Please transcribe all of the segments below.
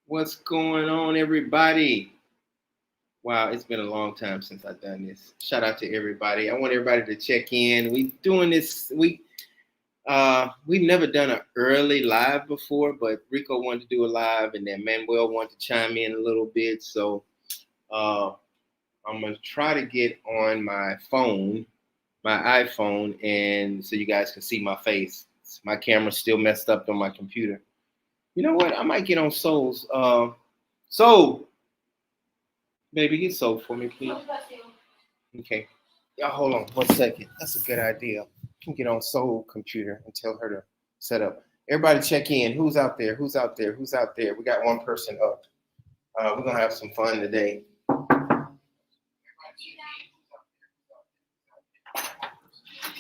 What's going on, everybody? Wow, it's been a long time since I've done this. Shout out to everybody. I want everybody to check in. We doing this. We've never done an early live before, but Rico wanted to do a live, and then Manuel wanted to chime in a little bit. So uh, I'm gonna try to get on my phone, my iPhone, and so you guys can see my face. My camera's still messed up on my computer. You know what? I might get on Soul's. Soul. Baby, get soap for me, please. Okay. Y'all hold on 1 second. That's a good idea. You can get on Soul computer and tell her to set up. Everybody check in. Who's out there? Who's out there? Who's out there? We got one person up. We're gonna have some fun today.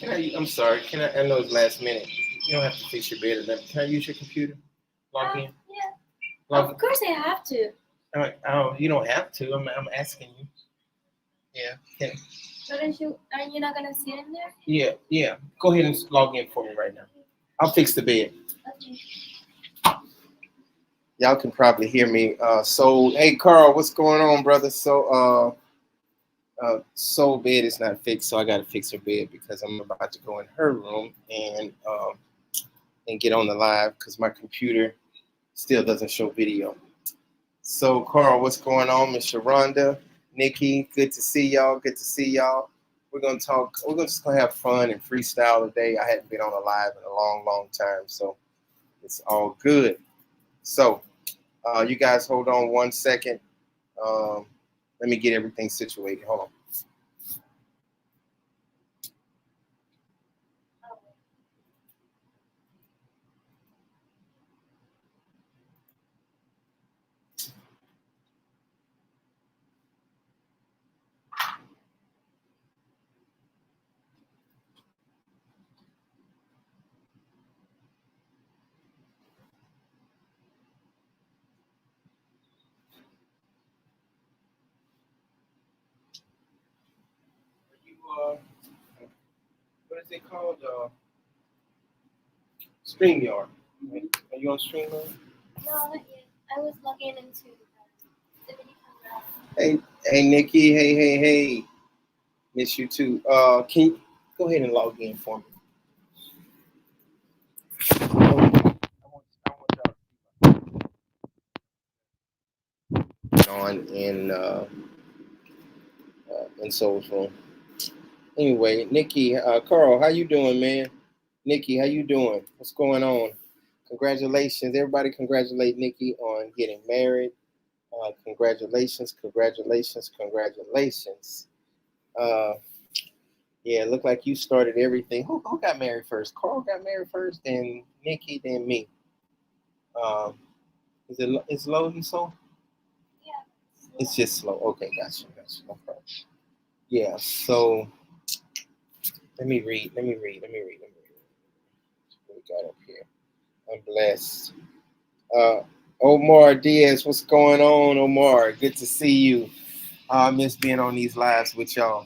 I'm sorry. I know it's last minute. You don't have to fix your bed or nothing. Can I use your computer? Log in. Yeah. Of course I have to. Oh, you don't have to. I'm asking you. Yeah. Can, Aren't you not gonna sit in there? yeah. Go ahead and log in for me right now. I'll fix the bed. Okay. Y'all can probably hear me. Hey Carl, what's going on, brother? Soul bed is not fixed, so I got to fix her bed because I'm about to go in her room and get on the live because my computer still doesn't show video. So Carl, what's going on, Miss Sharonda, Nikki? Good to see y'all. Good to see y'all. We're gonna talk. We're just gonna have fun and freestyle today. I hadn't been on a live in a long, long time, so it's all good. So, you guys hold on 1 second. Let me get everything situated. Hold on. What is it called? StreamYard. Are you on StreamYard? No, not yet. I was logging into the Hey, Nikki. Hey. Miss you too. Can you go ahead and log in for me? On in Soul's room. Anyway, Nikki, Carl, how you doing, man? Nikki, how you doing? What's going on? Congratulations, everybody! Congratulate Nikki on getting married. Congratulations! Uh, yeah, it looked like you started everything. Who got married first? Carl got married first, then Nikki, then me. Um, is loading so? Yeah. It's just slow. Okay, gotcha. No problem. Yeah. So let me read. What we got up here? I'm blessed. Omar Diaz, what's going on, Omar? Good to see you. I miss being on these lives with y'all.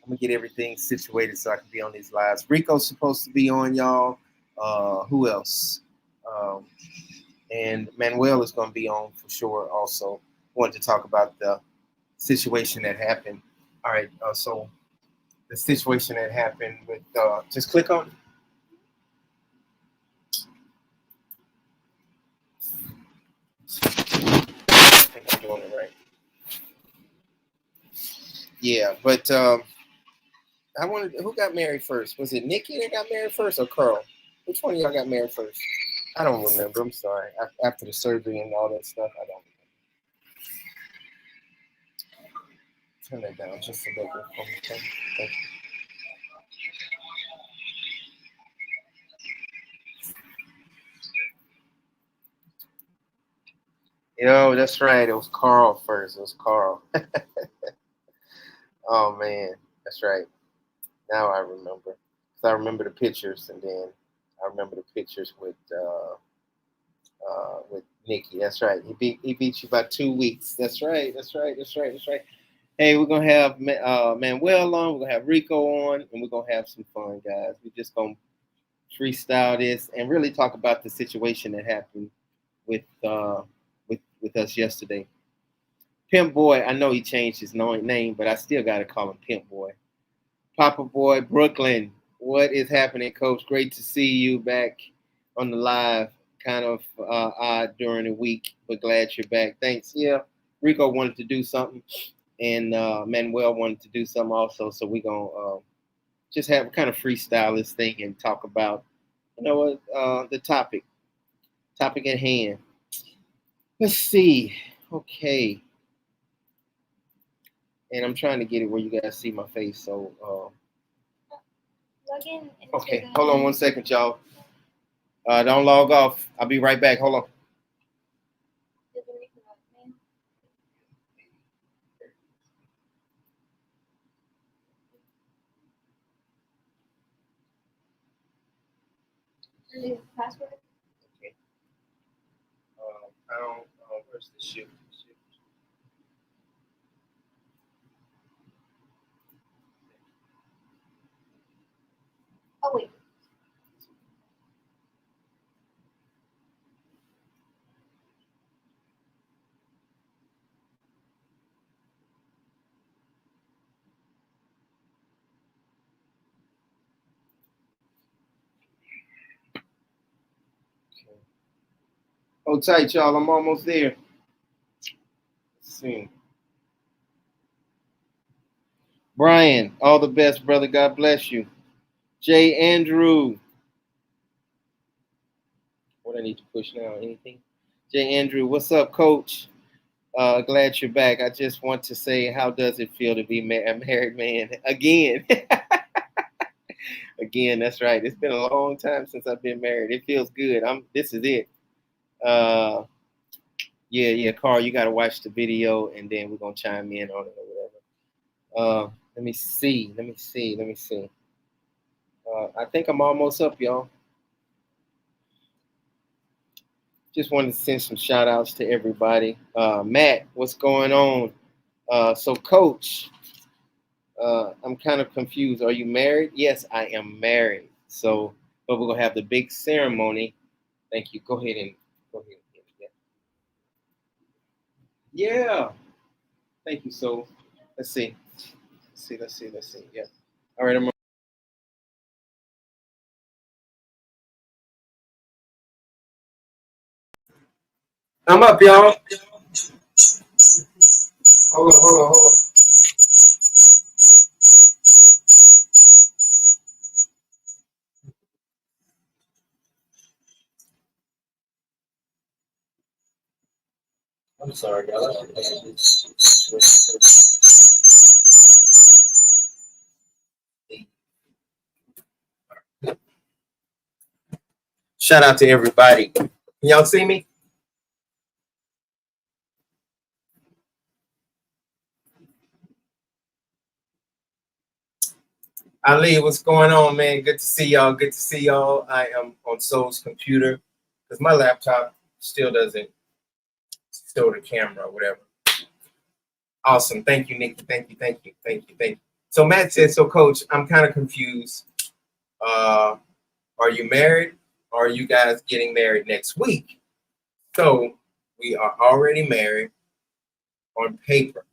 I'm gonna get everything situated so I can be on these lives. Rico's supposed to be on, y'all. Who else? And Manuel is gonna be on for sure. Also, wanted to talk about the situation that happened. All right. So the situation that happened with just click on it. I think I'm doing it right. Yeah, but I wanted who got married first? Was it Nikki that got married first or Carl? Which one of y'all got married first? I don't remember. I'm sorry. After the surgery and all that stuff, I don't remember. Turn that down just a little bit for me. Thank you. Yo, that's right. It was Carl first. It was Carl. Oh man, that's right. Now I remember. 'Cause I remember the pictures, and then I remember the pictures with Nikki. That's right. He beat you by 2 weeks. That's right. Hey, we're gonna have Manuel on. We're gonna have Rico on, and we're gonna have some fun, guys. We're just gonna freestyle this and really talk about the situation that happened with with us yesterday. Pimp Boy, I know he changed his name, but I still got to call him Pimp Boy. Papa Boy, Brooklyn, what is happening, Coach? Great to see you back on the live. Kind of odd during the week, but glad you're back. Thanks. Yeah, Rico wanted to do something, and Manuel wanted to do something also. So we're going to just have kind of freestyle this thing and talk about, the topic at hand. Let's see. Okay. And I'm trying to get it where you guys see my face. So, Log in. okay, hold on 1 second, y'all. Don't log off. I'll be right back. Hold on. Password. Okay. Where's the shift? Oh wait. Hold tight, y'all. I'm almost there. Let's see. Brian, all the best, brother. God bless you. Jay Andrew. What I need to push now? Anything? Jay Andrew, what's up, Coach? Glad you're back. I just want to say, how does it feel to be a married man again? Again, that's right. It's been a long time since I've been married. It feels good. This is it. Yeah, Carl, you got to watch the video, and then we're gonna chime in on it or whatever. Let me see. I think I'm almost up, y'all. Just wanted to send some shout outs to everybody. Matt, what's going on? So, Coach, I'm kind of confused. Are you married? Yes, I am married. So, but we're gonna have the big ceremony. Thank you. Go ahead. Yeah. Thank you. So, let's see. Yeah. All right. I'm up, y'all. Hold on. I'm sorry, y'all. Shout out to everybody. Can y'all see me? Ali, what's going on, man? Good to see y'all. I am on Soul's computer because my laptop still doesn't show the camera or whatever. Awesome. Thank you, Nikki. Thank you. So Matt said, so Coach, I'm kind of confused. Are you married or are you guys getting married next week? So we are already married on paper.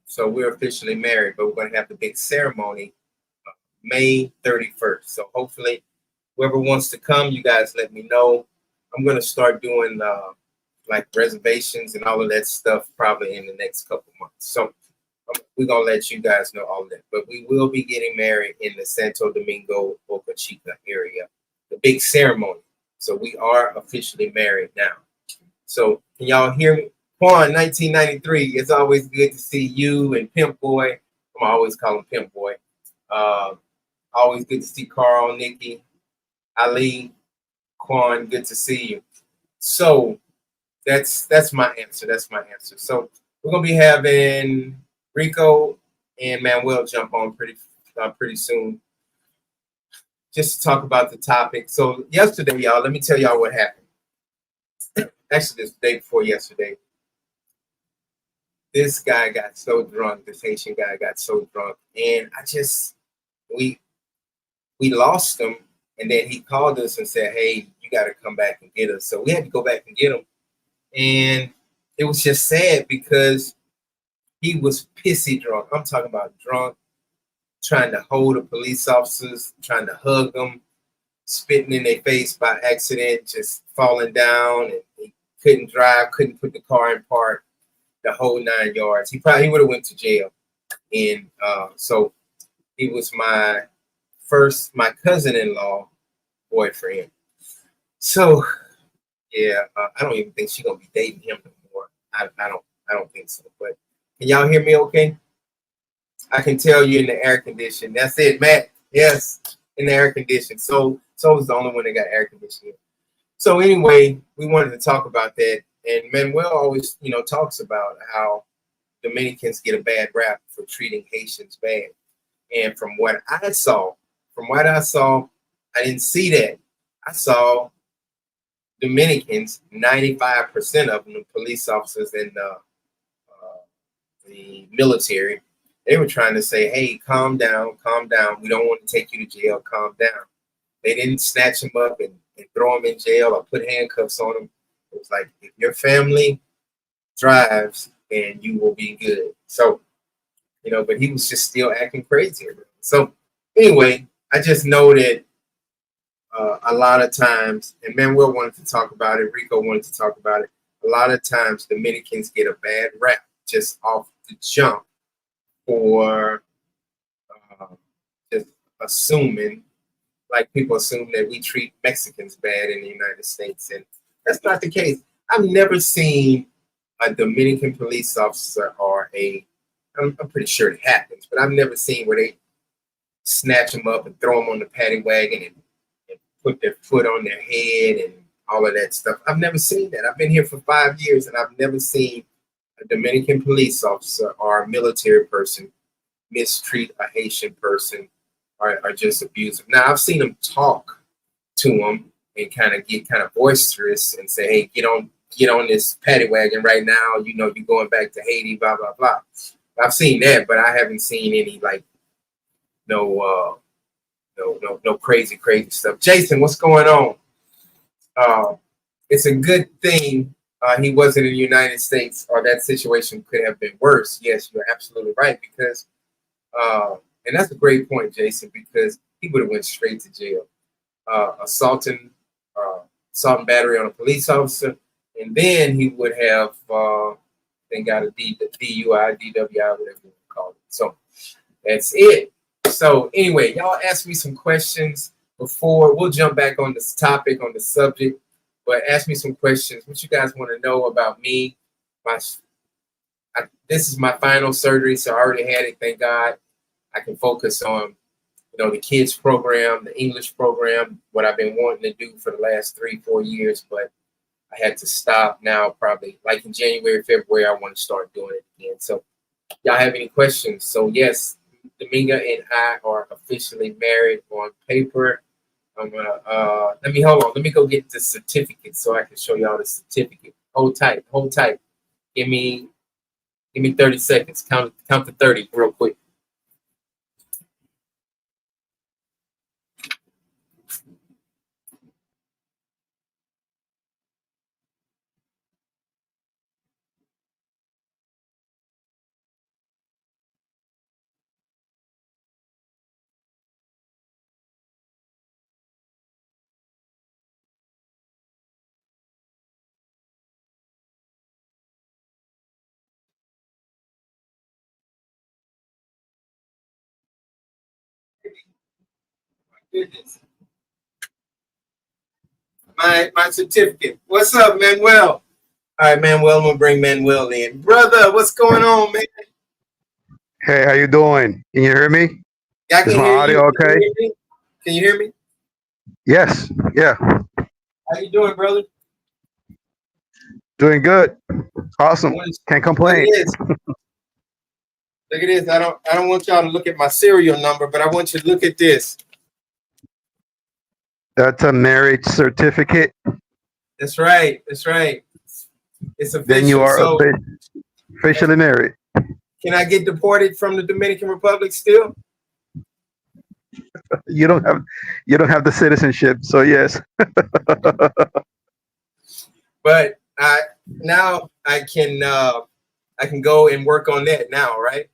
So we're officially married, but we're going to have the big ceremony May 31st. So hopefully, whoever wants to come, you guys let me know. I'm going to start doing like reservations and all of that stuff probably in the next couple months. So we're going to let you guys know all of that. But we will be getting married in the Santo Domingo, Boca Chica area, the big ceremony. So we are officially married now. So can y'all hear me? Quan, 1993. It's always good to see you and Pimp Boy. I'm always call him Pimp Boy. Always good to see Carl, Nikki, Ali, Quan. Good to see you. So that's my answer. So we're gonna be having Rico and Manuel jump on pretty soon, just to talk about the topic. So yesterday, y'all, let me tell y'all what happened. Actually, this day before yesterday, this guy got so drunk. This Haitian guy got so drunk, and we lost him. And then he called us and said, "Hey, you got to come back and get us." So we had to go back and get him. And it was just sad because he was pissy drunk. I'm talking about drunk, trying to hold the police officers, trying to hug them, spitting in their face by accident, just falling down, and he couldn't drive, couldn't put the car in park, the whole 9 yards. He would have went to jail. And so he was my cousin-in-law boyfriend. So yeah, I don't even think she's gonna be dating him no more. I don't think so. But can y'all hear me okay? I can tell you in the air condition. That's it, Matt. Yes, in the air condition. So is the only one that got air conditioning. So anyway, we wanted to talk about that. And Manuel always, talks about how Dominicans get a bad rap for treating Haitians bad. And from what I saw, I didn't see that. I saw Dominicans, 95% of them, police officers and the military, they were trying to say, hey, calm down. We don't want to take you to jail. Calm down. They didn't snatch him up and throw him in jail or put handcuffs on him. It was like, if your family drives, then you will be good. So, but he was just still acting crazy. So anyway, I just know that a lot of times, and Manuel wanted to talk about it, Rico wanted to talk about it, a lot of times Dominicans get a bad rap just off the jump for just assuming, like people assume that we treat Mexicans bad in the United States, and that's not the case. I've never seen a Dominican police officer I'm pretty sure it happens, but I've never seen where they snatch them up and throw them on the paddy wagon and put their foot on their head and all of that stuff. I've never seen that. I've been here for 5 years and I've never seen a Dominican police officer or a military person mistreat a Haitian person or just abuse them. Now, I've seen them talk to them and get boisterous and say, hey, get on this paddy wagon right now. You're going back to Haiti, blah, blah, blah. I've seen that, but I haven't seen any no crazy stuff. Jason, what's going on? It's a good thing he wasn't in the United States, or that situation could have been worse. Yes, you're absolutely right, because and that's a great point, Jason, because he would have went straight to jail. Assault and battery on a police officer, and then he would have then got a DUI, DWI, whatever you call it. So that's it. So anyway, y'all ask me some questions before we'll jump back on this topic, on the subject, but ask me some questions. What you guys want to know about me? This is my final surgery, so I already had it, thank God. I can focus on, the kids program, the English program, what I've been wanting to do for the last 3-4 years, but I had to stop now, probably like in January, February, I want to start doing it again. So y'all have any questions? So yes, Dominga and I are officially married on paper. I'm gonna let me go get the certificate so I can show y'all the certificate. Hold tight. Give me 30 seconds. Count to 30 real quick. Goodness. My certificate. What's up, Manuel? All right, Manuel, I'm gonna bring Manuel in. Brother, what's going on, man? Hey, how you doing? Can you hear me? I can Is my hear audio you. okay? Can you hear me? Yes. Yeah. How you doing, brother? Doing good. Awesome. Can't complain. Look at this. I don't want y'all to look at my serial number, but I want you to look at this. That's a marriage certificate. That's right. It's official. Then you are officially married. Can I get deported from the Dominican Republic still? You don't have the citizenship, so yes. But now I can go and work on that now, right?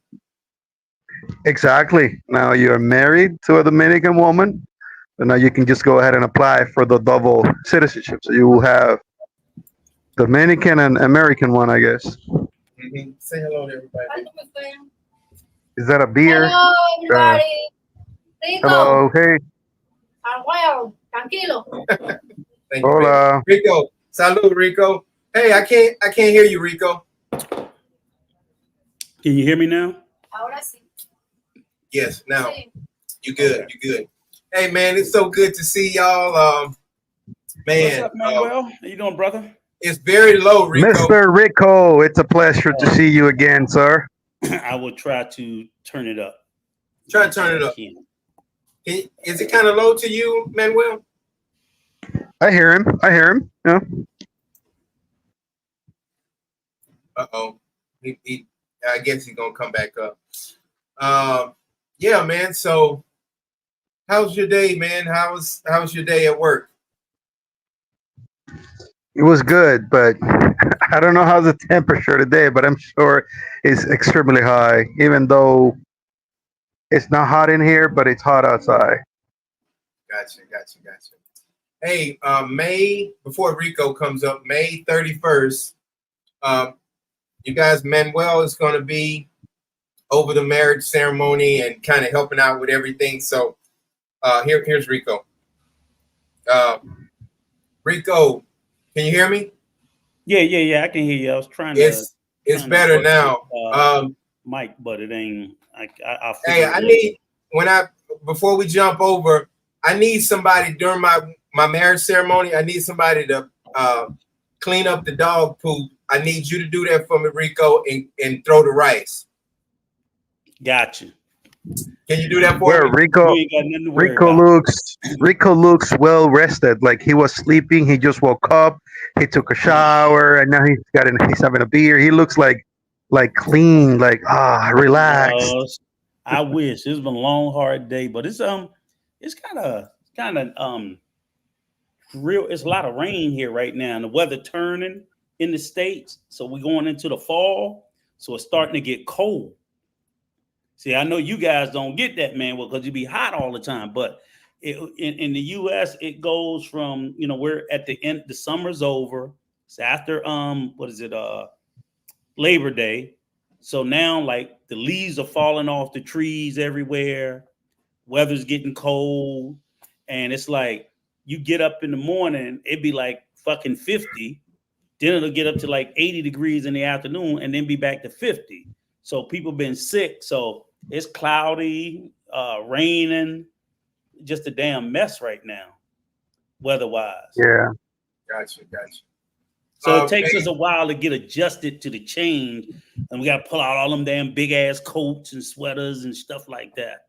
Exactly. Now you're married to a Dominican woman, and now you can just go ahead and apply for the double citizenship. So you will have Dominican and American one, I guess. Say hello to everybody. Is that a beer? Hello, everybody. Rico. Hello. Hey. Wow, tranquilo. Thank you, Hola. baby. Rico. Salud, Rico. Hey, I can't hear you, Rico. Can you hear me now? Ahora sí. Yes, now. Sí. You good, Okay. you good. Hey man, it's so good to see y'all. Man, What's up, Manuel? How you doing, brother? it's very low, Rico. Mr. Rico, it's a pleasure to see you again, sir. I will try to turn it up. Try to turn it up. Is it kind of low to you, Manuel? I hear him. Yeah. Uh-oh. I guess he's gonna come back up. Yeah, man. So how's your day, man? How's your day at work? It was good, but I don't know how's the temperature today, but I'm sure it's extremely high, even though it's not hot in here, but it's hot outside. Gotcha. Hey, May, before Rico comes up, May 31st, you guys, Manuel is going to be over the marriage ceremony and kind of helping out with everything. So here's Rico. Rico, can you hear me? Yeah. I can hear you. I was trying It's better now. Mike, but it ain't. Hey, before we jump over, I need somebody during my marriage ceremony. I need somebody to clean up the dog poop. I need you to do that for me, Rico, and throw the rice. Gotcha. Can you do that for me? Rico looks well rested. Like he was sleeping, he just woke up, he took a shower, and now he's having a beer. He looks like clean, relaxed. I wish. It's been a long, hard day, but it's kind of real. It's a lot of rain here right now, and the weather turning in the States. So we're going into the fall, so it's starting to get cold. See, I know you guys don't get that, man, because you be hot all the time. But in the U.S., it goes from, we're at the end. The summer's over. It's after Labor Day. So now, like, the leaves are falling off the trees everywhere. Weather's getting cold, and it's like you get up in the morning, it'd be like fucking 50. Then it'll get up to like 80 degrees in the afternoon, and then be back to 50. So people been sick. So it's cloudy, raining, just a damn mess right now, weather-wise. Yeah. Gotcha. So it takes us a while to get adjusted to the change, and we got to pull out all them damn big-ass coats and sweaters and stuff like that.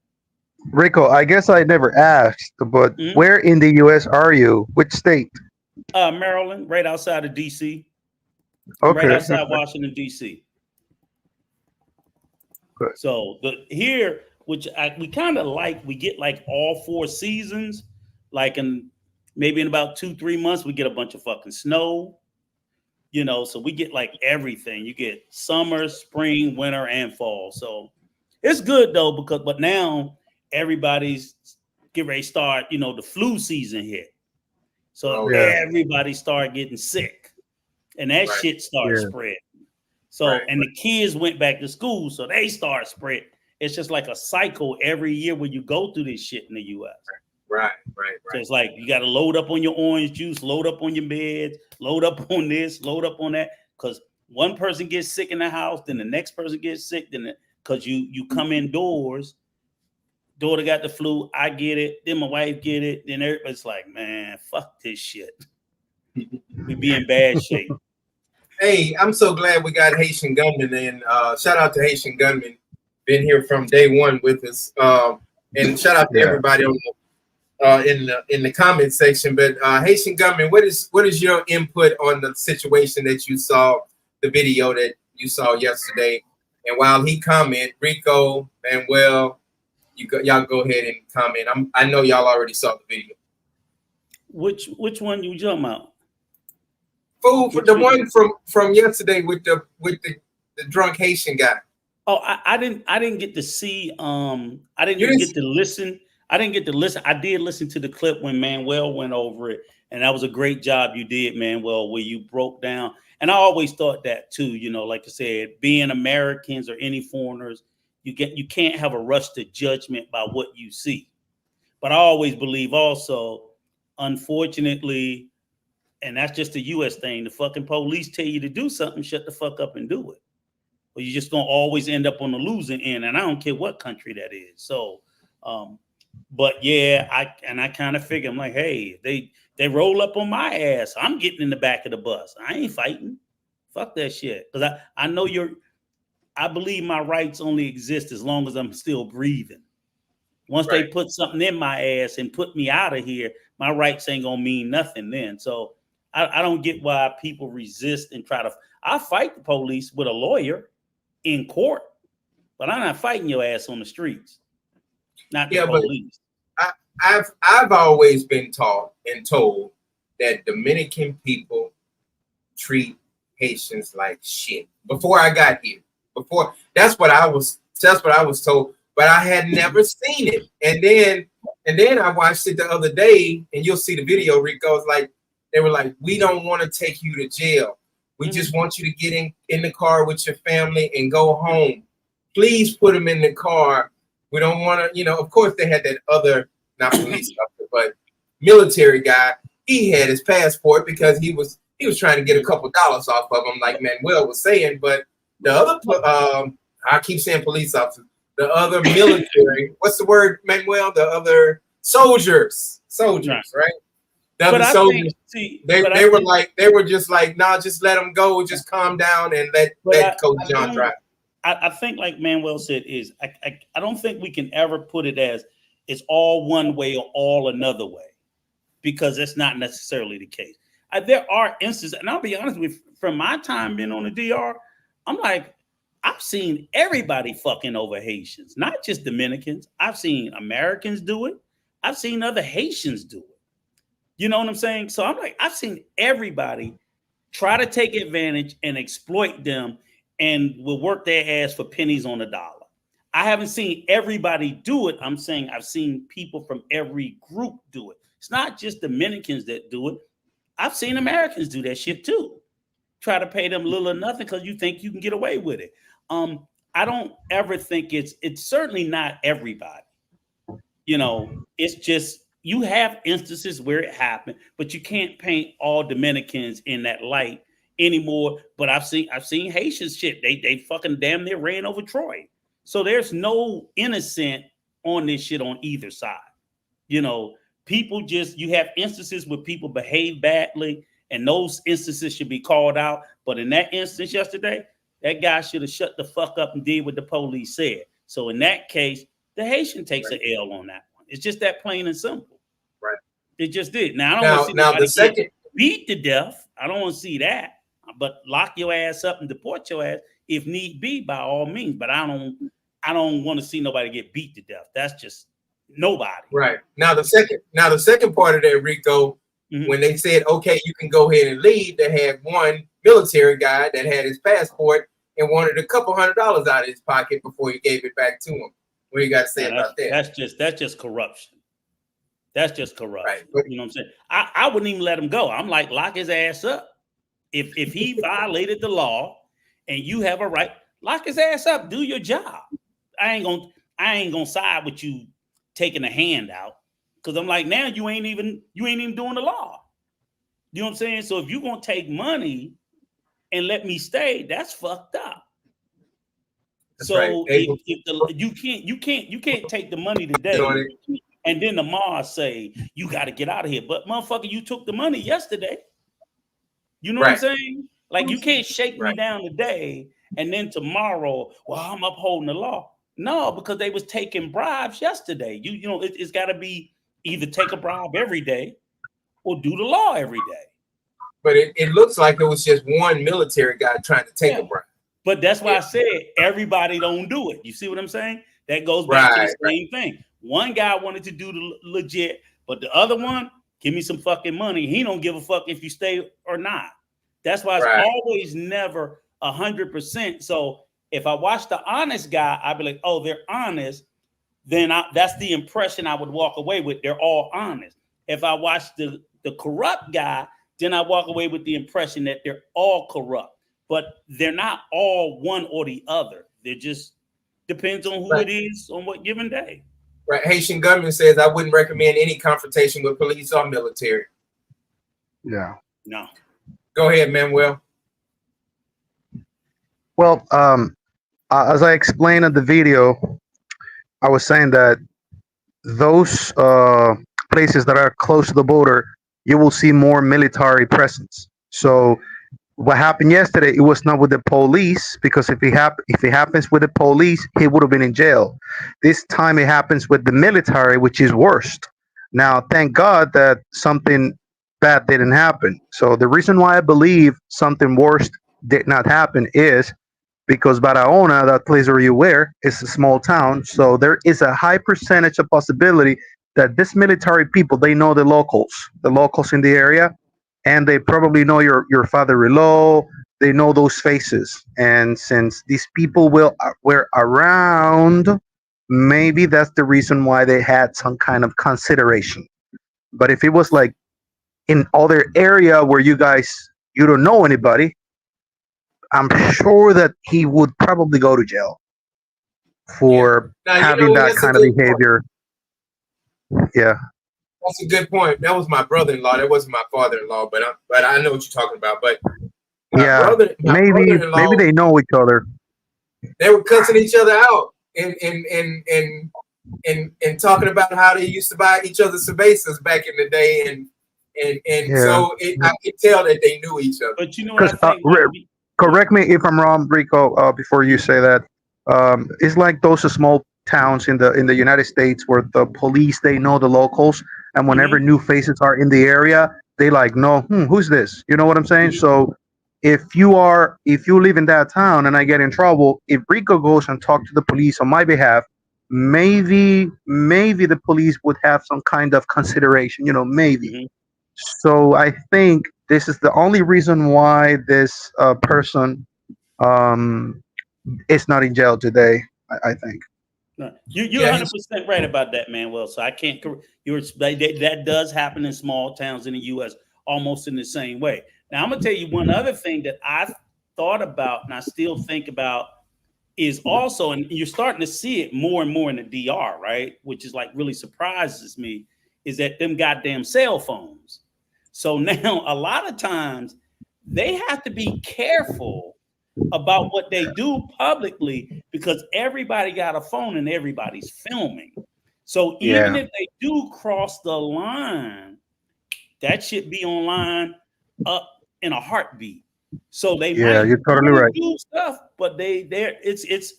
Rico, I guess I never asked, but where in the U.S. are you? Which state? Maryland, right outside of D.C. Okay. Right outside Washington, D.C. Good. So here, which we kind of like, we get like all 4 seasons. Like maybe in about 2-3 months, we get a bunch of fucking snow. So we get like everything. You get summer, spring, winter, and fall. So it's good though, but now everybody's getting ready to start, the flu season hit. So everybody start getting sick, and that shit started spreading. So, and the kids went back to school, so they start spreading. It's just like a cycle every year when you go through this shit in the U.S. Right. So it's like you got to load up on your orange juice, load up on your meds, load up on this, load up on that, because one person gets sick in the house, then the next person gets sick, because you come indoors. Daughter got the flu, I get it, then my wife get it, then everybody's like, man, fuck this shit. We be in bad shape. Hey, I'm so glad we got Hatian Gunman, and shout out to Hatian Gunman, been here from day one with us, and shout out to everybody on in the comment section. But Hatian Gunman, what is your input on the situation that you saw, the video that you saw yesterday? And while he comment, Rico, Manuel, y'all go ahead and comment. I know y'all already saw the video. Which one you talking about? Fool for the one from yesterday with the drunk Haitian guy. Oh, I didn't get to see. I didn't even get to listen. I didn't get to listen. I did listen to the clip when Manuel went over it, and that was a great job you did, Manuel, where you broke down. And I always thought that too. You know, like I said, being Americans or any foreigners, you can't have a rush to judgment by what you see. But I always believe also, unfortunately, and that's just a U.S. thing. The fucking police tell you to do something, shut the fuck up and do it. Or you're just gonna always end up on the losing end, and I don't care what country that is. So, but yeah, I kind of figure I'm like, hey, they roll up on my ass, I'm getting in the back of the bus. I ain't fighting. Fuck that shit, because I know I believe my rights only exist as long as I'm still breathing. Once they put something in my ass and put me out of here, my rights ain't gonna mean nothing then. So I don't get why people resist and try to. I fight the police with a lawyer in court, but I'm not fighting your ass on the streets. Not the police. But I've always been taught and told that Dominican people treat Haitians like shit. Before I got here, that's what I was told, but I had never seen it. And then I watched it the other day, and you'll see the video. Rico's like, they were like, we don't want to take you to jail. We just want you to get in the car with your family and go home. Please put them in the car. We don't want to, of course they had that other, not police officer, but military guy. He had his passport because he was trying to get a couple dollars off of him, like Manuel was saying. But the other, I keep saying police officer, the other military, what's the word, Manuel? The other soldiers, right? The other soldiers, they were just like, nah, just let them go, just calm down and let Coach John drive. I think, like Manuel said, I don't think we can ever put it as it's all one way or all another way, because that's not necessarily the case. There are instances, and I'll be honest with you, from my time being on the DR, I'm like, I've seen everybody fucking over Haitians, not just Dominicans. I've seen Americans do it. I've seen other Haitians do it. You know what I'm saying? So I'm like, I've seen everybody try to take advantage and exploit them and will work their ass for pennies on a dollar. I haven't seen everybody do it. I'm saying I've seen people from every group do it. It's not just Dominicans that do it. I've seen Americans do that shit too. Try to pay them little or nothing because you think you can get away with it. I don't ever think it's certainly not everybody. It's just, you have instances where it happened, but you can't paint all Dominicans in that light anymore. But I've seen Haitians shit. They fucking damn near ran over Troy. So there's no innocent on this shit on either side. People you have instances where people behave badly, and those instances should be called out. But in that instance yesterday, that guy should have shut the fuck up and did what the police said. So in that case, the Haitian takes an L on that one. It's just that plain and simple. Right. It just did. Now I don't want to see nobody get beat to death. I don't want to see that. But lock your ass up and deport your ass if need be, by all means. But I don't want to see nobody get beat to death. That's just nobody. Right. Now the second part of that, Rico, when they said, okay, you can go ahead and leave, they had one military guy that had his passport and wanted a couple $100 out of his pocket before he gave it back to him. What do you got to say about that? That's just corruption. That's just corruption. Right. You know what I'm saying? I wouldn't even let him go. I'm like, lock his ass up. If he violated the law and you have a right, lock his ass up. Do your job. I ain't gonna side with you taking a hand out, because I'm like, now you ain't even doing the law. You know what I'm saying? So if you're gonna take money and let me stay, that's fucked up. That's so right. You can't take the money today and then tomorrow say you got to get out of here. But motherfucker, you took the money yesterday. You know what I'm saying? Like, you can't shake me down today and then tomorrow, well, I'm upholding the law. No, because they was taking bribes yesterday. It's got to be either take a bribe every day or do the law every day. But it looks like it was just one military guy trying to take a bribe. But that's why I said everybody don't do it. You see what I'm saying? That goes back to the same thing. One guy wanted to do the legit, but the other one, give me some fucking money. He don't give a fuck if you stay or not. That's why it's Right. always never 100%. So if I watch the honest guy, I'd be like, oh, they're honest. Then that's the impression I would walk away with. They're all honest. If I watch the corrupt guy, then I walk away with the impression that they're all corrupt. But they're not all one or the other. They're just depends on who Right. it is on what given day. Right. Haitian government says I wouldn't recommend any confrontation with police or military. Yeah. No. Go ahead, Manuel. Well, as I explained in the video, I was saying that those places that are close to the border, you will see more military presence. So what happened yesterday, it was not with the police, because if it happens with the police, he would have been in jail. This time it happens with the military, which is worst. Now, thank God that something bad didn't happen. So the reason why I believe something worse did not happen is because Barahona, that place where you were, is a small town. So there is a high percentage of possibility that this military people, they know the locals in the area, and they probably know your father-in-law. They know those faces, and since these people were around, maybe that's the reason why they had some kind of consideration. But if it was like in other area where you don't know anybody, I'm sure that he would probably go to jail for Now, having that that's a kind of good point. behavior. Yeah. That's a good point. That was my brother-in-law. That wasn't my father-in-law, but I know what you're talking about. But Yeah. my Maybe brother-in-law, they know each other. they were cussing each other out and talking about how they used to buy each other cervezas back in the day, and Yeah. so I could tell that they knew each other. But you know what I think? Correct me if I'm wrong, Rico. Before you say that, it's like those small towns in the United States where the police, they know the locals, and whenever new faces are in the area, they like know who's this. You know what I'm saying? So if you live in that town and I get in trouble, if Rico goes and talk to the police on my behalf, maybe the police would have some kind of consideration. Maybe. Mhm. So I think this is the only reason why this person is not in jail today. I think. No, you're 100% right about that, Manuel. So I can't. That does happen in small towns in the U.S. almost in the same way. Now I'm gonna tell you one other thing that I've thought about and I still think about is also, and you're starting to see it more and more in the DR, right? Which is like really surprises me, is that them goddamn cell phones. So now a lot of times they have to be careful about what they do publicly because everybody got a phone and everybody's filming. So even if they do cross the line, that should be online up in a heartbeat. So they might you're totally right. do stuff, but it's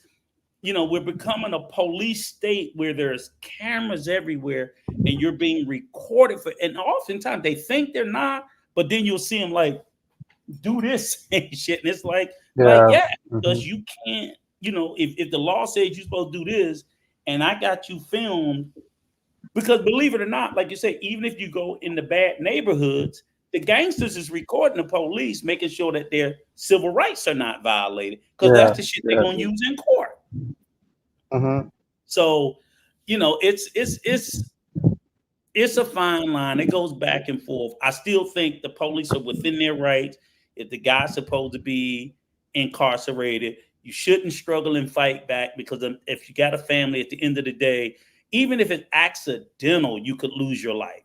we're becoming a police state where there's cameras everywhere and you're being recorded and oftentimes they think they're not, but then you'll see them like do this and shit. And it's because you can't, if the law says you're supposed to do this and I got you filmed, because believe it or not, like you say, even if you go in the bad neighborhoods, the gangsters is recording the police, making sure that their civil rights are not violated, because that's the shit they're gonna use in court. So, it's a fine line. It goes back and forth. I still think the police are within their rights. If the guy's supposed to be incarcerated, you shouldn't struggle and fight back, because if you got a family, at the end of the day, even if it's accidental, you could lose your life.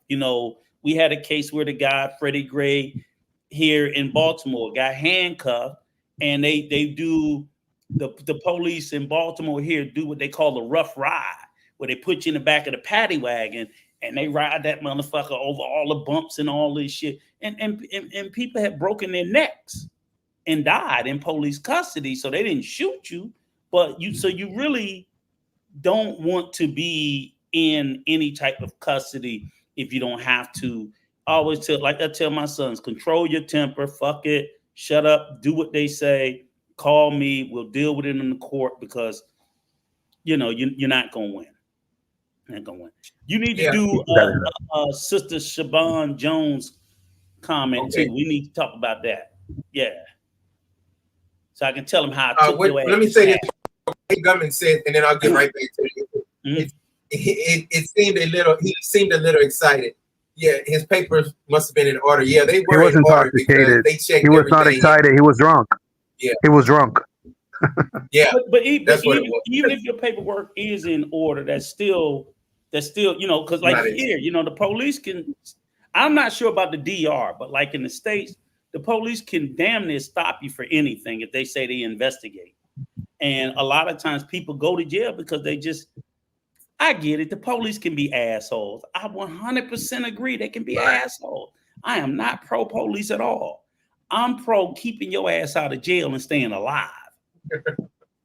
We had a case where the guy, Freddie Gray, here in Baltimore, got handcuffed, and they do the police in Baltimore here do what they call a rough ride, where they put you in the back of the paddy wagon and they ride that motherfucker over all the bumps and all this shit. And people have broken their necks and died in police custody. So they didn't shoot you, but you really don't want to be in any type of custody if you don't have to. I tell my sons, control your temper, fuck it, shut up, do what they say, call me, we'll deal with it in the court, because you're not gonna win. You're not gonna win. You need to do Sister Siobhan Jones comment too. We need to talk about that. Yeah. So I can tell him how I took your ass. Let me say this. Government said, and then I'll get right back to you. Mhm. It seemed a little. He seemed a little excited. Yeah, his papers must have been in order. Yeah, they He were was in order because intoxicated. they checked He was everything. not excited. He was drunk. Yeah. He was drunk. Yeah, But that's what it was. even if your paperwork is in order, that's still because like Not here, the police can. I'm not sure about the DR, but like in the States, the police can damn near stop you for anything if they say they investigate. And a lot of times people go to jail because they just. I get it. The police can be assholes. I 100% agree they can be assholes. I am not pro police at all. I'm pro keeping your ass out of jail and staying alive.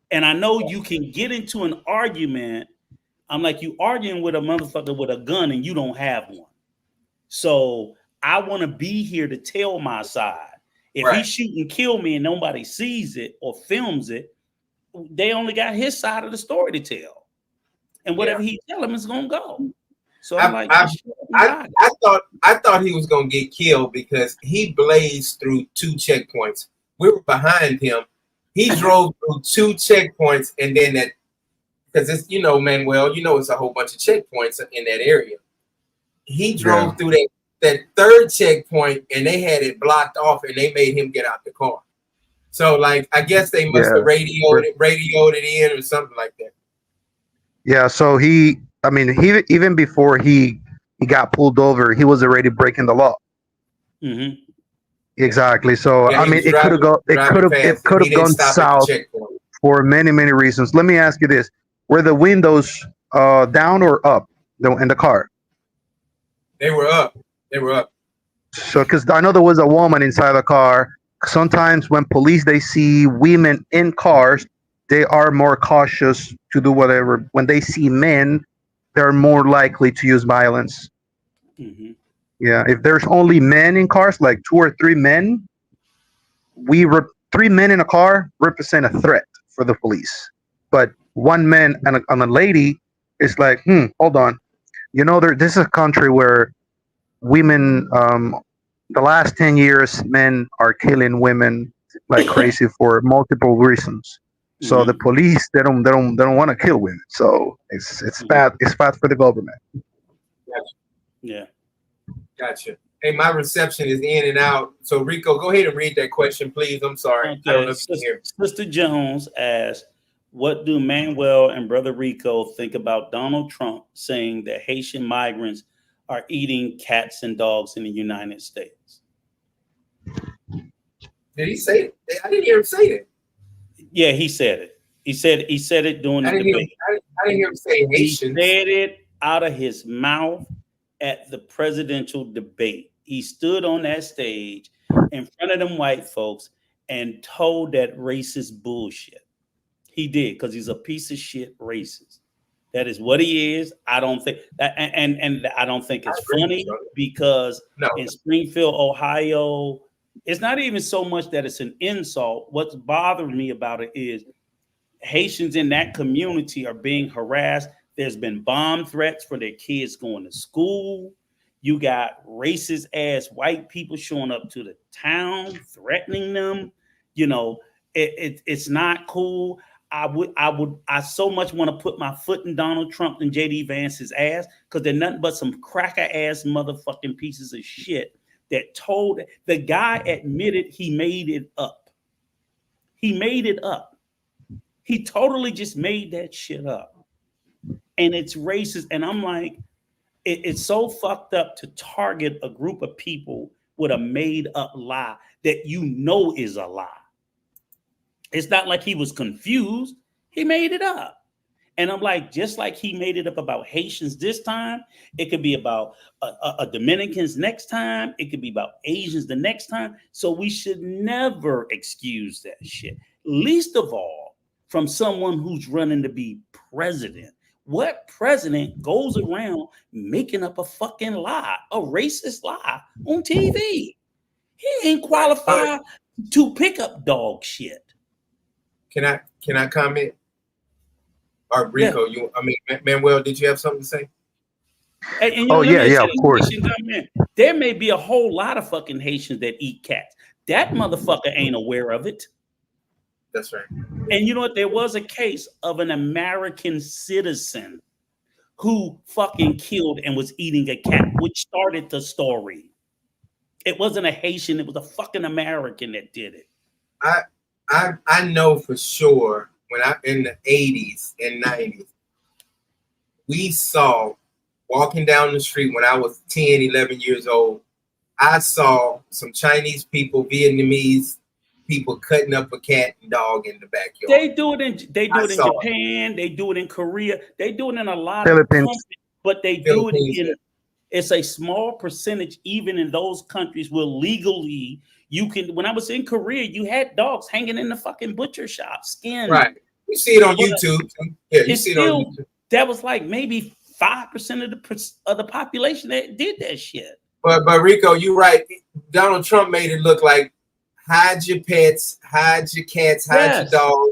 And I know you can get into an argument. I'm like, you arguing with a motherfucker with a gun and you don't have one. So I want to be here to tell my side. If he shoot and kill me and nobody sees it or films it, they only got his side of the story to tell. And whatever he tell him is gonna go. So I'm like, I thought he was gonna get killed because he blazed through 2 checkpoints. We were behind him. He drove through 2 checkpoints, and then that because it's Manuel, it's a whole bunch of checkpoints in that area. He drove through that 3rd checkpoint, and they had it blocked off, and they made him get out the car. So like, I guess they must have radioed it in or something like that. Yeah, so he even before he got pulled over, he was already breaking the law. Mm-hmm. Exactly. So it could have gone south for many reasons. Let me ask you this: were the windows down or up in the car? They were up. They were up. So, because I know there was a woman inside the car. Sometimes when police they see women in cars, they are more cautious to do whatever. When they see men, they're more likely to use violence. Mm-hmm. Yeah, if there's only men in cars, like 2 or 3 men, 3 men in a car represent a threat for the police. But 1 man and a lady is like, hold on. This is a country where women, the last 10 years, men are killing women like crazy for multiple reasons. So the police they don't want to kill women. So it's bad. It's bad for the government. Gotcha. Yeah. Gotcha. Hey, my reception is in and out. So Rico, go ahead and read that question, please. I'm sorry. Okay. I don't know if you can hear. Sister Jones asked, "What do Manuel and Brother Rico think about Donald Trump saying that Haitian migrants are eating cats and dogs in the United States?" Did he say it? I didn't hear him say it. Yeah, he said it. He said it during the debate. I didn't hear him say Haitians. He said it out of his mouth at the presidential debate. He stood on that stage in front of them white folks and told that racist bullshit. He did, because he's a piece of shit racist. That is what he is. I don't think that, and I don't think it's funny because in Springfield, Ohio, it's not even so much that it's an insult. What's bothering me about it is Haitians in that community are being harassed. There's been bomb threats for their kids going to school. You got racist ass white people showing up to the town, threatening them. It's not cool. I so much want to put my foot in Donald Trump and JD Vance's ass, because they're nothing but some cracker ass motherfucking pieces of shit that told the guy admitted he made it up. He made it up. He totally just made that shit up. And it's racist. And I'm like, it's so fucked up to target a group of people with a made up lie that is a lie. It's not like he was confused. He made it up. And I'm like, just like he made it up about Haitians this time, it could be about Dominicans next time. It could be about Asians the next time. So we should never excuse that shit. Least of all from someone who's running to be president. What president goes around making up a fucking lie, a racist lie on TV? He ain't qualified to pick up dog shit. Can I comment? Or Rico, Manuel, did you have something to say? And of course. There may be a whole lot of fucking Haitians that eat cats. That motherfucker ain't aware of it. That's right. And you know what? There was a case of an American citizen who fucking killed and was eating a cat, which started the story. It wasn't a Haitian, it was a fucking American that did it. I know for sure when I in the 80s and 90s, we saw walking down the street when I was 10, 11 years old, I saw some Chinese people, Vietnamese people cutting up a cat and dog in the backyard. They do it in Japan, they do it in Korea, they do it in a lot of countries, but they do it in it's a small percentage, even in those countries where legally you can. When I was in Korea, you had dogs hanging in the fucking butcher shop, skinned. Right. You see it on YouTube. Yeah, you see it on YouTube. That was like maybe 5% of the population that did that shit. But Rico, you're right. Donald Trump made it look like hide your pets, hide your cats, hide your dogs.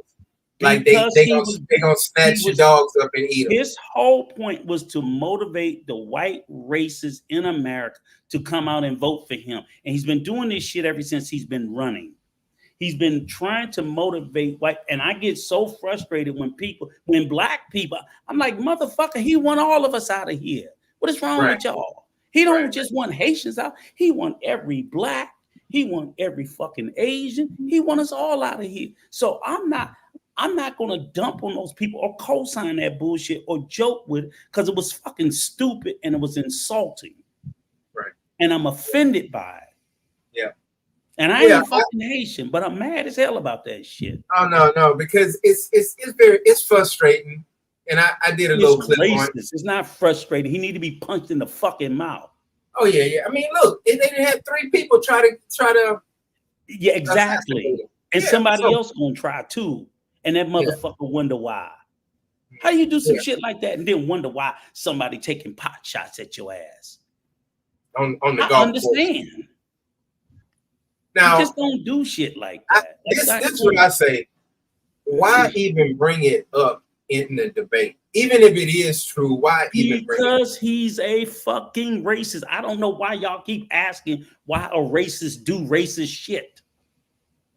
Like they gonna snatch your dogs up and eat them. His whole point was to motivate the white racists in America to come out and vote for him. And he's been doing this shit ever since he's been running. He's been trying to motivate white, and I get so frustrated when black people, I'm like, motherfucker, he want all of us out of here. What is wrong with y'all? He don't just want Haitians out. He want every black. He want every fucking Asian. He want us all out of here. So I'm not going to dump on those people or co-sign that bullshit or joke with it because it was fucking stupid and it was insulting. Right. And I'm offended by it. Yeah. And I ain't fucking Haitian, but I'm mad as hell about that shit. Oh no, because it's frustrating. And I did a little clip on it. It's not frustrating. He need to be punched in the fucking mouth. Oh yeah. I mean, look, they had 3 people try to. Yeah, exactly. And somebody else gonna try too. And that motherfucker wonder why. How you do some shit like that and then wonder why somebody taking pot shots at your ass? On the golf understand. Course. Now, you just don't do shit like that. This is what I say. Why even bring it up in the debate? Even if it is true, why even bring it up? Because he's a fucking racist. I don't know why y'all keep asking why a racist do racist shit.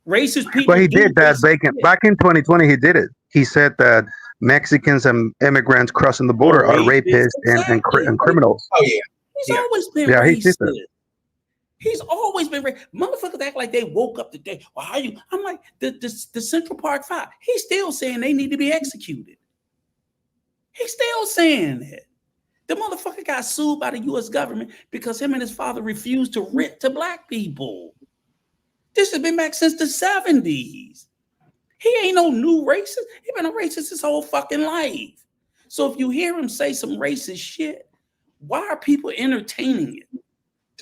Racist people. But he did that back in 2020. He did it. He said that Mexicans and immigrants crossing the border are rapists and criminals. Oh yeah, he's always been racist. He's always been racist. Motherfuckers act like they woke up today. Well, how you? I'm like the Central Park 5. He's still saying they need to be executed. He's still saying that. The motherfucker got sued by the U.S. government because him and his father refused to rent to black people. This has been back since the 70s. He ain't no new racist. He been a racist his whole fucking life. So if you hear him say some racist shit, why are people entertaining it?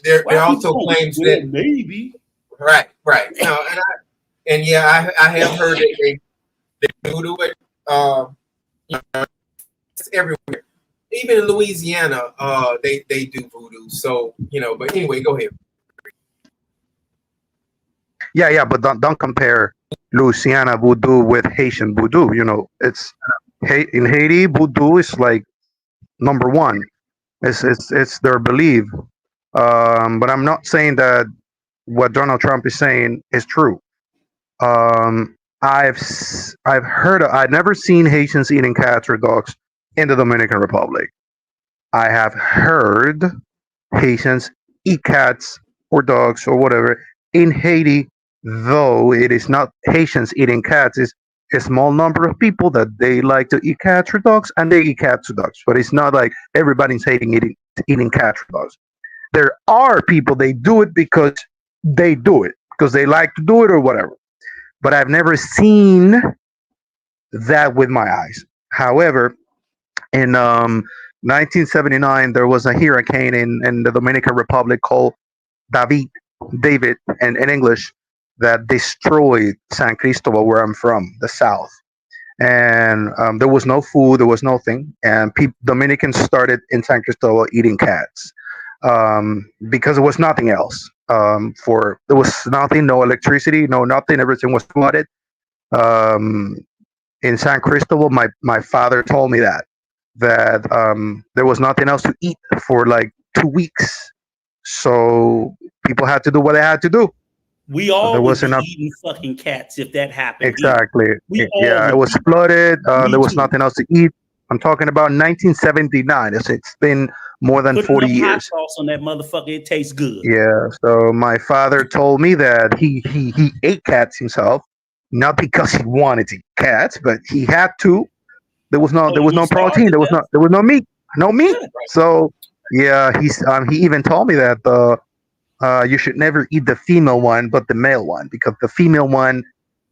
There also claims that maybe. Right. No, I have heard that they do it. It's everywhere. Even in Louisiana, they do voodoo. So but anyway, go ahead. Yeah, but don't compare Louisiana voodoo with Haitian voodoo. It's in Haiti, voodoo is like number one. It's their belief. But I'm not saying that what Donald Trump is saying is true. I've never seen Haitians eating cats or dogs in the Dominican Republic. I have heard Haitians eat cats or dogs or whatever in Haiti. Though it is not Haitians eating cats, it's a small number of people that they like to eat cats or dogs, and they eat cats or dogs. But it's not like everybody's eating cats or dogs. There are people they do it because they do it because they like to do it or whatever. But I've never seen that with my eyes. However, in 1979, there was a hurricane in the Dominican Republic called David, in English, that destroyed San Cristobal, where I'm from, the south. And there was no food, there was nothing. And Dominicans started in San Cristobal eating cats because there was nothing else. There was nothing, no electricity, no nothing. Everything was flooded. In San Cristobal, my father told me that there was nothing else to eat for like 2 weeks. So people had to do what they had to do. We all There would was be enough. eating fucking cats if that happened Exactly. here. We all Yeah, it would was be. flooded. Me There was too. nothing else to eat. I'm talking about 1979. It's been more than Put 40 enough hot years. sauce on that motherfucker, it tastes good. Yeah. So my father told me that he ate cats himself, not because he wanted to eat cats, but he had to. Oh, There you was would no starve protein. to death? There was no meat. No meat. Yeah. So yeah, he even told me that you should never eat the female one, but the male one, because the female one,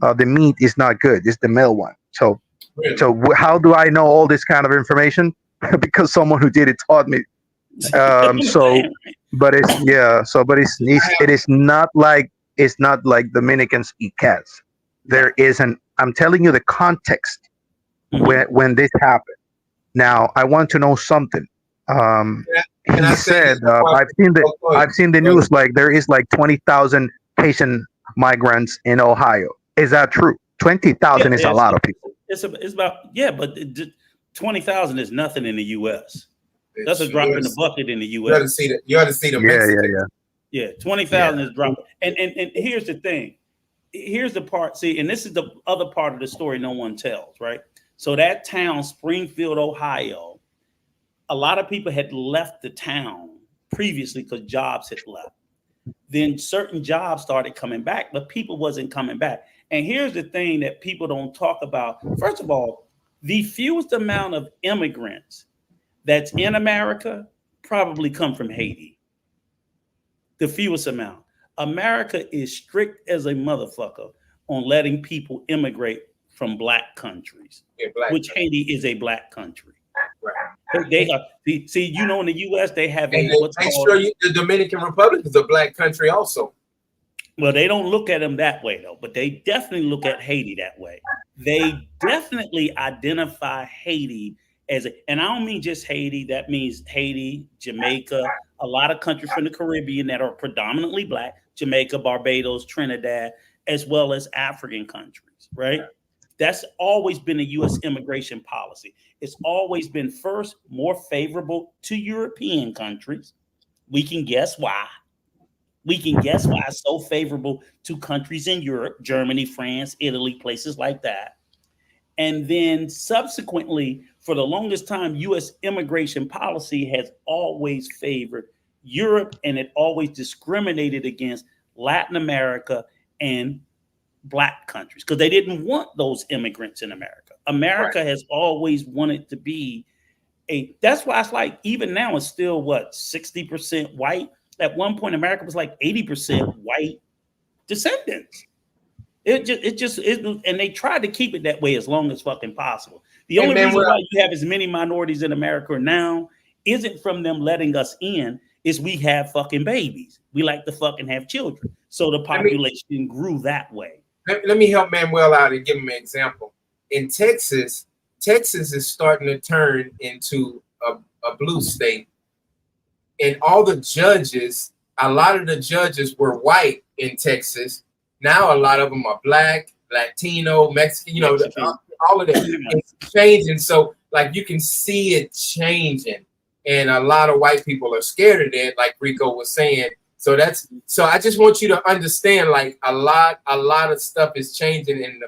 the meat is not good. It's the male one. So Really? how do I know all this kind of information? Because someone who did it taught me. So, but it's yeah. So, but it is not like Dominicans eat cats. There is an. I'm telling you the context when this happened. Now, I want to know something. Um, Can he I say said, this before? I've seen the news, like there is like 20,000 Haitian migrants in Ohio. Is that true? 20,000 is a Yes, lot of people. it's about but 20,000 is nothing in the U.S. That's a You drop ought in to the bucket in the you ought to U.S. see that. You ought to see the Yeah, Mexicans. Yeah, 20,000 is dropping. And here's the thing. Here's the part. See, and this is the other part of the story no one tells, right? So that town, Springfield, Ohio, a lot of people had left the town previously because jobs had left. Then certain jobs started coming back, but people wasn't coming back. And here's the thing that people don't talk about. First of all, the fewest amount of immigrants that's in America probably come from Haiti. The fewest amount. America is strict as a motherfucker on letting people immigrate from black countries, Yeah, black. which Haiti is a black country. Right. They are, see, you know, in the U.S. they have And a what's make called. sure the Dominican Republic is a black country also. Well, they don't look at them that way though, but they definitely look at Haiti that way. They definitely identify Haiti as a, and I don't mean just Haiti. That means Haiti, Jamaica, a lot of countries from the Caribbean that are predominantly black, Jamaica, Barbados, Trinidad, as well as African countries, right? That's always been a U.S. immigration policy. It's always been first more favorable to European countries. We can guess why. We can guess why it's so favorable to countries in Europe, Germany, France, Italy, places like that. And then subsequently, for the longest time, U.S. immigration policy has always favored Europe, and it always discriminated against Latin America and black countries because they didn't want those immigrants in America. America has always wanted to be that's why it's like, even now it's still what, 60% white. At one point, America was like 80% white descendants. And they tried to keep it that way as long as fucking possible. The only reason why you have as many minorities in America now isn't from them letting us in, is we have fucking babies. We like to fucking have children. So the population grew that way. Let me help Manuel out and give him an example. In Texas, Texas is starting to turn into a blue state. And all the judges, a lot of the judges were white in Texas. Now a lot of them are black, Latino, Mexican, all of that. It's changing. So like you can see it changing. And a lot of white people are scared of that, like Rico was saying. So I just want you to understand, like a lot of stuff is changing, and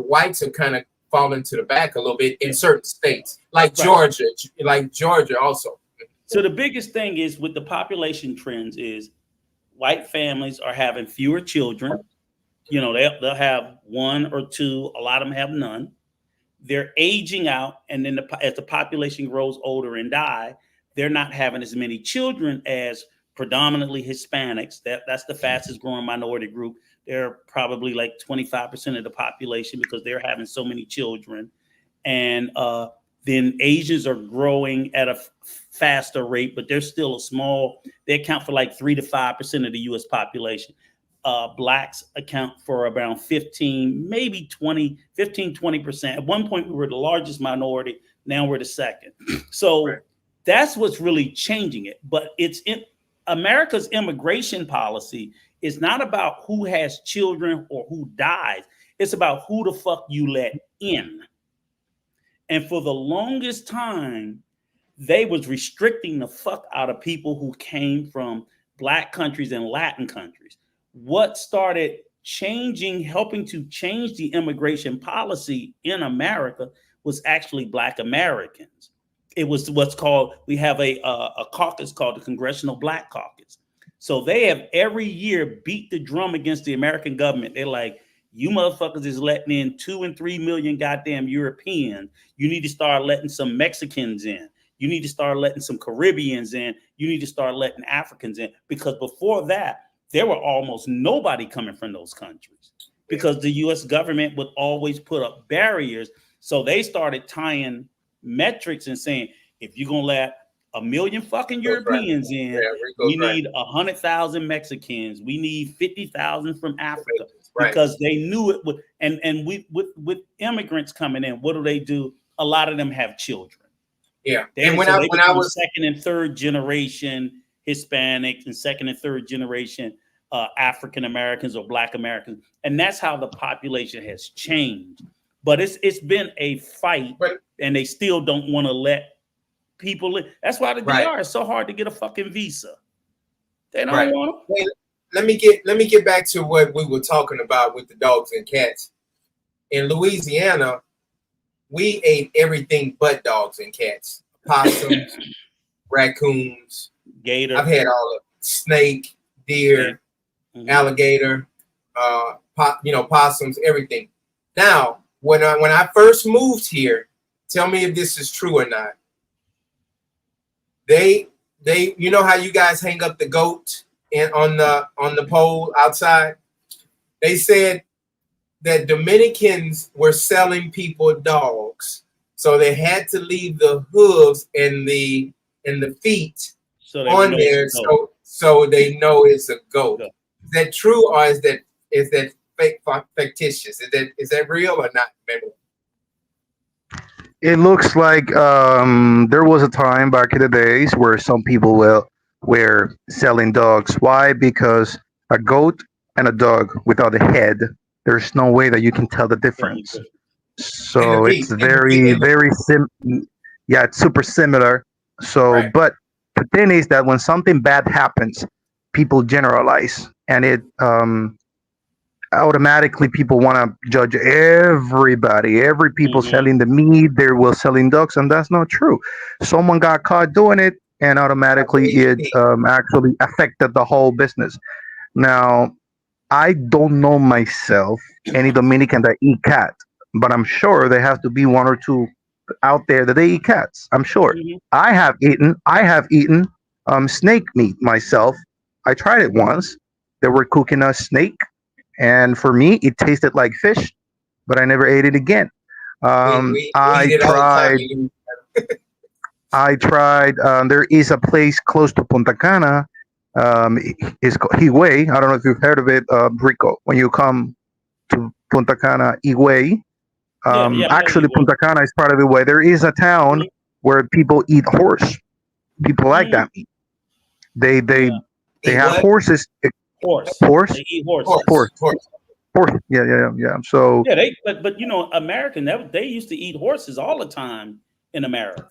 whites are kind of falling to the back a little bit in certain states, like Georgia also. So the biggest thing is with the population trends is white families are having fewer children. They'll have one or two. A lot of them have none. They're aging out, and then as the population grows older and die, they're not having as many children as predominantly Hispanics. That's the fastest growing minority group. They're probably like 25% of the population because they're having so many children. And then Asians are growing at a faster rate, but they're still they account for like 3 to 5% of the US population. Blacks account for around 15, maybe 20%. At one point, we were the largest minority. Now we're the second. So that's what's really changing it. But America's immigration policy is not about who has children or who dies. It's about who the fuck you let in. And for the longest time, they was restricting the fuck out of people who came from black countries and Latin countries. what started helping to change the immigration policy in America was actually Black Americans. It was we have a caucus called the Congressional Black Caucus. So they have every year beat the drum against the American government. They're like, you motherfuckers is letting in 2 and 3 million goddamn Europeans. You need to start letting some Mexicans in. You need to start letting some Caribbeans in. You need to start letting Africans in. Because before that, there were almost nobody coming from those countries because the US government would always put up barriers. So they started tying metrics and saying, if you're going to let 1 million fucking Europeans in, we need 100,000 Mexicans. We need 50,000 from Africa because they knew it would. And with immigrants coming in, what do? A lot of them have children. Yeah. And when I was second and third generation Hispanics and second and third generation African Americans or Black Americans, and that's how the population has changed. But it's been a fight, and they still don't want to let people in. That's why the DR is so hard to get a fucking visa. They don't want them. Let me get back to what we were talking about with the dogs and cats. In Louisiana, we ate everything but dogs and cats. Possums, raccoons, gator. I've had all of it. Snake, deer, alligator, possums, everything. Now, when I first moved here, tell me if this is true or not. They you know how you guys hang up the goat on the pole outside? They said that Dominicans were selling people dogs, so they had to leave the hooves and the feet on there so they know it's a goat. Is that true, or is that fake, fictitious? Is that real or not? It looks like there was a time back in the days where some people were selling dogs. Why? Because a goat and a dog without a head, there's no way that you can tell the difference. So it's it's super similar. So, but the thing is that when something bad happens, people generalize, and it automatically people want to judge every people selling the meat, they were selling dogs, and that's not true. Someone got caught doing it, and automatically it actually affected the whole business. Now, I don't know myself any Dominican that eat cat, but I'm sure there has to be one or two out there that they eat cats. I'm sure. I have eaten snake meat myself. I tried it once. They were cooking a snake, and for me, it tasted like fish, but I never ate it again. I tried. There is a place close to Punta Cana. It's called Higüey. I don't know if you've heard of it, Rico. When you come to Punta Cana, Higüey. Actually, Punta Cana is part of Higüey. There is a town where people eat horse. People like that meat. They have horses. Horse. They eat horses. Horse. Yeah. So but American, they used to eat horses all the time in America.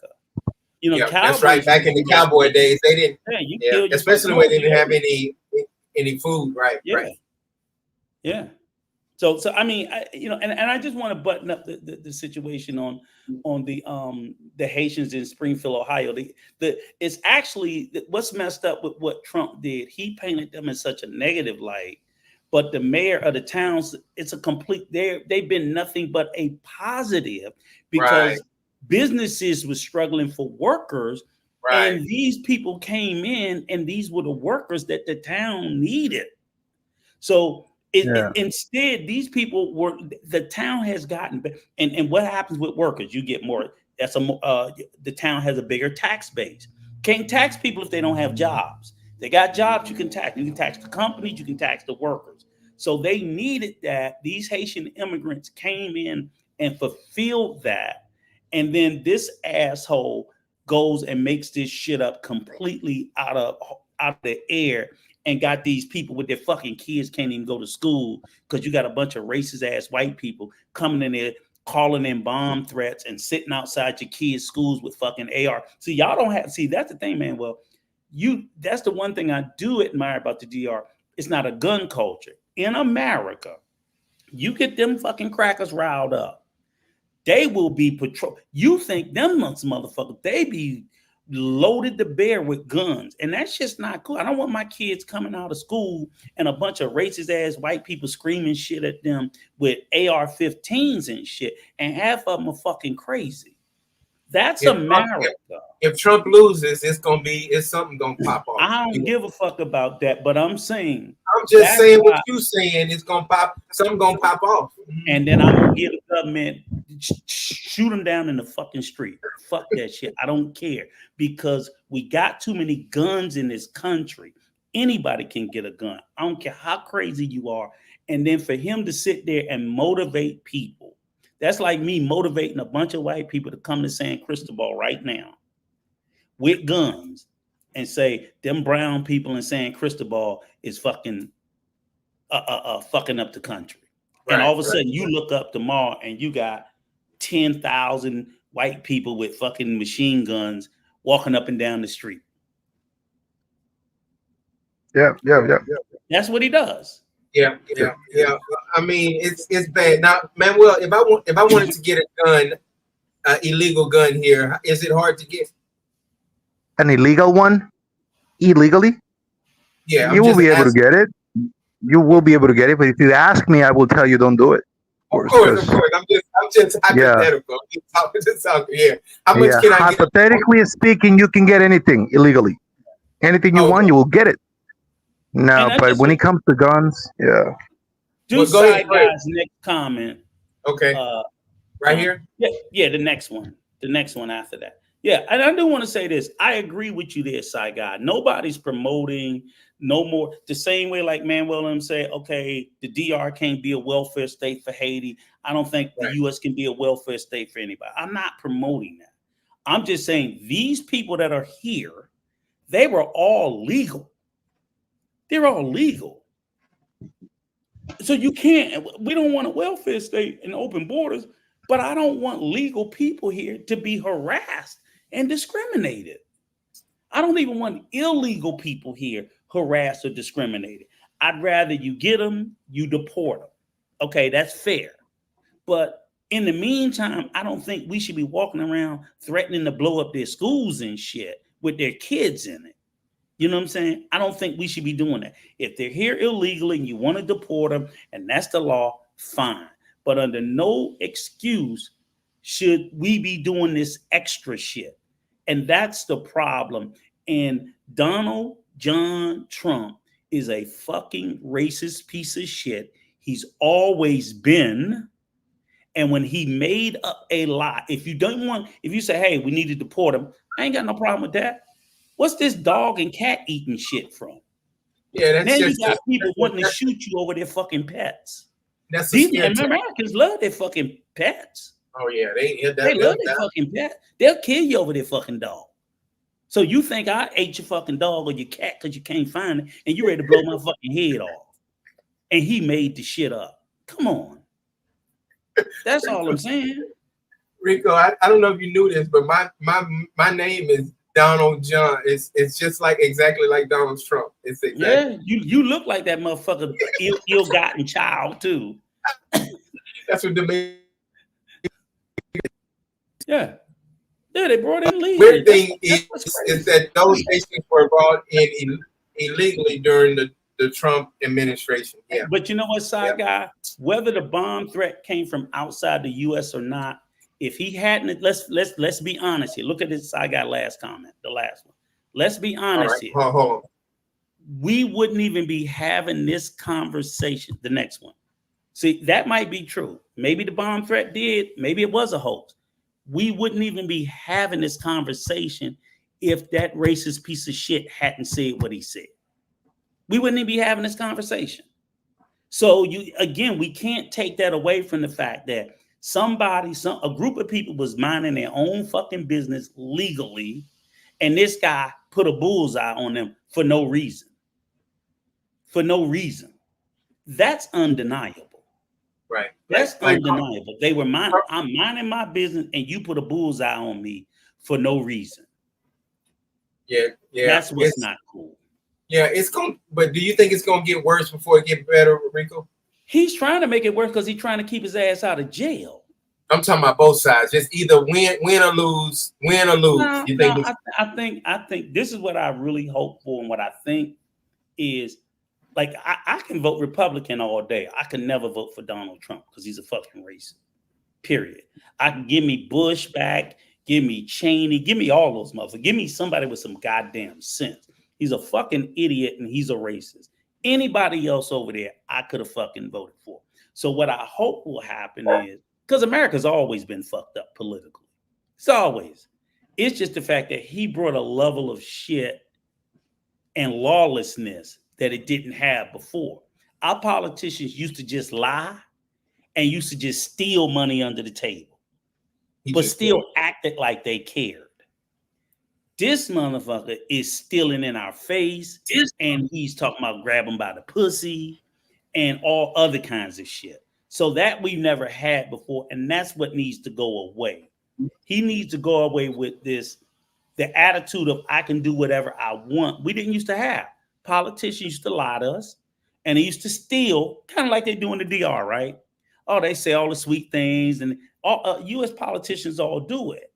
That's right. Back in the cowboy days, they didn't. Especially when they didn't have any food. Right. Yeah. So I mean, and I just want to button up the situation on the Haitians in Springfield, Ohio. It's actually what's messed up with what Trump did. He painted them in such a negative light, but the mayor of the towns, it's a complete. They've been nothing but a positive because businesses were struggling for workers, and these people came in, and these were the workers that the town needed. So. Instead, these people the town has gotten, and what happens with workers? You get more. The town has a bigger tax base. Can't tax people if they don't have jobs. They got jobs, you can tax. You can tax the companies, you can tax the workers. So they needed that. These Haitian immigrants came in and fulfilled that. And then this asshole goes and makes this shit up completely out of the air. And got these people with their fucking kids can't even go to school because you got a bunch of racist ass white people coming in there, calling in bomb threats and sitting outside your kids' schools with fucking AR. That's the thing, man. Well, that's the one thing I do admire about the DR. It's not a gun culture. In America, you get them fucking crackers riled up, they will be patrol. You think them motherfuckers, they be loaded to bear with guns. And that's just not cool. I don't want my kids coming out of school and a bunch of racist ass white people screaming shit at them with AR-15s and shit. And half of them are fucking crazy. That's America. If Trump loses, it's something gonna pop off. I don't give a fuck about that, but I'm saying. I'm just saying what you saying. It's gonna pop. Something gonna pop off. And then I'm gonna give the government shoot them down in the fucking street. Fuck that shit. I don't care, because we got too many guns in this country. Anybody can get a gun. I don't care how crazy you are. And then for him to sit there and motivate people, that's like me motivating a bunch of white people to come to San Cristobal right now with guns and say them brown people in San Cristobal is fucking fucking up the country. Right, and all of a sudden you look up tomorrow and you got 10,000 white people with fucking machine guns walking up and down the street. Yeah. That's what he does. Yeah. I mean, it's bad. Now, Manuel, if I wanted to get a gun, illegal gun here, is it hard to get? An illegal one? Illegally? Yeah. You will be able to get it. You will be able to get it, but if you ask me, I will tell you don't do it. Of course. I'm just hypothetical. Yeah. How much can I get? Hypothetically speaking, you can get anything illegally. Anything you want, you will get it. No, but when it comes to guns, yeah. Do side guys next comment. Okay. Right here? Yeah, the next one. The next one after that. Yeah, and I do want to say this. I agree with you there, side guy. Nobody's promoting no more. The same way like Manuel say, okay, the DR can't be a welfare state for Haiti. I don't think the U.S. can be a welfare state for anybody. I'm not promoting that. I'm just saying these people that are here, they were all legal. They're all legal. So you can't, we don't want a welfare state and open borders, but I don't want legal people here to be harassed and discriminated. I don't even want illegal people here harassed or discriminated. I'd rather you get them, you deport them. Okay, that's fair. But in the meantime, I don't think we should be walking around threatening to blow up their schools and shit with their kids in it. You know what I'm saying? I don't think we should be doing that. If they're here illegally and you want to deport them, and that's the law, fine. But under no excuse should we be doing this extra shit. And that's the problem. And Donald John Trump is a fucking racist piece of shit. He's always been. And when he made up a lie, if you say, hey, we need to deport him, I ain't got no problem with that. What's this dog and cat eating shit from? Yeah, that's then just you got people wanting to shoot you over their fucking pets. That's These Americans love their fucking pets. Oh yeah, they love their fucking pet. They'll kill you over their fucking dog. So you think I ate your fucking dog or your cat because you can't find it, and you ready to blow my fucking head off? And he made the shit up. Come on. That's all I'm saying. Rico, I don't know if you knew this, but my name is Donald John. It's just like exactly like Donald Trump. It's exactly. Yeah, you look like that motherfucker ill-gotten child too. That's what the yeah, they brought in legal. Weird thing is that those patients were brought in illegally during the Trump administration. Yeah, but you know what, side guy? Whether the bomb threat came from outside the U.S. or not, if he hadn't, let's be honest here. Look at this side guy last comment, the last one. Let's be honest here. Hold on. We wouldn't even be having this conversation. The next one. See, that might be true. Maybe the bomb threat did. Maybe it was a hoax. We wouldn't even be having this conversation if that racist piece of shit hadn't said what he said. We wouldn't even be having this conversation. So we can't take that away from the fact that a group of people was minding their own fucking business legally, and this guy put a bullseye on them for no reason. For no reason. That's undeniable. Right. That's undeniable. They were I'm minding my business, and you put a bullseye on me for no reason. Yeah. That's what's not cool. Yeah, it's going. But do you think it's going to get worse before it get better, Rico? He's trying to make it worse because he's trying to keep his ass out of jail. I'm talking about both sides. Just either win or lose. Win or lose. No, You think? I think this is what I really hope for, and what I think is, like, I can vote Republican all day. I can never vote for Donald Trump because he's a fucking racist. Period. I can give me Bush back, give me Cheney, give me all those motherfuckers. Give me somebody with some goddamn sense. He's a fucking idiot and he's a racist. Anybody else over there, I could have fucking voted for. So what I hope will happen is, because America's always been fucked up politically. It's always. It's just the fact that he brought a level of shit and lawlessness that it didn't have before. Our politicians used to just lie and used to just steal money under the table, but still acted like they cared. This motherfucker is stealing in our face, and he's talking about grabbing by the pussy and all other kinds of shit. So that we've never had before, and that's what needs to go away. He needs to go away with this, the attitude of I can do whatever I want. We didn't used to have. Politicians used to lie to us, and they used to steal, kind of like they do in the DR, right? Oh, they say all the sweet things, and all U.S. politicians all do it.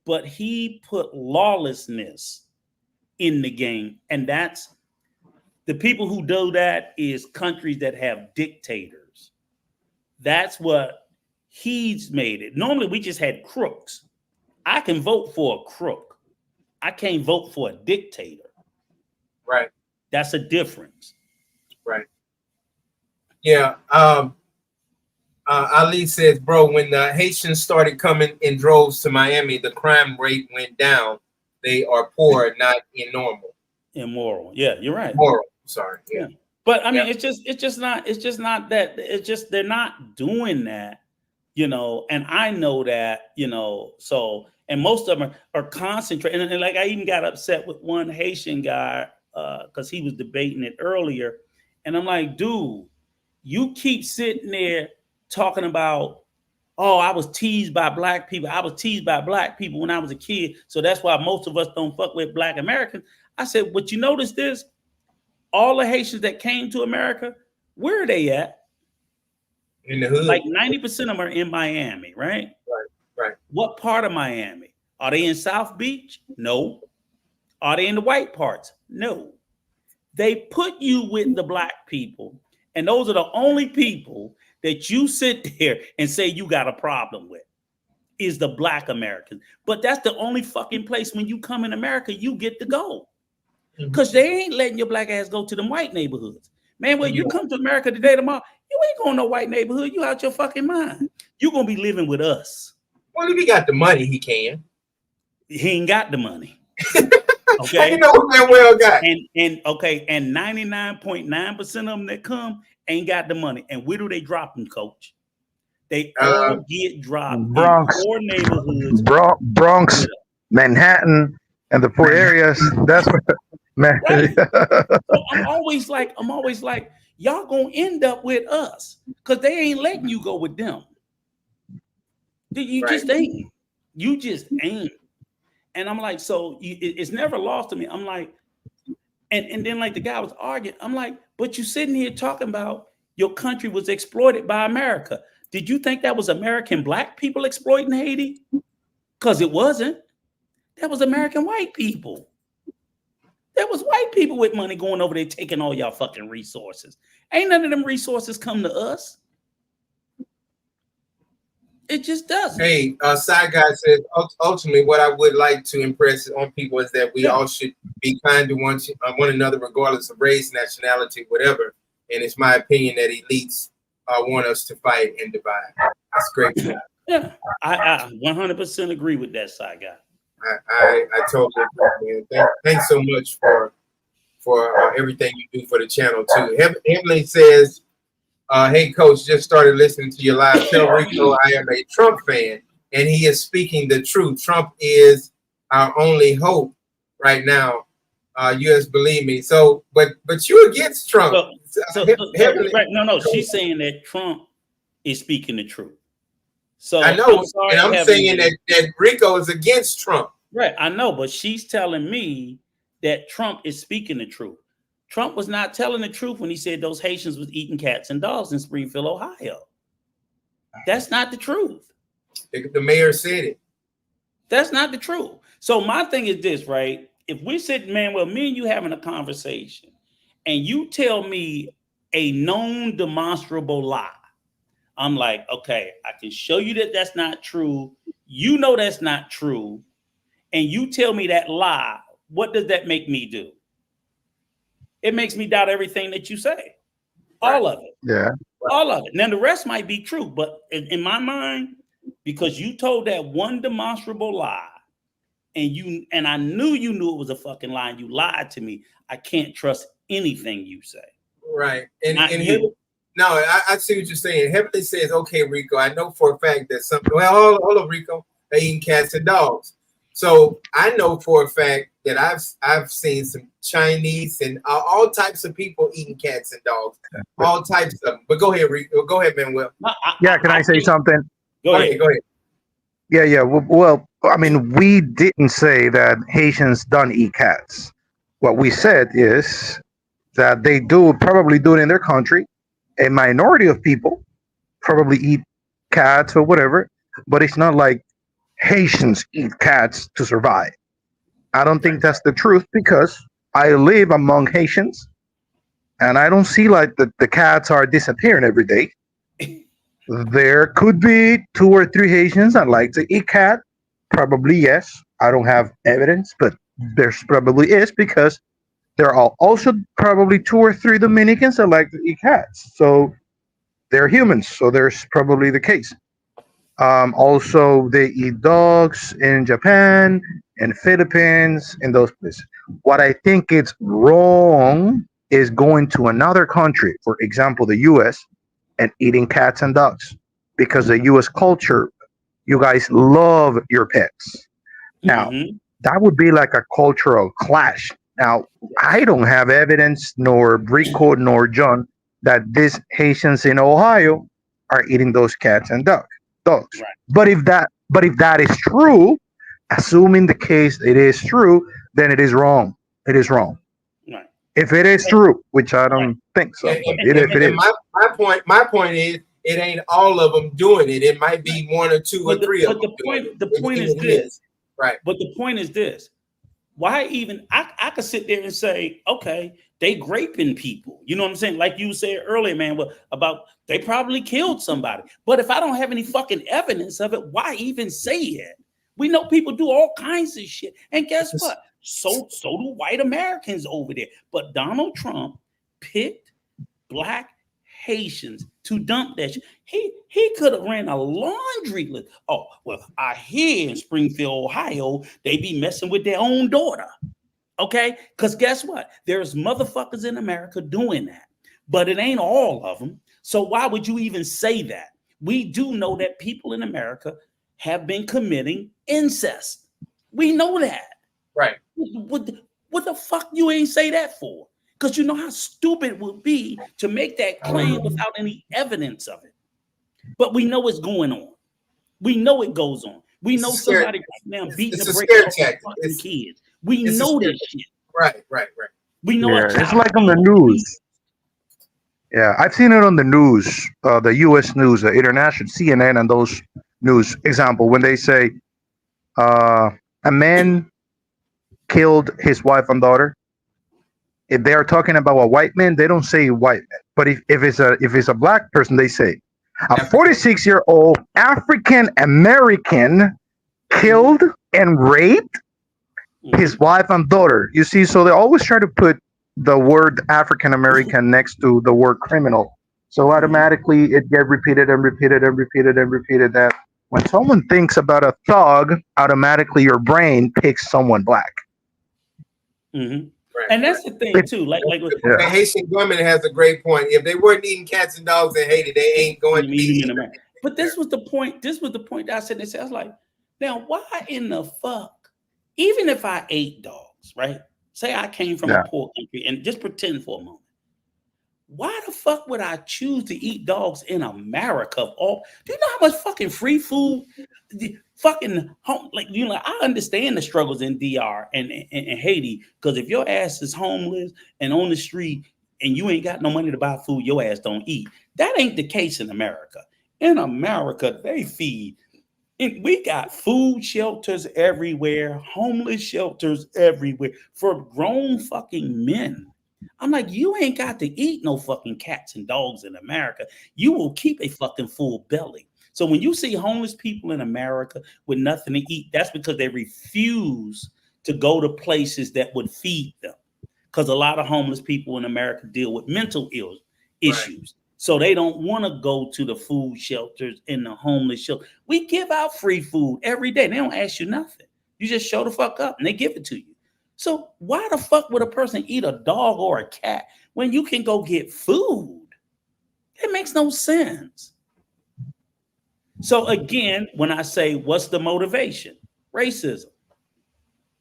But he put lawlessness in the game, and that's the people who do that is countries that have dictators. That's what he's made it. Normally, we just had crooks. I can vote for a crook. I can't vote for a dictator. Right. That's a difference. Right. Yeah. Ali says, bro, when the Haitians started coming in droves to Miami, the crime rate went down. They are poor, not immoral. Yeah, you're right. Moral. Sorry. Yeah. But I mean, it's just not that. It's just they're not doing that, you know. And I know that, you know. So, and most of them are concentrating. And like I even got upset with one Haitian guy because he was debating it earlier, and I'm like, dude, you keep sitting there talking about, oh, I was teased by black people. I was teased by black people when I was a kid. So that's why most of us don't fuck with black Americans. I said, but you notice this? All the Haitians that came to America, where are they at? In the hood. Like 90% of them are in Miami, right? Right. What part of Miami? Are they in South Beach? No. Are they in the white parts? No. They put you with the black people, and those are the only people that you sit there and say you got a problem with is the black Americans. But that's the only fucking place when you come in America, you get to go. Because they ain't letting your black ass go to them white neighborhoods. Man, when you come to America today, tomorrow, you ain't going to no white neighborhood. You out your fucking mind. You're going to be living with us. Well, if he got the money, he can. He ain't got the money. Okay. You know what that well got. And 99.9% of them that come ain't got the money. And where do they drop them, coach? They all get dropped Bronx, in poor neighborhoods. Bronx, Manhattan, and the poor areas. That's what, man. Right. So I'm always like, y'all gonna end up with us because they ain't letting you go with them. You just ain't. You just ain't. And I'm like, so it's never lost to me. I'm like, and then like the guy was arguing. I'm like, but you sitting here talking about your country was exploited by America. Did you think that was American black people exploiting Haiti? Because it wasn't. That was American white people. There was white people with money going over there taking all y'all fucking resources. Ain't none of them resources come to us. It just doesn't. Hey, Side Guy says, ultimately, what I would like to impress on people is that we all should be kind to one another, regardless of race, nationality, whatever. And it's my opinion that elites want us to fight and divide. That's great. Yeah, I 100% agree with that, Side Guy. I totally agree, man. Thanks so much for everything you do for the channel, too. Emily says, hey, Coach, just started listening to your live. Tell Rico I am a Trump fan, and he is speaking the truth. Trump is our only hope right now. U.S. believe me. So, but you're against Trump. Right? No. She's saying that Trump is speaking the truth. So I know, I'm saying that Rico is against Trump. Right, I know, but she's telling me that Trump is speaking the truth. Trump was not telling the truth when he said those Haitians was eating cats and dogs in Springfield, Ohio. That's not the truth. The mayor said it. That's not the truth. So my thing is this, right? If we sit, man, well, me and you having a conversation and you tell me a known demonstrable lie, I'm like, okay, I can show you that that's not true. You know that's not true. And you tell me that lie. What does that make me do? It makes me doubt everything that you say. All of it. Yeah. All of it. Now, the rest might be true, but in my mind, because you told that one demonstrable lie, and I knew you knew it was a fucking lie, and you lied to me, I can't trust anything you say. Right. No, I see what you're saying. Heavenly says, okay, Rico, I know for a fact that hold on, Rico, they eating cats and dogs. So I know for a fact that I've seen some Chinese and all types of people eating cats and dogs, all types of them. But go ahead, Rico. Go ahead, Manuel. Can I say something? Go ahead. Yeah. Well, I mean, we didn't say that Haitians don't eat cats. What we said is that they probably do it in their country. A minority of people probably eat cats or whatever, but it's not like Haitians eat cats to survive. I don't think that's the truth because I live among Haitians and I don't see like the cats are disappearing every day. There could be 2 or 3 Haitians that like to eat cat. Probably yes. I don't have evidence, but there's probably is because there are also probably 2 or 3 Dominicans that like to eat cats. So they're humans. So there's probably the case. Also, they eat dogs in Japan, in Philippines, in those places. What I think it's wrong is going to another country, for example, the U.S., and eating cats and dogs because the U.S. culture, you guys love your pets. Now, that would be like a cultural clash. Now, I don't have evidence, nor Rico, nor John, that these Haitians in Ohio are eating those cats and dogs. Right. But if that is true, assuming the case it is true, then it is wrong. It is wrong. Right. If it is true, which I don't think so. My point is, it ain't all of them doing it. It might be 1 or 2 or 3 of them. The point is this. Right. But the point is this. Why even I could sit there and say, okay, they raping people. You know what I'm saying? Like you said earlier, man, about they probably killed somebody. But if I don't have any fucking evidence of it, why even say it? We know people do all kinds of shit. And guess what? So do white Americans over there. But Donald Trump picked black Haitians to dump that shit. He could have ran a laundry list. Oh, well, I hear in Springfield, Ohio, they be messing with their own daughter. Okay? Because guess what? There's motherfuckers in America doing that. But it ain't all of them. So why would you even say that? We do know that people in America have been committing incest. We know that. Right. What the fuck you ain't say that for? Because you know how stupid it would be to make that claim without any evidence of it. But we know it's going on. We know it goes on. We know somebody right now beating the brakes off fucking kids. We know this shit. Right. We know it's like on the news. Yeah, I've seen it on the news, the U.S. news, the international CNN, and those news. Example, when they say a man killed his wife and daughter. If they are talking about a white man, they don't say white man. But if it's a black person, they say a 46-year-old African American killed and raped his wife and daughter. You see, so they always try to put the word African American next to the word criminal. So automatically it gets repeated and repeated and repeated and repeated that when someone thinks about a thug, automatically your brain picks someone black. Mm-hmm. Right, and that's the thing too. Like the Haitian woman has a great point. If they weren't eating cats and dogs in Haiti, they ain't going to be eating them. But this was the point. This was the point that I said. I was like, now why in the fuck? Even if I ate dogs, right? Say I came from a poor country, and just pretend for a moment. why the fuck would I choose to eat dogs in America? Of all, do you know how much fucking free food, the fucking home, like you know? I understand the struggles in DR and Haiti, because if your ass is homeless and on the street and you ain't got no money to buy food, your ass don't eat. That ain't the case in America. In America, they feed. And we got food shelters everywhere, homeless shelters everywhere for grown fucking men. I'm like, you ain't got to eat no fucking cats and dogs in America. You will keep a fucking full belly. So when you see homeless people in America with nothing to eat, that's because they refuse to go to places that would feed them. Because a lot of homeless people in America deal with mental ill issues. Right. So they don't want to go to the food shelters and the homeless shelter. We give out free food every day. They don't ask you nothing. You just show the fuck up and they give it to you. So why the fuck would a person eat a dog or a cat when you can go get food? It makes no sense. So again, when I say what's the motivation? Racism.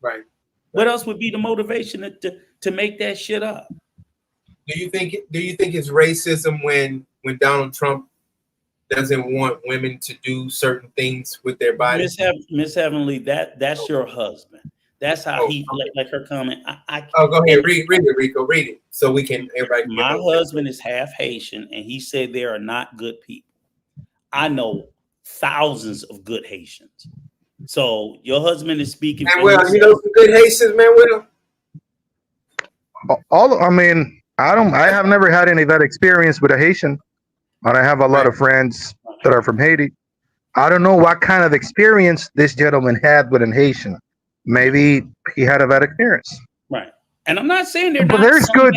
Right. What else would be the motivation to make that shit up? Do you think it's racism when Donald Trump doesn't want women to do certain things with their bodies? Miss Heavenly, that's your husband. That's how he like her comment. Go ahead, read it, Rico. Read it so we can everybody. My husband is half Haitian, and he said there are not good people. I know thousands of good Haitians. So your husband is speaking. Well, you know some good Haitians, Manuel. I have never had any bad experience with a Haitian, but I have a lot of friends that are from Haiti. I don't know what kind of experience this gentleman had with an Haitian. Maybe he had a bad experience. Right. And I'm not saying there is good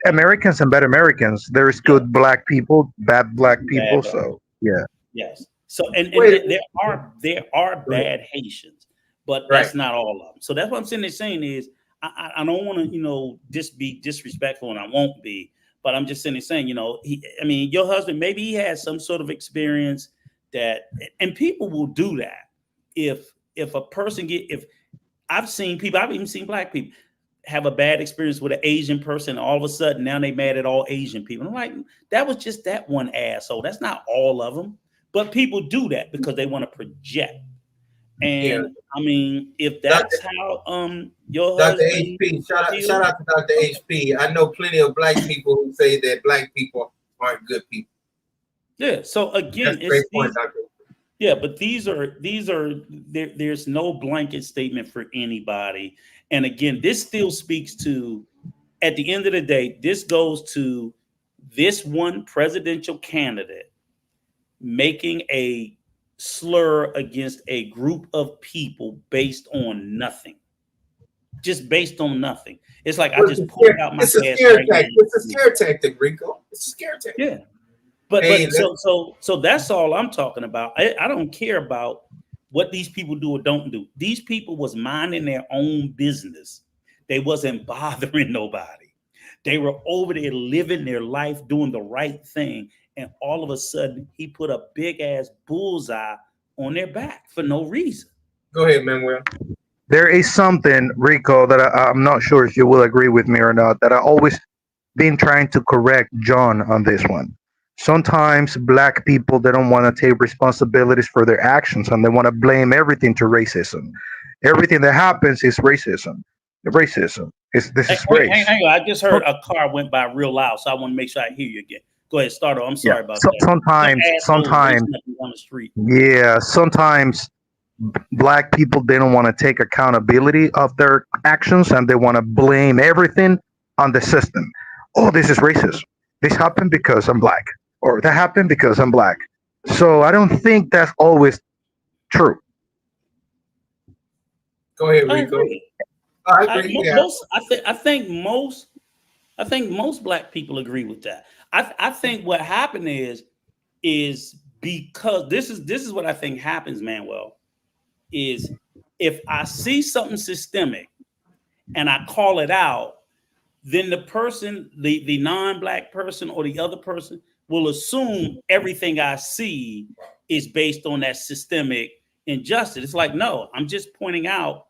Americans and bad Americans. There is good black people, bad black people. So yeah. Yes. So and there are bad Haitians, but that's not all of them. So that's what I'm sitting there saying is I don't want to, just be disrespectful, and I won't be, but I'm just sitting there saying, your husband, maybe he has some sort of experience and people will do that. If a person if I've even seen black people have a bad experience with an Asian person, and all of a sudden now they mad at all Asian people. I'm like, that was just that one asshole. That's not all of them, but people do that because they want to project. And if that's how your Dr. husband, HP, shout out to Dr. HP. I know plenty of black people who say that black people aren't good people. Yeah. So again, that's a great point, Dr. Yeah, but there's no blanket statement for anybody. And again, this still speaks to, at the end of the day, this goes to this one presidential candidate making a slur against a group of people based on nothing. Just based on nothing. It's like I just pulled out my It's a scare tactic. It's a scare tactic, Rico. It's a scare tactic. Yeah. But so that's all I'm talking about. I don't care about what these people do or don't do. These people was minding their own business. They wasn't bothering nobody. They were over there living their life, doing the right thing. And all of a sudden, he put a big ass bullseye on their back for no reason. Go ahead, Manuel. There is something, Rico, that I'm not sure if you will agree with me or not, that I always been trying to correct John on this one. Sometimes black people, they don't want to take responsibilities for their actions, and they want to blame everything to racism. Everything that happens is racism. Racism. This is race. Hang on. I just heard a car went by real loud, so I want to make sure I hear you again. Go ahead, start off. I'm sorry about that. Sometimes on the street. Yeah, sometimes black people, they don't want to take accountability of their actions, and they want to blame everything on the system. Oh, this is racist. This happened because I'm black, or that happened because I'm black. So I don't think that's always true. Go ahead, Rico. I agree. I think most black people agree with that. I think what happened is because this is what I think happens, Manuel, is if I see something systemic and I call it out, then the person, the non-black person or the other person will assume everything I see is based on that systemic injustice. It's like, no, I'm just pointing out,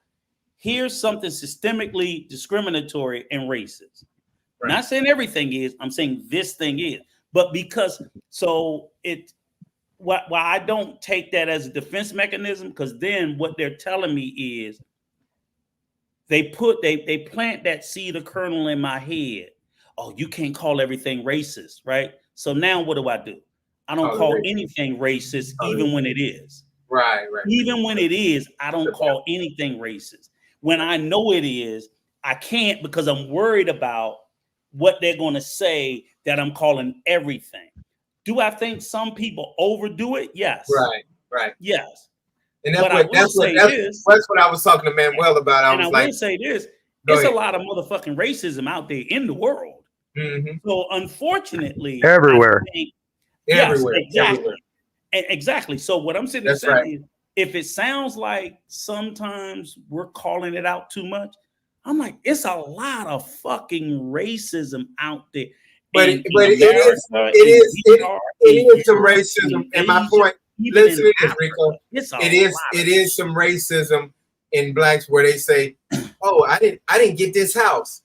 here's something systemically discriminatory and racist. Right. Not saying everything is. I'm saying this thing is. But because why I don't take that as a defense mechanism, because then what they're telling me is they plant that seed of kernel in my head. Oh, you can't call everything racist, right? So now what do? I don't call anything racist, even when it is. Right. Even when it is, I don't call anything racist. When I know it is, I can't, because I'm worried about what they're going to say that I'm calling everything. Do I think some people overdo it? Yes. Right. Yes. And that's what I was talking to Manuel about. I will say this. There's a lot of motherfucking racism out there in the world. Mm-hmm. So unfortunately, everywhere. Everywhere. Exactly. So what I'm saying is, if it sounds like sometimes we're calling it out too much, I'm like, it's a lot of fucking racism out there. But it is some racism. And my point, listen to this, Rico. It is some racism in blacks where they say, "Oh, I didn't get this house.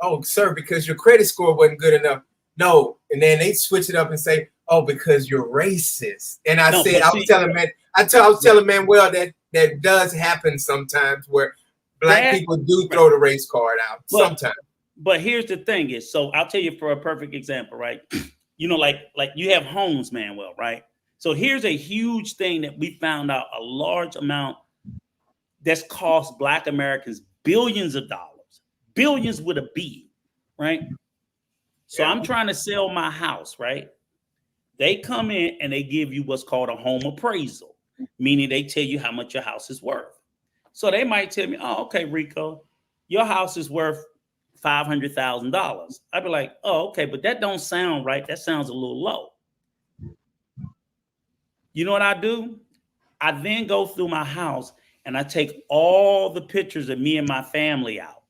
Oh, sir, because your credit score wasn't good enough." No, and then they switch it up and say, "Oh, because you're racist." And I was telling Manuel that does happen sometimes where black people do throw the race card out sometimes. But here's the thing is, so I'll tell you for a perfect example, right? You know, like you have homes, Manuel, right? So here's a huge thing that we found out, a large amount that's cost Black Americans billions of dollars, billions with a B, right? So I'm trying to sell my house, right? They come in and they give you what's called a home appraisal, meaning they tell you how much your house is worth. So they might tell me, "Oh, okay, Rico, your house is worth $500,000. I'd be like, "Oh, okay, but that don't sound right. That sounds a little low." You know what I do? I then go through my house and I take all the pictures of me and my family out.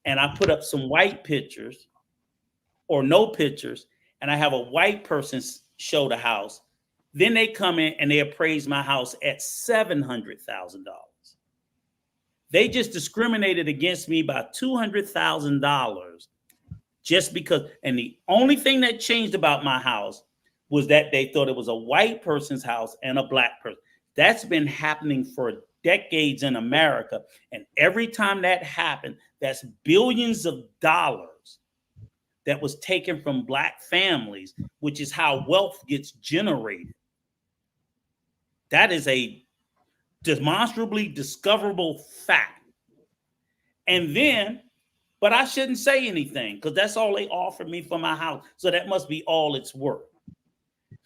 And I put up some white pictures or no pictures, and I have a white person show the house. Then they come in and they appraise my house at $700,000. They just discriminated against me by $200,000 just because. And the only thing that changed about my house was that they thought it was a white person's house and a black person. That's been happening for decades in America. And every time that happened, that's billions of dollars that was taken from black families, which is how wealth gets generated. That is a demonstrably discoverable fact. And then, but I shouldn't say anything because that's all they offered me for my house. So that must be all it's worth.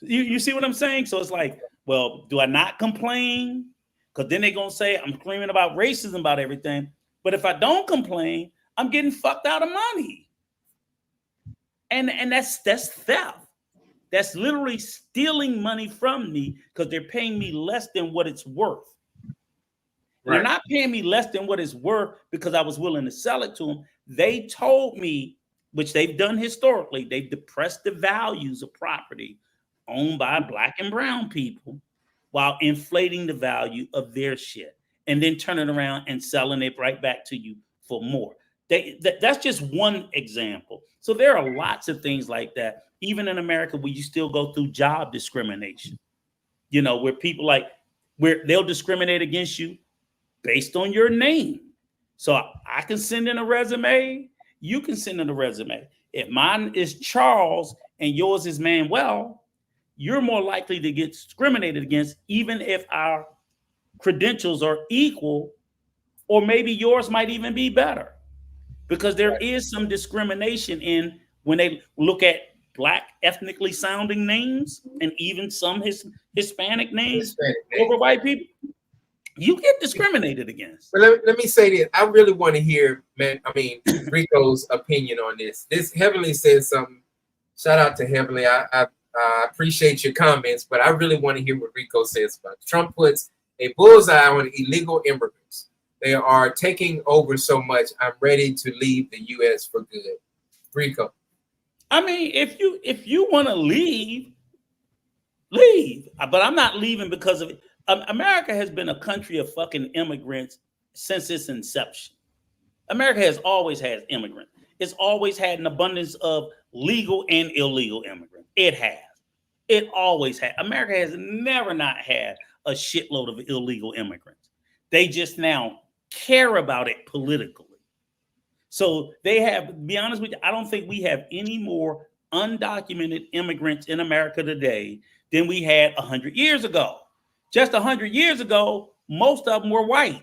You see what I'm saying? So it's like, well, do I not complain? Because then they're going to say I'm screaming about racism about everything. But if I don't complain, I'm getting fucked out of money. And that's theft. That's literally stealing money from me because they're paying me less than what it's worth. Right. They're not paying me less than what it's worth because I was willing to sell it to them. They told me, which they've done historically, they've depressed the values of property owned by black and brown people while inflating the value of their shit and then turning around and selling it right back to you for more. That's just one example. So there are lots of things like that. Even in America, where you still go through job discrimination, you know, where people where they'll discriminate against you based on your name. So I can send in a resume. You can send in a resume. If mine is Charles and yours is Manuel, you're more likely to get discriminated against, even if our credentials are equal, or maybe yours might even be better. Because there is some discrimination in when they look at black ethnically sounding names and even some Hispanic names over white people. You get discriminated against. But let me say this. I really want to hear, Rico's opinion on this. This Heavenly said something. Shout out to Heavenly. I appreciate your comments, but I really want to hear what Rico says about it. Trump puts a bullseye on illegal immigrants. They are taking over so much. I'm ready to leave the U.S. for good. Rico. I mean, if you want to leave. But I'm not leaving because of it. America has been a country of fucking immigrants since its inception. America has always had immigrants. it's always had an abundance of legal and illegal immigrants. It has. It always had. America has never not had a shitload of illegal immigrants. They just now care about it politically. So they have, to be honest with you, I don't think we have any more undocumented immigrants in America today than we had 100 years ago. Just 100 years ago, most of them were white.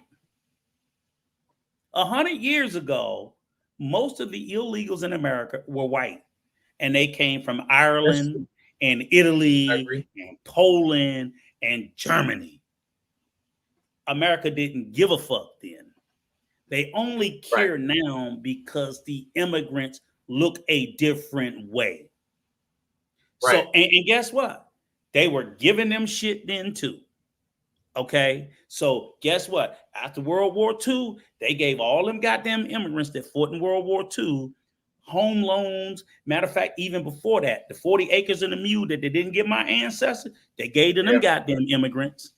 100 years ago, most of the illegals in America were white. And they came from Ireland and Italy and Poland and Germany. America didn't give a fuck then. They only care now because the immigrants look a different way. Right. So, and guess what? They were giving them shit then too. Okay. So guess what? After World War II, they gave all them goddamn immigrants that fought in World War II home loans. Matter of fact, even before that, the 40 acres and a mule that they didn't give my ancestors, they gave to them goddamn immigrants.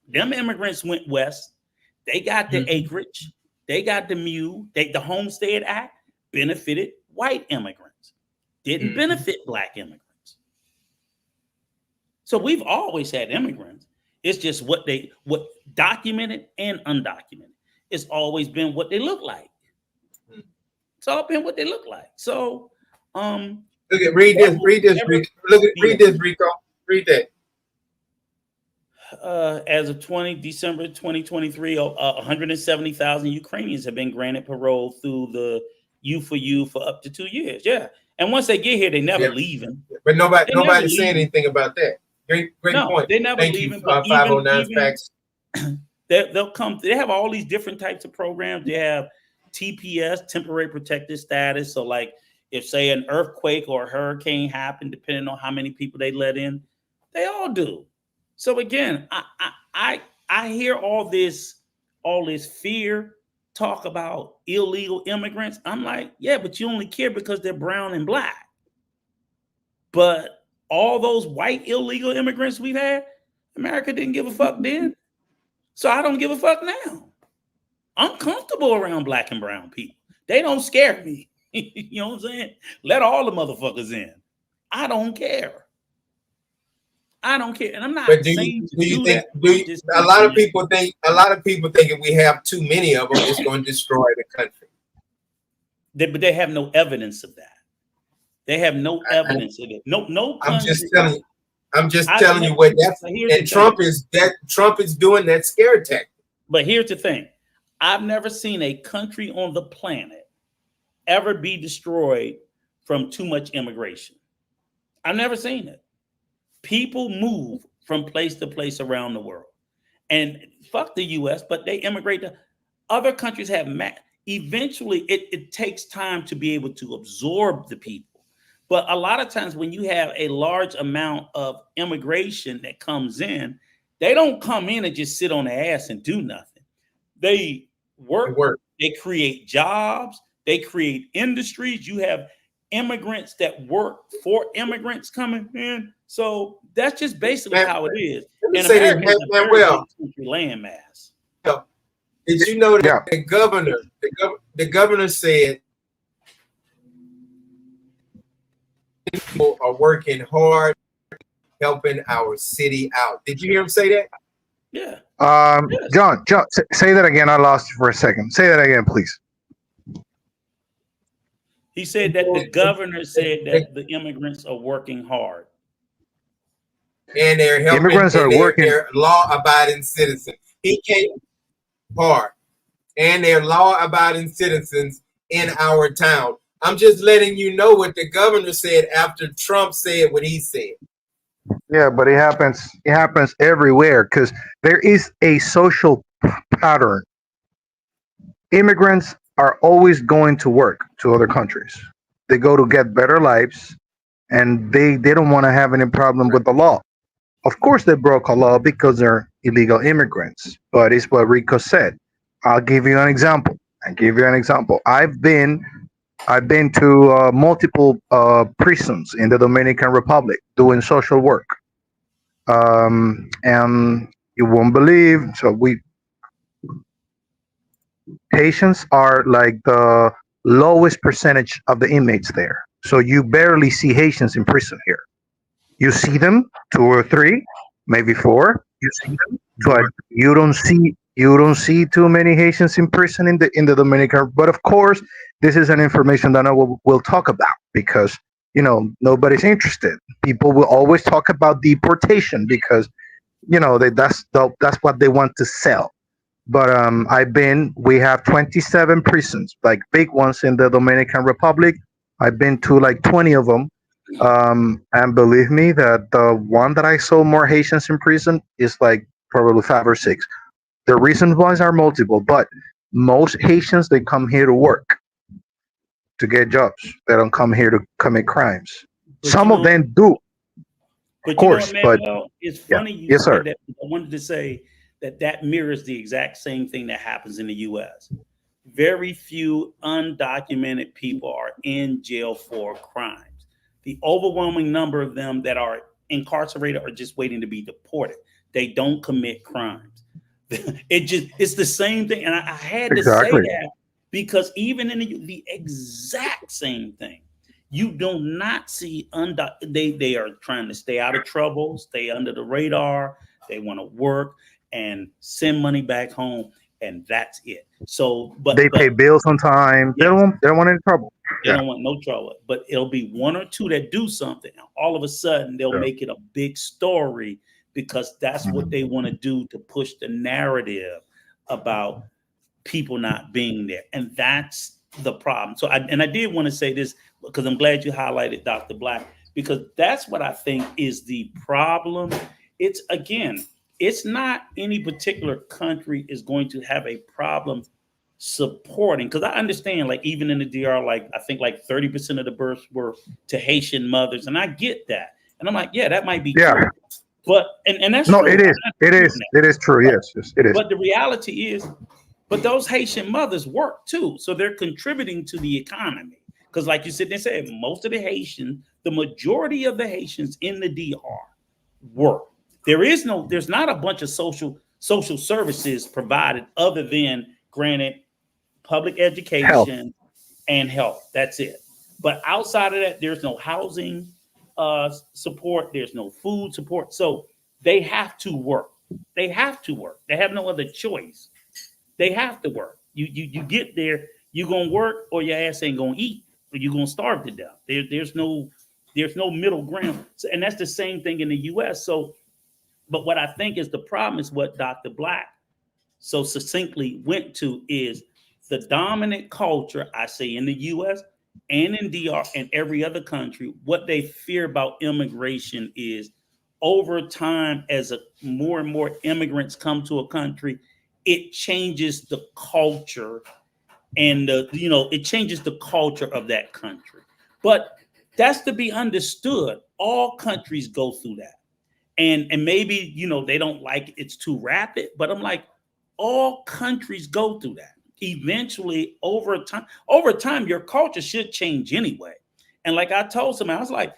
Them immigrants went west. They got the acreage. They got the mule. The Homestead Act benefited white immigrants. Didn't benefit black immigrants. So we've always had immigrants. It's just what documented and undocumented. It's always been what they look like. It's all been what they look like. So, look at read this, Rico. Read that. As of December 2023, 170,000 Ukrainians have been granted parole through the U4U for up to 2 years. Yeah, and once they get here, they never leaving. But nobody's saying anything about that. Great point. They never leaving. But 509 facts. They'll come. They have all these different types of programs. They have TPS, temporary protected status. So, like, if say an earthquake or a hurricane happened, depending on how many people they let in, they all do. So again, I hear all this fear talk about illegal immigrants. I'm like, yeah, but you only care because they're brown and black. But all those white illegal immigrants we've had, America didn't give a fuck then. So I don't give a fuck now. I'm comfortable around black and brown people. They don't scare me. You know what I'm saying? Let all the motherfuckers in. I don't care. I don't care, and I'm not. But do you think a lot of people think if we have too many of them, it's going to destroy the country? But they have no evidence of that. They have no evidence of it. No. I'm just telling you what that's. And Trump is doing that scare tactic. But here's the thing: I've never seen a country on the planet ever be destroyed from too much immigration. I've never seen it. People move from place to place around the world, and fuck the U.S., but they immigrate to other countries. Eventually, it takes time to be able to absorb the people. But a lot of times when you have a large amount of immigration that comes in, they don't come in and just sit on their ass and do nothing. They work. They create jobs. They create industries. You have immigrants that work for immigrants coming in. So that's just basically how it is. And America is a very big landmass. Did you know that the governor said people are working hard, helping our city out? Did you hear him say that? Yeah. Yes. John, say that again. I lost you for a second. Say that again, please. He said that the governor said that the immigrants are working hard. And they're helping. Immigrants are working. They're law-abiding citizens. He came hard. And they're law-abiding citizens in our town. I'm just letting you know what the governor said after Trump said what he said. Yeah, but it happens everywhere because there is a social pattern. Immigrants are always going to work to other countries. They go to get better lives, and they don't want to have any problem with the law. Of course, they broke a law because they're illegal immigrants, but it's what Rico said. I'll give you an example. I've been to multiple prisons in the Dominican Republic doing social work, and you won't believe. So Haitians are like the lowest percentage of the inmates there. So you barely see Haitians in prison here. You see them 2 or 3, maybe 4. You see them, but you don't see too many Haitians in prison in the Dominican. But of course, this is an information that I will talk about because nobody's interested. People will always talk about deportation because that's what they want to sell. But we have 27 prisons, like big ones in the Dominican Republic. I've been to like 20 of them. And believe me that the one that I saw more Haitians in prison is like probably 5 or 6. The reasons why are multiple, but most Haitians, they come here to work, to get jobs. They don't come here to commit crimes. But Some of them do, of But course, but Manuel, it's yeah. funny you Yes, said sir. that. I wanted to say that mirrors the exact same thing that happens in the U.S. Very few undocumented people are in jail for crimes. The overwhelming number of them that are incarcerated are just waiting to be deported. They don't commit crimes. It's the same thing, and I had to say Exactly. that because even in the exact same thing. You do not see they are trying to stay out of trouble, stay under the radar. They want to work and send money back home, and that's it. So, They pay bills on time. They yes, don't want any trouble. they Yeah. don't want no trouble. But it'll be 1 or 2 that do something. And all of a sudden, they'll Yeah. make it a big story because that's what they want to do to push the narrative about people not being there. And that's the problem. So I did want to say this because I'm glad you highlighted Dr. Black, because that's what I think is the problem. It's not any particular country is going to have a problem supporting, because I understand, like even in the DR, like I think like 30% of the births were to Haitian mothers, and I get that. And I'm like, yeah, that might be Yeah. true. But and that's No, true. it I'm is. not It disputing is. that. It is true. Yes. Yes, it is. But the reality is, but those Haitian mothers work too. So they're contributing to the economy. Because like you said, they said most of the Haitians, the majority of the Haitians in the DR work. There's not a bunch of social services provided other than, granted, public Health. education and health. That's it. But outside of that, there's no housing support. There's no food support. So they have to work. They have to work. They have no other choice. They have to work. You get there, you're gonna work, or your ass ain't gonna eat, or you're gonna starve to death. There's no middle ground. So, and that's the same thing in the US. So, but what I think is the problem is what Dr. Black so succinctly went to is the dominant culture, I say in the US and in DR and every other country, what they fear about immigration is over time, as more and more immigrants come to a country, it changes the culture and it changes the culture of that country. But that's to be understood. All countries go through that. And maybe, they don't like it's too rapid, but I'm like, all countries go through that. Eventually, over time, your culture should change anyway. And like I told somebody, I was like,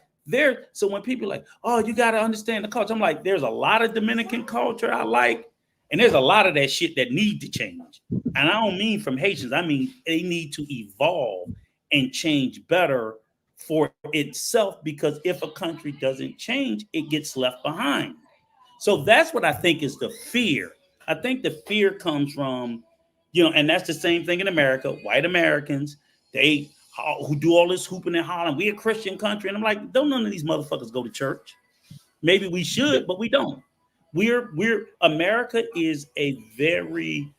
so when people are like, oh, you got to understand the culture, I'm like, there's a lot of Dominican culture I like, and there's a lot of that shit that need to change. And I don't mean from Haitians, I mean they need to evolve and change better for itself, because if a country doesn't change, it gets left behind. So that's what I think is the fear. I think the fear comes from, and that's the same thing in America. White Americans, who do all this hooping and hollering. We a Christian country. And I'm like, don't none of these motherfuckers go to church. Maybe we should, but we don't. America is a very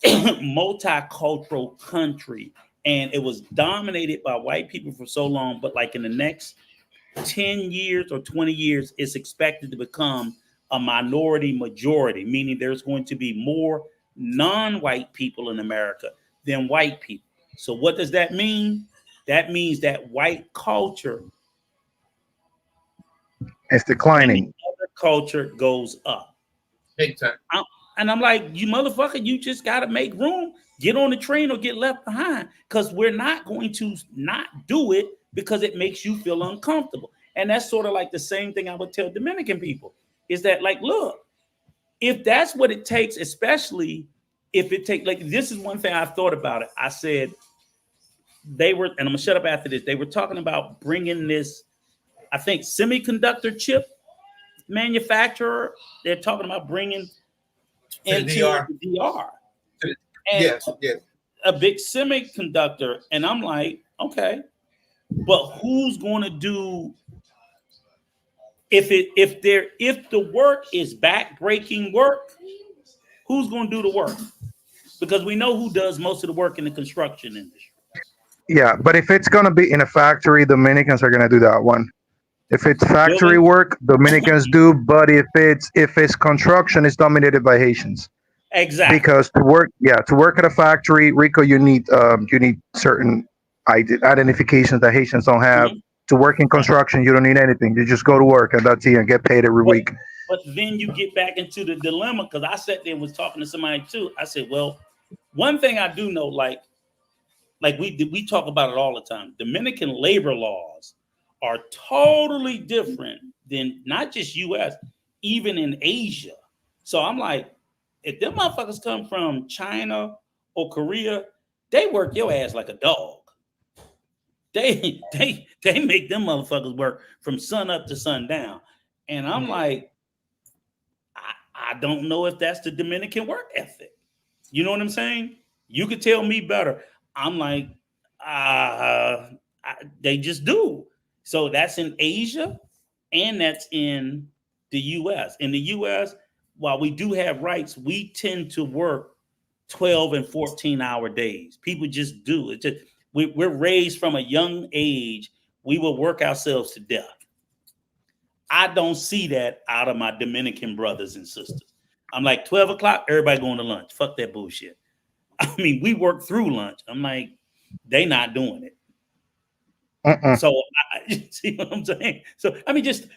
multicultural country, and it was dominated by white people for so long. But like in the next 10 years or 20 years, it's expected to become a minority majority, meaning there's going to be more non-white people in America than white people. So what does that mean? That means that white culture It's and the declining. other culture goes up. Big time. And I'm like, you motherfucker, you just got to make room. Get on the train or get left behind, because we're not going to not do it because it makes you feel uncomfortable. And that's sort of like the same thing I would tell Dominican people is that, like, look, if that's what it takes, especially if it takes, like, this is one thing I've thought about it. I said, they were, and I'm gonna shut up after this. They were talking about bringing this, I think, semiconductor chip manufacturer. They're talking about bringing To the into DR. the DR. To the- And Yes, yes. a big semiconductor, and I'm like, okay, but who's going to do if the work is back-breaking work? Who's going to do the work? Because we know who does most of the work in the construction industry. Yeah, but if it's gonna be in a factory, Dominicans are gonna do that one. If it's factory Really? work, Dominicans do. But if it's construction, it's dominated by Haitians. Exactly. Because to work at a factory, Rico, you need certain identifications that Haitians don't have. Mhm. To work in construction, you don't need anything. You just go to work and that's it, and get paid every week. But then you get back into the dilemma, because I sat there and was talking to somebody too. I said, well, one thing I do know, like we talk about it all the time. Dominican labor laws are totally different than not just US, even in Asia. So I'm like, if them motherfuckers come from China or Korea, they work your ass like a dog. They make them motherfuckers work from sun up to sundown. And I'm like, I don't know if that's the Dominican work ethic. You know what I'm saying? You could tell me better. I'm like, they just do. So that's in Asia and that's in the US. In the US, while we do have rights, we tend to work 12 and 14-hour days. People just do. It's just, we're raised from a young age. We will work ourselves to death. I don't see that out of my Dominican brothers and sisters. I'm like, 12 o'clock, everybody going to lunch. Fuck that bullshit. I mean, we work through lunch. I'm like, they not doing it. So I see what I'm saying. So I mean, just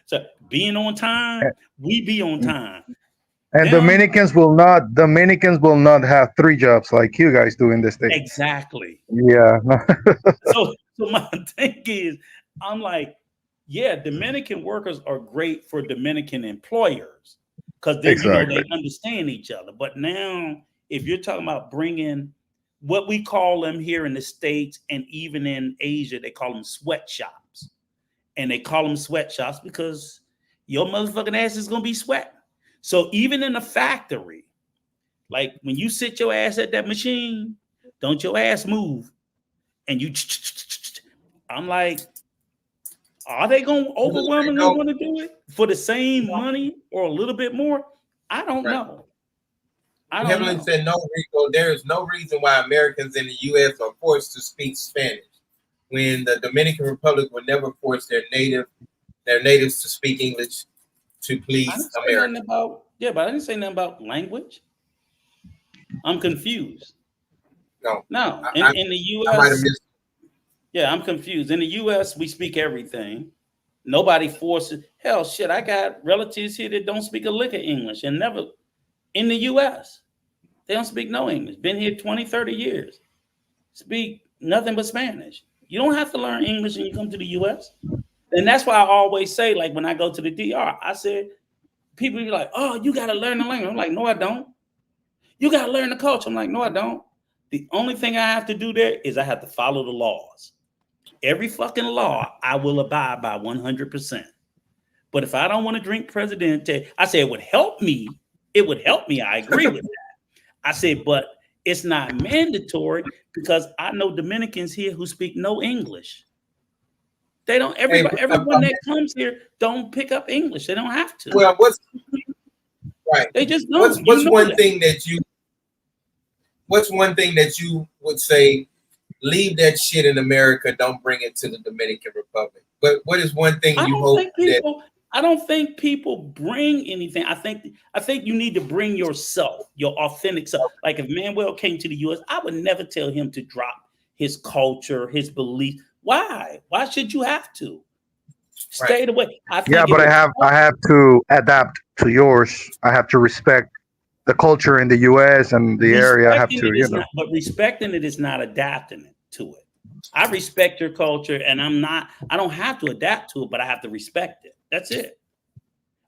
being on time, we be on time. And Dominicans will not have 3 jobs like you guys do in this state. Exactly. Yeah. So my thing is, I'm like, yeah, Dominican workers are great for Dominican employers because they understand each other. But now, if you're talking about bringing what we call them here in the States and even in Asia, they call them sweatshops. And they call them sweatshops because your motherfucking ass is going to be sweating. So even in a factory, like when you sit your ass at that machine, don't your ass move. And I'm like, are they going to overwhelmingly want to do it for the same money or a little bit more? I don't know. Heavenly said, no, Rico, there is no reason why Americans in the U.S. are forced to speak Spanish when the Dominican Republic would never force their natives to speak English to please America. But I didn't say nothing about language. I'm confused. No. In the U.S., I'm confused. In the U.S., we speak everything. Nobody forces. Hell, shit, I got relatives here that don't speak a lick of English and never in the U.S. They don't speak no English. Been here 20, 30 years. Speak nothing but Spanish. You don't have to learn English when you come to the U.S. And that's why I always say, like when I go to the DR, I said, people be like, oh, you got to learn the language. I'm like, no, I don't. You got to learn the culture. I'm like, no, I don't. The only thing I have to do there is I have to follow the laws. Every fucking law I will abide by 100%. But if I don't want to drink Presidente, I say it would help me. It would help me. I agree with that. I said, but it's not mandatory because I know Dominicans here who speak no English. They don't. Everyone that comes here don't pick up English. They don't have to. Well, they just don't. What's one thing that you would say? Leave that shit in America. Don't bring it to the Dominican Republic. But what is one thing you hope that? I don't think people bring anything. I think you need to bring yourself, your authentic self. Like if Manuel came to the U.S., I would never tell him to drop his culture, his belief. Why? Why should you have to? Stay away. But I have to adapt to yours. I have to respect the culture in the U.S. and the area. I have to, but respecting it is not adapting to it. I respect your culture, and I don't have to adapt to it, but I have to respect it. That's it.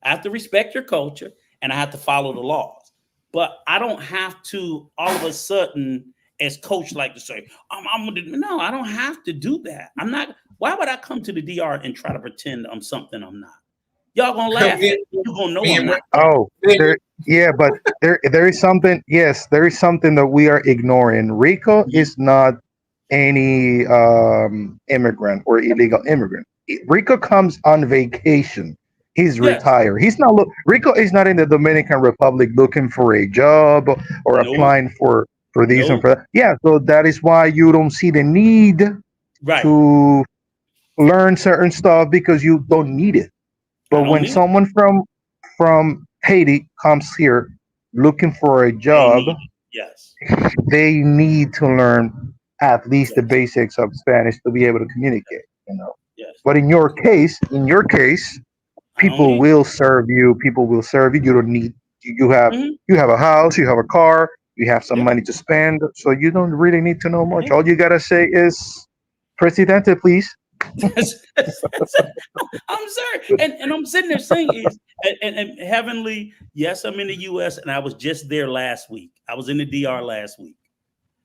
I have to respect your culture, and I have to follow the laws. But I don't have to all of a sudden as coach like to say, no, I don't have to do that. I'm not. Why would I come to the DR and try to pretend I'm something I'm not? Y'all gonna laugh at me. You're gonna know I'm not. Oh, yeah, but there is something. Yes, there is something that we are ignoring. Rico is not any immigrant or illegal immigrant. Rico comes on vacation. He's Yes. retired. Rico is not in the Dominican Republic looking for a job or No. applying for these and No. for that. Yeah, so that is why you don't see the need Right. to learn certain stuff because you don't need it. I But don't when need it. someone from Haiti comes here looking for a They job, need it. Yes. they need to learn at least the Yes. basics of Spanish to be able to communicate. You know. Yes. But in your case, I don't people need will serve you. People will serve you. You don't need. You have it. you have a house. You have a car. You have some Yeah. money to spend. So you don't really need to know much. Yeah. All you gotta say is, "Presidente, please." I'm sorry. And I'm sitting there saying is and heavenly, yes, I'm in the US and I was just there last week. I was in the DR last week.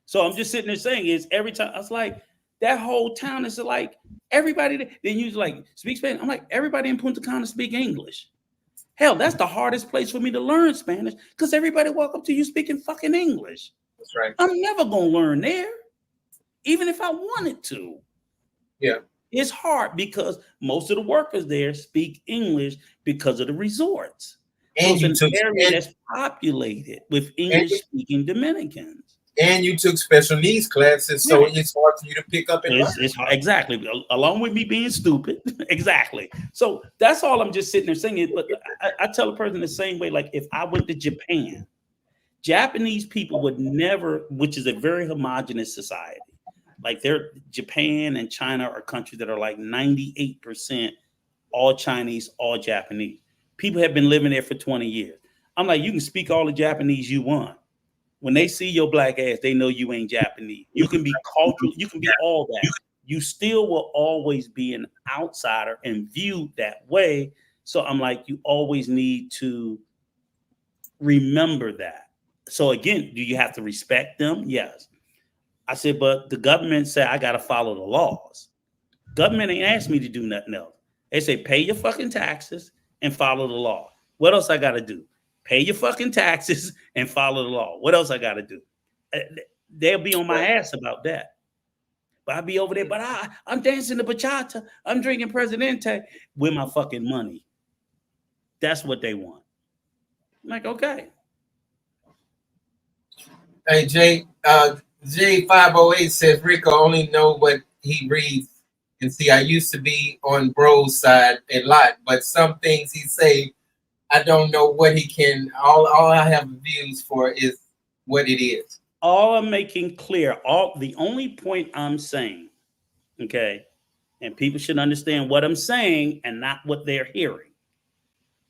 So I'm just sitting there saying is every time I was like, that whole town is like everybody then you like speak Spanish. I'm like, everybody in Punta Cana speak English. Hell, that's the hardest place for me to learn Spanish because everybody walk up to you speaking fucking English. That's right. I'm never gonna learn there, even if I wanted to. Yeah. It's hard because most of the workers there speak English because of the resorts. And so you it's an area that's populated with English-speaking Dominicans. And you took special needs classes, so it's hard for you to pick up and learn. It's exactly along with me being stupid. Exactly. So that's all I'm just sitting there saying. But I tell a person the same way. Like if I went to Japan, Japanese people would never, which is a very homogenous society. Like Japan and China are countries that are like 98% all Chinese, all Japanese. People have been living there for 20 years. I'm like, you can speak all the Japanese you want. When they see your black ass, they know you ain't Japanese. You can be cultural, you can be all that. You still will always be an outsider and viewed that way. So I'm like, you always need to remember that. So again, do you have to respect them? Yes. I said, but the government said I got to follow the laws. Government ain't asked me to do nothing else. They say pay your fucking taxes and follow the law. What else I got to do? Pay your fucking taxes and follow the law. What else I got to do? They'll be on my ass about that. But I'll be over there, but I'm dancing the bachata. I'm drinking Presidente with my fucking money. That's what they want. I'm like, okay. Hey, J508 says Rico only know what he reads. And see, I used to be on Bro's side a lot, but some things he say, I don't know what he can. All I have views for is what it is. All I'm making clear, the only point I'm saying, okay, and people should understand what I'm saying and not what they're hearing.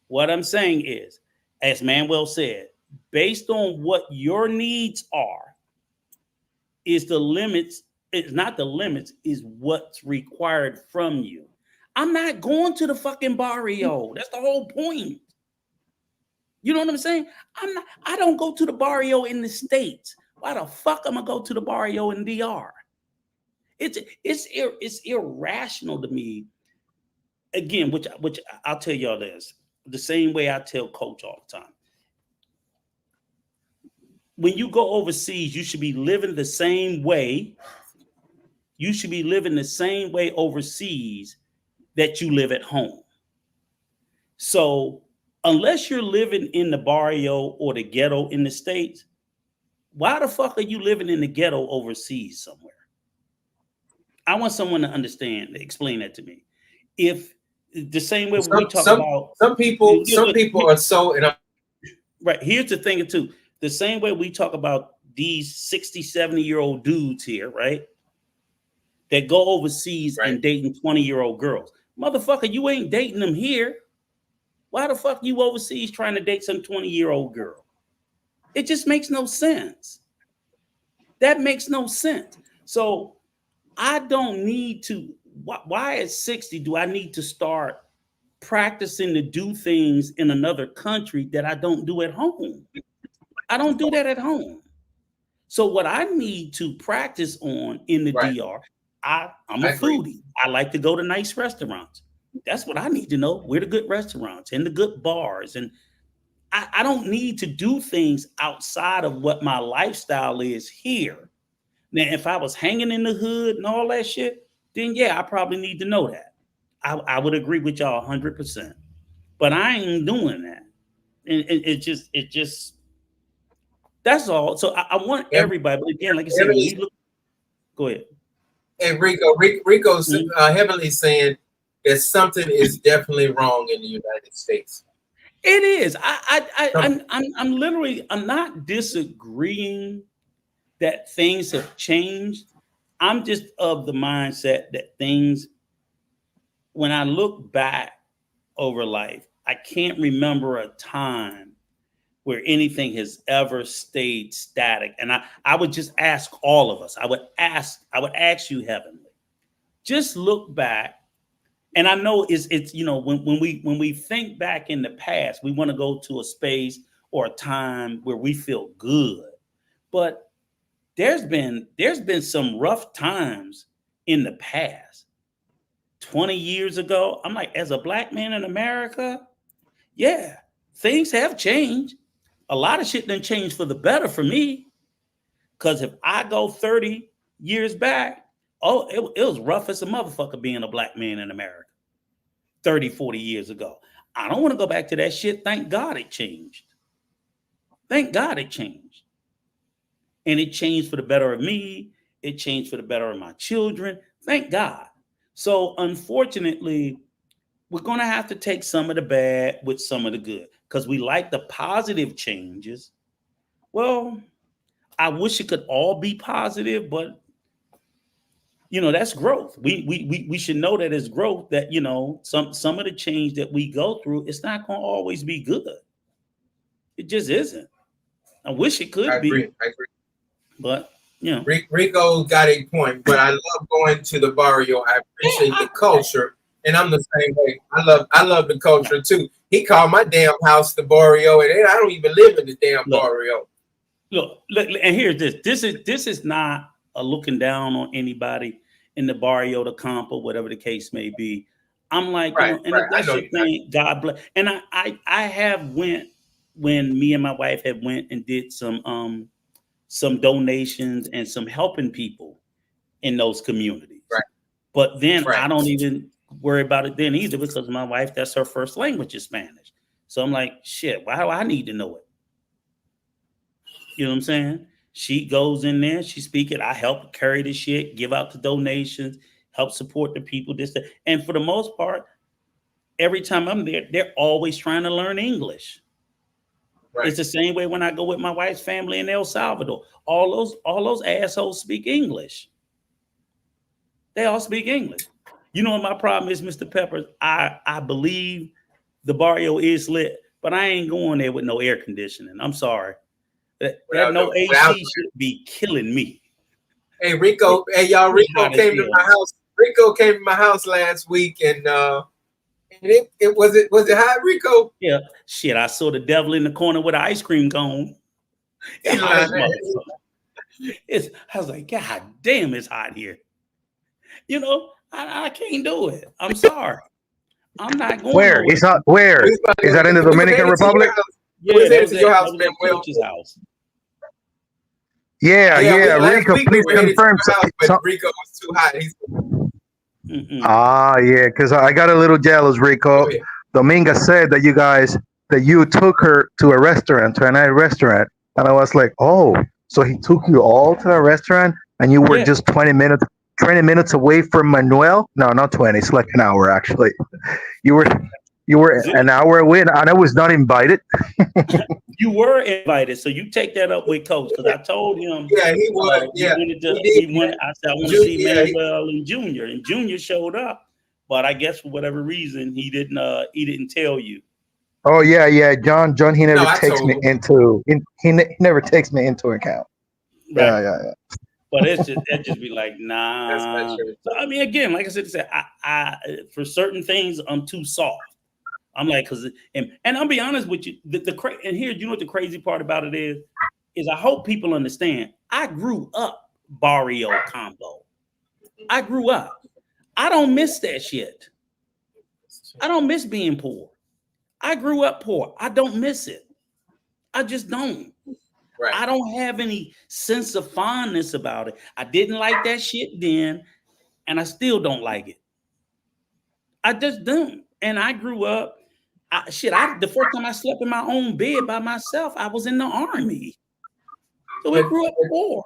What I'm saying is, as Manuel said, based on what your needs are, is the limits. It's not the limits, is what's required from you. I'm not going to the fucking barrio. That's the whole point. You know what I'm saying? I don't go to the barrio in the States. Why the fuck am I go to the barrio in DR? It's irrational to me. Again, which I'll tell y'all this. The same way I tell Coach all the time. When you go overseas, you should be living the same way. You should be living the same way overseas that you live at home. So unless you're living in the barrio or the ghetto in the States, why the fuck are you living in the ghetto overseas somewhere? I want someone to explain that to me. If the same way we talk about some people are so, and right, here's the thing too. The same way we talk about these 60, 70-year-old dudes here, right? That go overseas and dating 20-year-old girls. Motherfucker, you ain't dating them here. Why the fuck you overseas trying to date some 20-year-old girl? It just makes no sense. That makes no sense. So I don't need to, why at 60 do I need to start practicing to do things in another country that I don't do at home? I don't do that at home. So what I need to practice on in the Right. DR, I'm a I agree. foodie. I like to go to nice restaurants. That's what I need to know. Where the good restaurants and the good bars. And I don't need to do things outside of what my lifestyle is here. Now, if I was hanging in the hood and all that shit, then yeah, I probably need to know that. I would agree with y'all 100%. But I ain't doing that. And it just, that's all. So I want Em- everybody, but again, like I said, when Emily, we look, go ahead. and Rico's Mhm. heavily saying that something is definitely wrong in the United States. It is. Some- I'm literally, I'm not disagreeing that things have changed. I'm just of the mindset that things, when I look back over life, I can't remember a time where anything has ever stayed static. And I would just ask all of us, I would ask you, Heavenly, just look back. And I know it's when we think back in the past, we want to go to a space or a time where we feel good. But there's been some rough times in the past. 20 years ago, I'm like, as a black man in America, yeah, things have changed. A lot of shit done changed for the better for me. Because if I go 30 years back, oh, it was rough as a motherfucker being a black man in America 30, 40 years ago. I don't want to go back to that shit. Thank God it changed. Thank God it changed. And it changed for the better of me. It changed for the better of my children. Thank God. So unfortunately, we're going to have to take some of the bad with some of the good because we like the positive changes. Well, I wish it could all be positive, but that's growth. We should know that it's growth. That some of the change that we go through, it's not going to always be good. It just isn't. I wish it I could agree. be, I agree. but Rico got a point, but I love going to the barrio. I appreciate the culture, and I'm the same way. I love the culture too. He called my damn house the barrio, and I don't even live in the damn barrio. Look, and here's this. This is not a looking down on anybody in the barrio, the comp, or whatever the case may be. I'm like, Right, and right. if that's I know your thing, God bless. And I have went when me and my wife have went and did some donations and some helping people in those communities. Right. But then Right. I don't even worry about it then either because my wife, that's her first language is Spanish. So I'm like, shit, why do I need to know it? You know what I'm saying? She goes in there, she speak it. I help carry the shit, give out the donations, help support the people. And for the most part, every time I'm there, they're always trying to learn English. Right. It's the same way when I go with my wife's family in El Salvador. All those assholes speak English. They all speak English. You know what my problem is, Mr. Peppers? I believe the barrio is lit, but I ain't going there with no air conditioning. I'm sorry. That no AC should be killing me. Hey Rico, Rico came to my house. Rico came to my house last week, and it was hot, Rico? Yeah, shit. I saw the devil in the corner with an ice cream cone. I was like, God damn, it's hot here. I can't do it. I'm sorry. I'm not going Where? nowhere. It's not where? Is that in the Dominican Republic? Yeah, that was at your house. Yeah, Rico, please confirm. But Rico was too hot. Yeah, because I got a little jealous, Rico. Dominga said that you took her to a restaurant, to a night restaurant, and I was like, oh, so he took you all to a restaurant, and you were just 20 minutes away from Manuel? No, not 20. It's like an hour actually. You were an hour away, and I was not invited. You were invited, so you take that up with Coach because I told him. Yeah, he was. I said I want to see Manuel and Junior, and Junior showed up, but I guess for whatever reason he didn't tell you. Oh yeah. John. He never takes me into. He never takes me into account. Right. Yeah. But it just be like, nah. So, I mean, again, like I said, I for certain things I'm too soft. I'm like, and I'll be honest with you, and here, you know what the crazy part about it is? is I hope people understand. I grew up barrio combo. I grew up. I don't miss that shit. I don't miss being poor. I grew up poor. I don't miss it. I just don't. Right. I don't have any sense of fondness about it. I didn't like that shit then, and I still don't like it. I just don't. And I grew up. The first time I slept in my own bed by myself, I was in the army. So we grew up poor.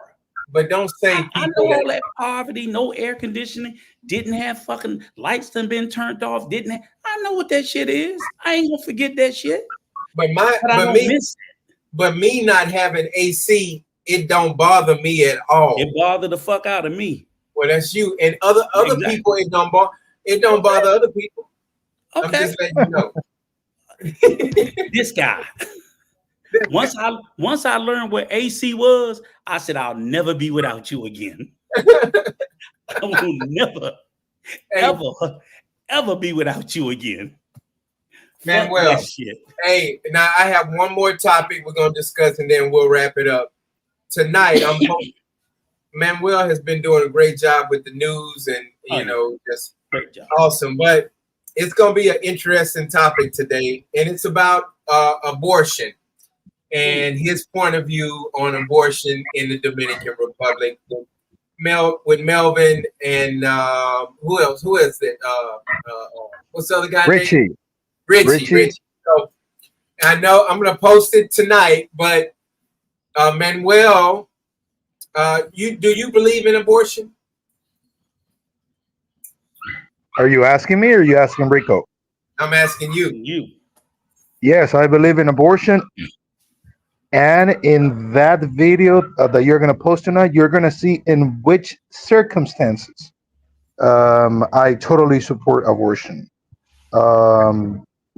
But don't say I people know all that poverty, no air conditioning, didn't have fucking lights done been turned off, I know what that shit is. I ain't gonna forget that shit. But I don't miss it. But me not having AC, it don't bother me at all. It bothered the fuck out of me. Well, that's you. And other Exactly. people, it don't bother other people. I'm Okay. just letting you know. This guy. Once I learned what AC was, I said, I'll never be without you again. I will never, ever be without you again. Manuel, hey, now I have one more topic we're going to discuss and then we'll wrap it up. Tonight, Manuel has been doing a great job with the news and, just great job. Awesome. But it's going to be an interesting topic today, and it's about abortion and his point of view on abortion in the Dominican Republic with Melvin and who else? Who is it? What's the other guy? Richie. Richie. So I know I'm going to post it tonight, but Manuel, do you believe in abortion? Are you asking me or are you asking Rico? I'm asking you. You. Yes, I believe in abortion. And in that video that you're going to post tonight, you're going to see in which circumstances I totally support abortion.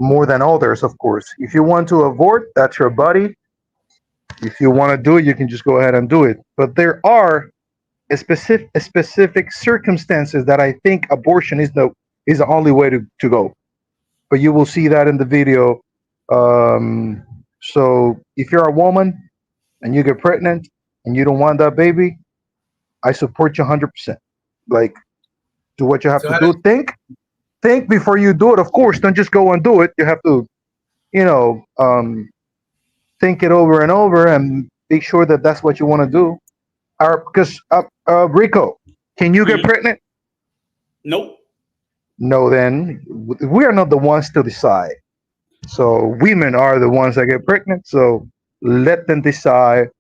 More than others, of course. If you want to abort, that's your body. If you want to do it, you can just go ahead and do it. But there are specific circumstances that I think abortion is the only way to go. But you will see that in the video. So if you're a woman and you get pregnant and you don't want that baby, I support you 100%. Like, do what you have to do. Think before you do it. Of course, don't just go and do it. You have to, think it over and over and be sure that that's what you want to do. Because Rico, can you get pregnant? Nope. No, then we are not the ones to decide. So women are the ones that get pregnant. So let them decide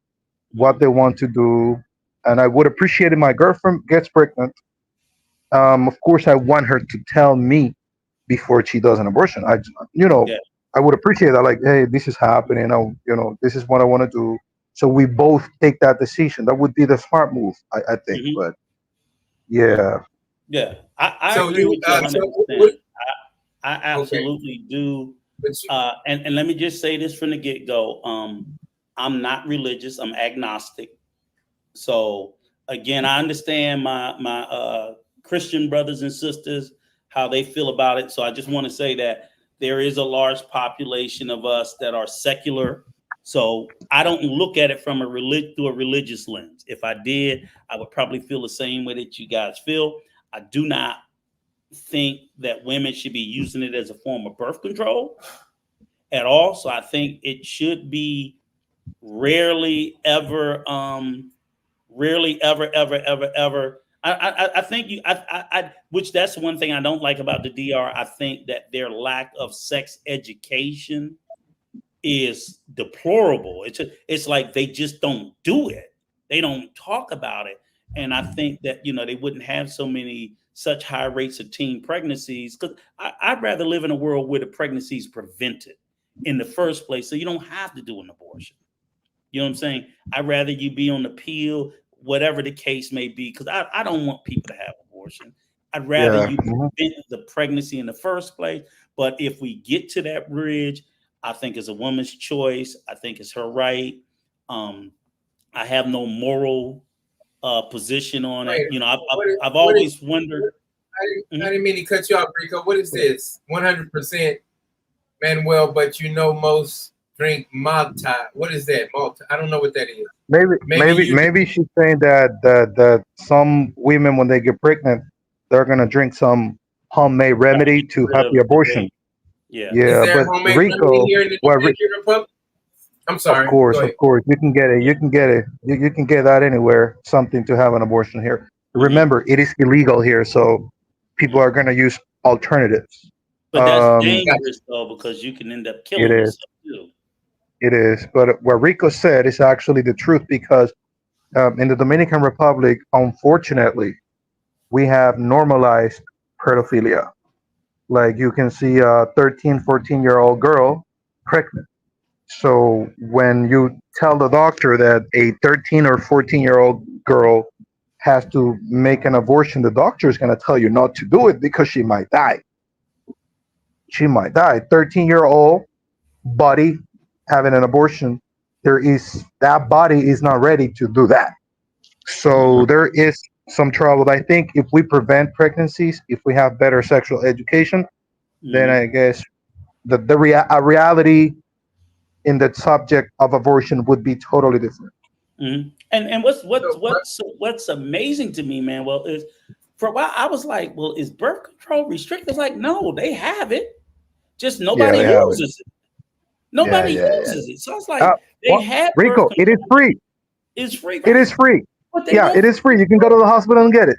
what they want to do. And I would appreciate if my girlfriend gets pregnant. Of course, I want her to tell me before she does an abortion. I would appreciate that. Like, hey, this is happening. This is what I want to do. So we both take that decision. That would be the smart move, I think. Mm-hmm. But yeah. Yeah, I agree with you 100%. I absolutely do. And let me just say this from the get-go. I'm not religious. I'm agnostic. So again, I understand my Christian brothers and sisters, how they feel about it. So I just want to say that there is a large population of us that are secular. So I don't look at it from through a religious lens. If I did, I would probably feel the same way that you guys feel. I do not think that women should be using it as a form of birth control at all. So I think it should be rarely ever. I think which that's one thing I don't like about the DR. I think that their lack of sex education is deplorable. It's like they just don't do it. They don't talk about it. And I think that, they wouldn't have such high rates of teen pregnancies, because I'd rather live in a world where the pregnancy is prevented in the first place. So you don't have to do an abortion. You know what I'm saying? I'd rather you be on the pill, whatever the case may be, because I don't want people to have abortion. I'd rather you prevent the pregnancy in the first place. But if we get to that bridge, I think it's a woman's choice. I think it's her right. I have no moral position on it. I've always wondered. I didn't mean to cut you off, Rico. What is this? 100% Manuel, but most drink Malta. What is that? Malta. I don't know what that is. Maybe you maybe she's saying that some women when they get pregnant, they're gonna drink some homemade Trying to remedy get to rid have of the the abortion. baby. Yeah. Is Yeah, there but a homemade remedy Rico, here in the well, Dominican Republic? I'm sorry. Go ahead. Of course, you can get it. Yeah. You can get it. You can get that anywhere. Something to have an abortion here. Mhm. Remember, it is illegal here, so people are gonna use alternatives. But that's Gotcha. dangerous though, because you can end up It killing is. yourself too. It is. But what Rico said is actually the truth because in the Dominican Republic, unfortunately, we have normalized pedophilia. Like you can see a 13, 14-year-old girl pregnant. So when you tell the doctor that a 13 or 14-year-old girl has to make an abortion, the doctor is going to tell you not to do it because she might die. She might die. 13-year-old body having an abortion, there is that body is not ready to do that. So there is some trouble. I think if we prevent pregnancies, if we have better sexual education, then Mhm. I guess a reality in the subject of abortion would be totally different. And what's what's So, what- what's what's amazing to me, man? Well, is for a while I was like, well, is birth control restricted? It's like, no, they have it, just Yeah, nobody they have it. uses it. Yeah, Nobody yeah, yeah. uses it. So it's like they Well, had birth Rico, it is control. free. It's free, It right? is free. But they Yeah, won't. it is free. You can go to the hospital and get it.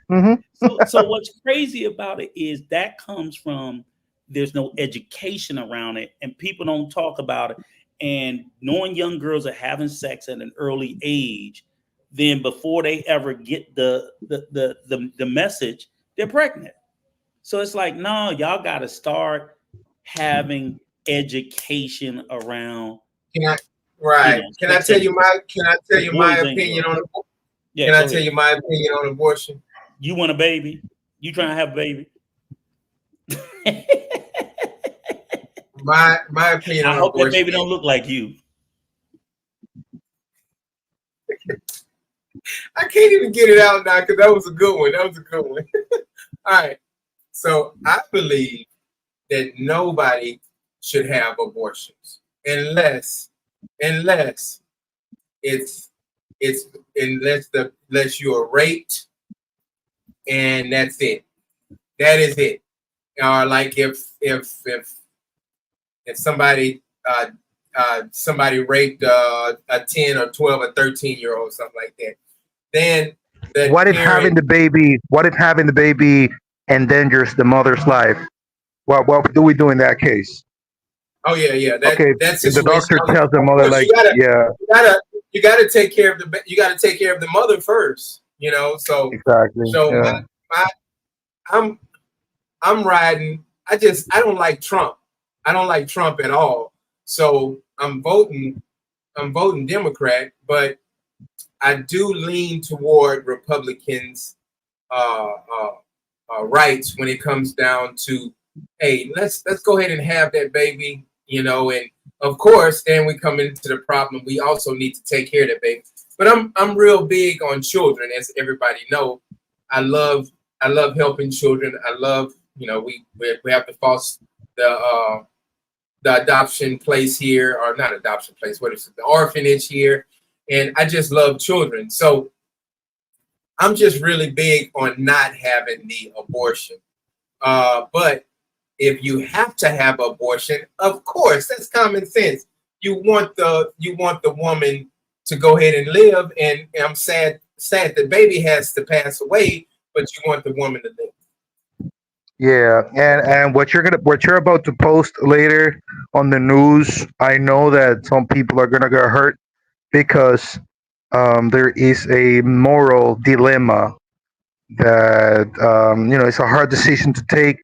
So what's crazy about it is that comes from there's no education around it and people don't talk about it. And knowing young girls are having sex at an early age, then before they ever get the message, they're pregnant. So it's like, no, y'all gotta start having education around, can I? Right. Can I sex tell you education. my? Can I tell For you my boys and opinion girls. on? Yeah, Can I go tell ahead. you my opinion on abortion? You want a baby? You trying to have a baby? My opinion I on hope that abortion baby is don't look like you. I can't even get it out now because that was a good one. That was a good one. All right. So I believe that nobody should have abortions unless it's it's unless you are raped and that's it. That is it. Like if somebody raped a 10 or 12 or 13-year-old, something like that, then the What if having parent. the baby? What if having the baby endangers the mother's life? What do we do in that case? Oh yeah. Okay, That if the situation. doctor tells the Of mother course, like, yeah, you gotta take care of the mother first. exactly, So yeah, my I'm I'm riding. I don't like Trump. I don't like Trump at all. So I'm voting Democrat, but I do lean toward Republicans' uh, uh, rights when it comes down to, hey, let's go ahead and have that baby, and of course, then we come into the problem. We also need to take care of that baby. But I'm real big on children, as everybody know. I love I love helping children. I love we have the adoption place here, or not adoption place. What is it? The orphanage here, and I just love children. So I'm just really big on not having the abortion. But if you have to have abortion, of course, that's common sense. You want the woman to go ahead and live, and I'm sad the baby has to pass away, but you want the woman to live. yeah. And what you're about to post later on the news, I know that some people are gonna get hurt because there is a moral dilemma that it's a hard decision to take,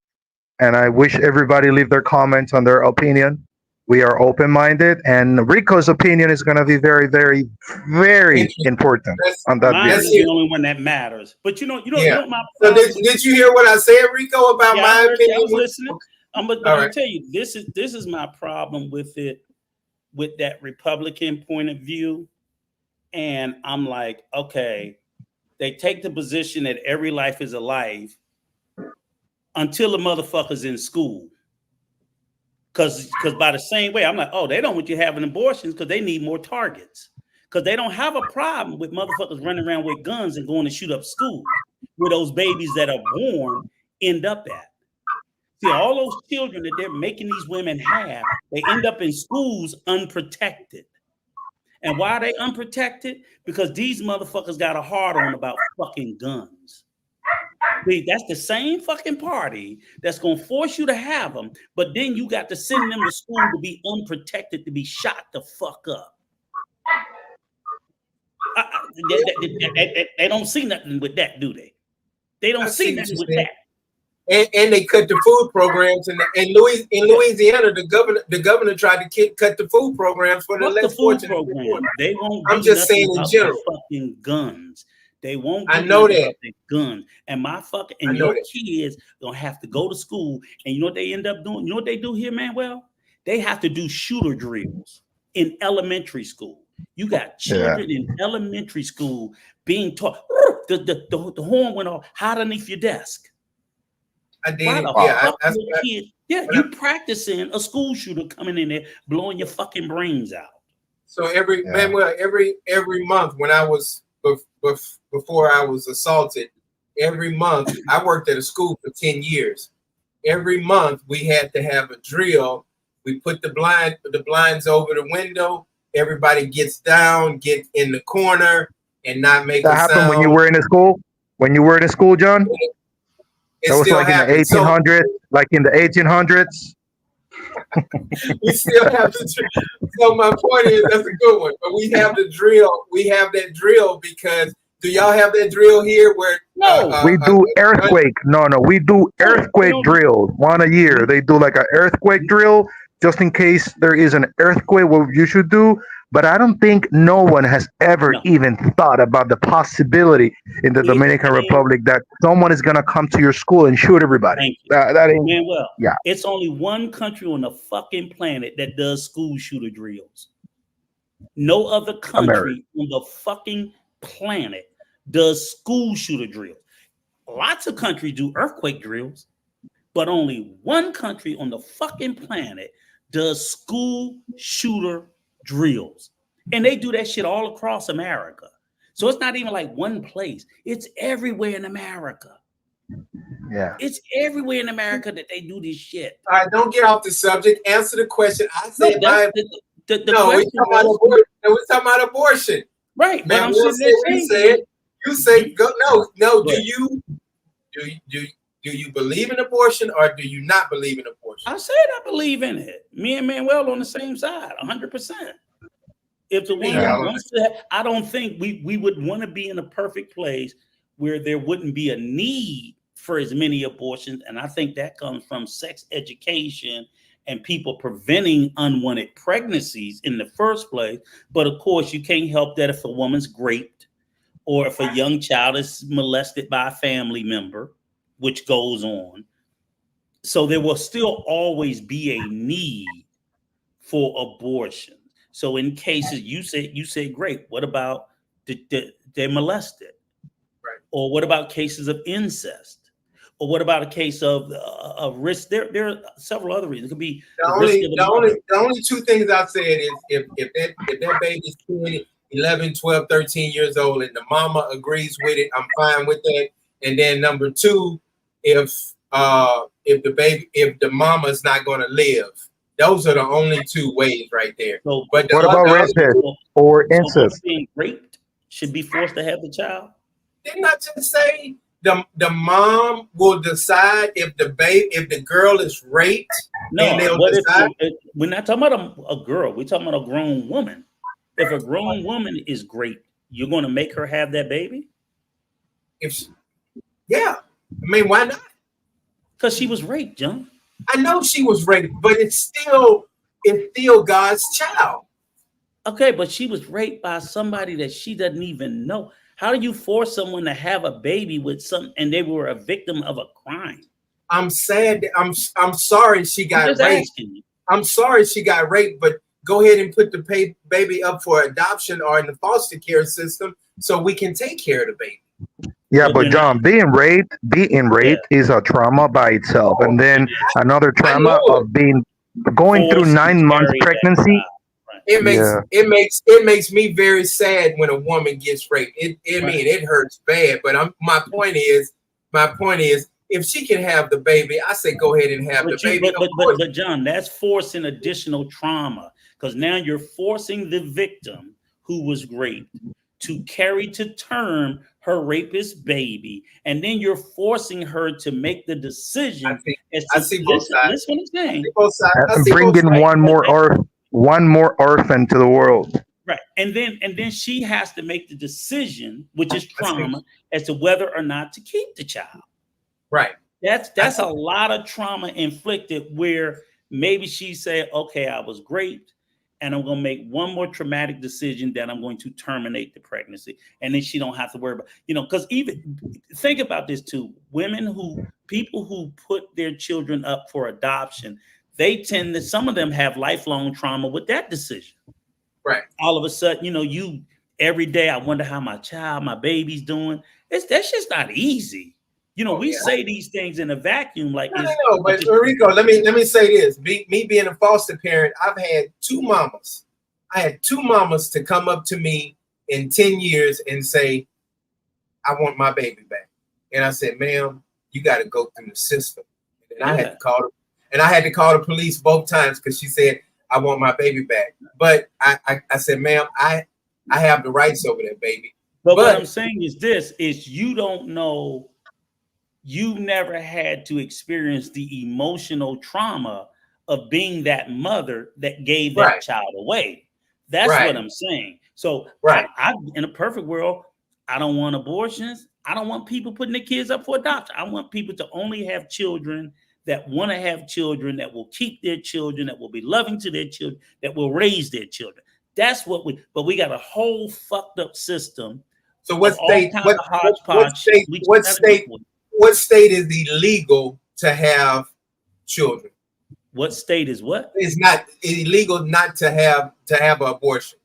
and I wish everybody leave their comments on their opinion. We are open-minded, and Rico's opinion is going to be very, very, very Interesting. important That's on that Mine video. is the only one that matters. But yeah. my So problem with did you hear what I said, Rico, about yeah, I my heard you. I was opinion? listening. But All I'm right. tell you, this is my problem with it, with that Republican point of view. And I'm like, okay, they take the position that every life is a life until the motherfucker's in school. Because by the same way, I'm like, oh, they don't want you having abortions because they need more targets. Because they don't have a problem with motherfuckers running around with guns and going to shoot up schools where those babies that are born end up at. See, all those children that they're making these women have, they end up in schools unprotected. And why are they unprotected? Because these motherfuckers got a hard on about fucking guns. See, that's the same fucking party that's going to force you to have them, but then you got to send them to school to be unprotected, to be shot the fuck up. They don't see nothing with that, do they? They don't see nothing with that. And they cut the food programs in Louisiana. The governor tried to cut the food programs for the less fortunate. They won't. I'm just saying in general. Fucking guns. They won't. I know that. Guns and my fucking and your kids gonna have to go to school. And you know what they end up doing? You know what they do here, Manuel? They have to do shooter drills in elementary school. You got children in elementary school being taught. The horn went off hot underneath your desk. I did. You practicing a school shooter coming in there blowing your fucking brains out. So every month when I was before I was assaulted, every month I worked at a school for 10 years. Every month we had to have a drill. We put the blinds over the window. Everybody gets down, get in the corner, and not make a sound. That happened when you were in the school? When you were in school, John? That was like in the 1800s, like in the 1800s. We still have the drill. So my point is, that's a good one. But we have the drill. We have that drill because do y'all have that drill here? Where we do earthquake. No, we do earthquake drills 1 a year. They do like an earthquake drill just in case there is an earthquake. What you should do. But I don't think no one has ever even thought about the possibility in the Dominican Republic that someone is going to come to your school and shoot everybody. That ain't, it's only one country on the fucking planet that does school shooter drills. No other country on the fucking planet does school shooter drills. Lots of countries do earthquake drills, but only one country on the fucking planet does school shooter drills. And they do that shit all across America. So it's not even like one place. It's everywhere in America. Yeah. It's everywhere in America that they do this shit. All right, don't get off the subject. Answer the question. I said we're talking about abortion. Right. Man, you said go no. Do you believe in abortion or do you not believe in abortion? I said I believe in it. Me and Manuel on the same side, 100%. If the woman wants to, I don't think we would want to be in a perfect place where there wouldn't be a need for as many abortions. And I think that comes from sex education and people preventing unwanted pregnancies in the first place. But of course, you can't help that if a woman's raped or if a young child is molested by a family member, which goes on. So there will still always be a need for abortion. So in cases you say great, what about they're molested? Right. Or what about cases of incest? Or what about a case of risk? There are several other reasons. It could be the only two things I said is if that baby's 10, 11, 12, 13 years old and the mama agrees with it, I'm fine with that. And then number two, if the mama's not going to live, those are the only two ways right there. So, but what about incest or incest? Being raped should be forced to have the child. Didn't I just say the mom will decide if the girl is raped? No, we're not talking about a girl. We're talking about a grown woman. If a grown woman is raped, you're going to make her have that baby? I mean, why not? Because she was raped, John. I know she was raped, but it's still God's child. Okay, but she was raped by somebody that she doesn't even know. How do you force someone to have a baby with and they were a victim of a crime? I'm sad. I'm sorry she got raped. I'm sorry she got raped, but go ahead and put the baby up for adoption or in the foster care system so we can take care of the baby. Yeah, but John, being raped is a trauma by itself, and then another trauma of being going through forced to 9 months carry that pregnancy. child. Right. It makes me very sad when a woman gets raped. I Right. mean, it hurts bad. But my point is, if she can have the baby, I say go ahead and have the baby. But John, that's forcing additional trauma, because now you're forcing the victim who was raped to carry to term her rapist baby, and then you're forcing her to make the decision. I see both sides. Listen what I'm saying. Bringing one more orphan to the world. Right. And then she has to make the decision, which is trauma, as to whether or not to keep the child. Right. That's a lot of trauma inflicted, where maybe she said, okay, I was raped, and I'm going to make one more traumatic decision that I'm going to terminate the pregnancy. And then she don't have to worry about, because even think about this too. People who put their children up for adoption, some of them have lifelong trauma with that decision. Right. All of a sudden, every day, I wonder how my baby's doing. That's just not easy. We say these things in a vacuum, like no, but Rico, let me say this. Me being a foster parent, I've had two mamas. I had two mamas to come up to me in 10 years and say, I want my baby back. And I said, ma'am, you got to go through the system. And I had to call the police both times, because she said, I want my baby back. But I said, ma'am, I have the rights over that baby. But what I'm saying is this, is you don't know. You never had to experience the emotional trauma of being that mother that gave that child away. That's what I'm saying. So I, in a perfect world, I don't want abortions. I don't want people putting their kids up for adoption. I want people to only have children that want to have children, that will keep their children, that will be loving to their children, that will raise their children. That's what we got a whole fucked up system. So what state is illegal to have children? What state is what? It's not illegal not to have an abortion.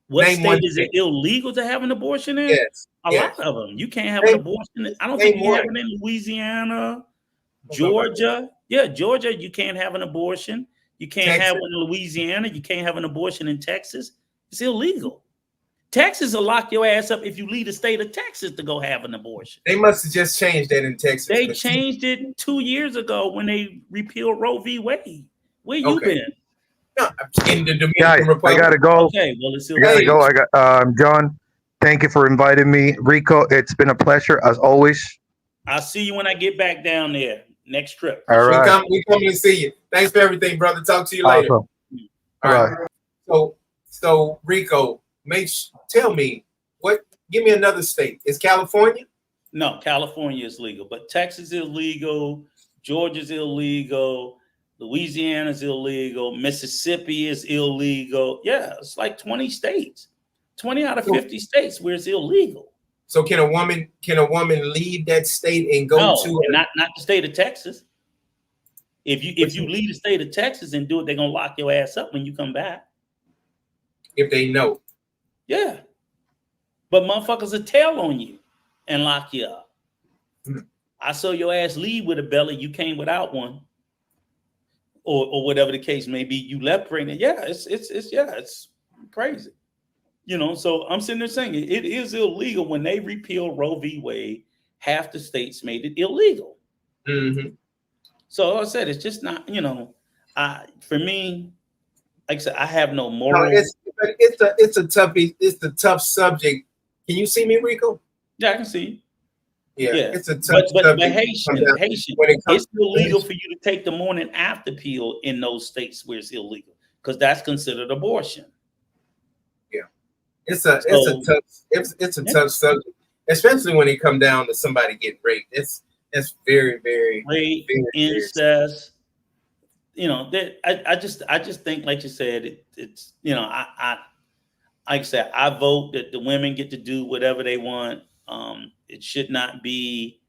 What state is it illegal to have an abortion in? Yes. A lot of them. You can't have an abortion. I don't think you have it in Louisiana, Georgia. Yeah, Georgia, you can't have an abortion. You can't have one in Louisiana. You can't have an abortion in Texas. It's illegal. Texas will lock your ass up if you leave the state of Texas to go have an abortion. They must have just changed that in Texas. They changed it 2 years ago when they repealed Roe v. Wade. Where you been? No, in the Dominican Republic. I gotta go. Okay, well, it's I gotta go. I got John. Thank you for inviting me, Rico. It's been a pleasure as always. I'll see you when I get back down there next trip. All right. We come to see you. Thanks for everything, brother. Talk to you later. Awesome. All right. So Rico, tell me give me another state. Is California? No, California is legal, but Texas is illegal, Georgia's illegal, Louisiana's illegal, Mississippi is illegal. Yeah, it's like 20 states. 20 out of 50 states where it's illegal. So can a woman leave that state and go not the state of Texas. If you leave the state of Texas and do it, they're gonna lock your ass up when you come back. If they know. Yeah. But motherfuckers will tell on you and lock you up. I saw your ass leave with a belly, you came without one. Or whatever the case may be, you left pregnant. Yeah, it's crazy. So I'm sitting there saying it is illegal. When they repealed Roe v. Wade, half the states made it illegal. Mm-hmm. So I said it's just not, for me, like I said, I have no moral. No, it's a tough subject. Can you see me, Rico? Yeah, I can see you. Yeah. It's a tough but subject. Haitian, it's illegal for you to take the morning after pill in those states where it's illegal, because that's considered abortion. Yeah, it's a tough subject, especially when it come down to somebody getting raped. It's very, very rape, incest. I just think, like you said, it's like I said, I vote that the women get to do whatever they want. It should not be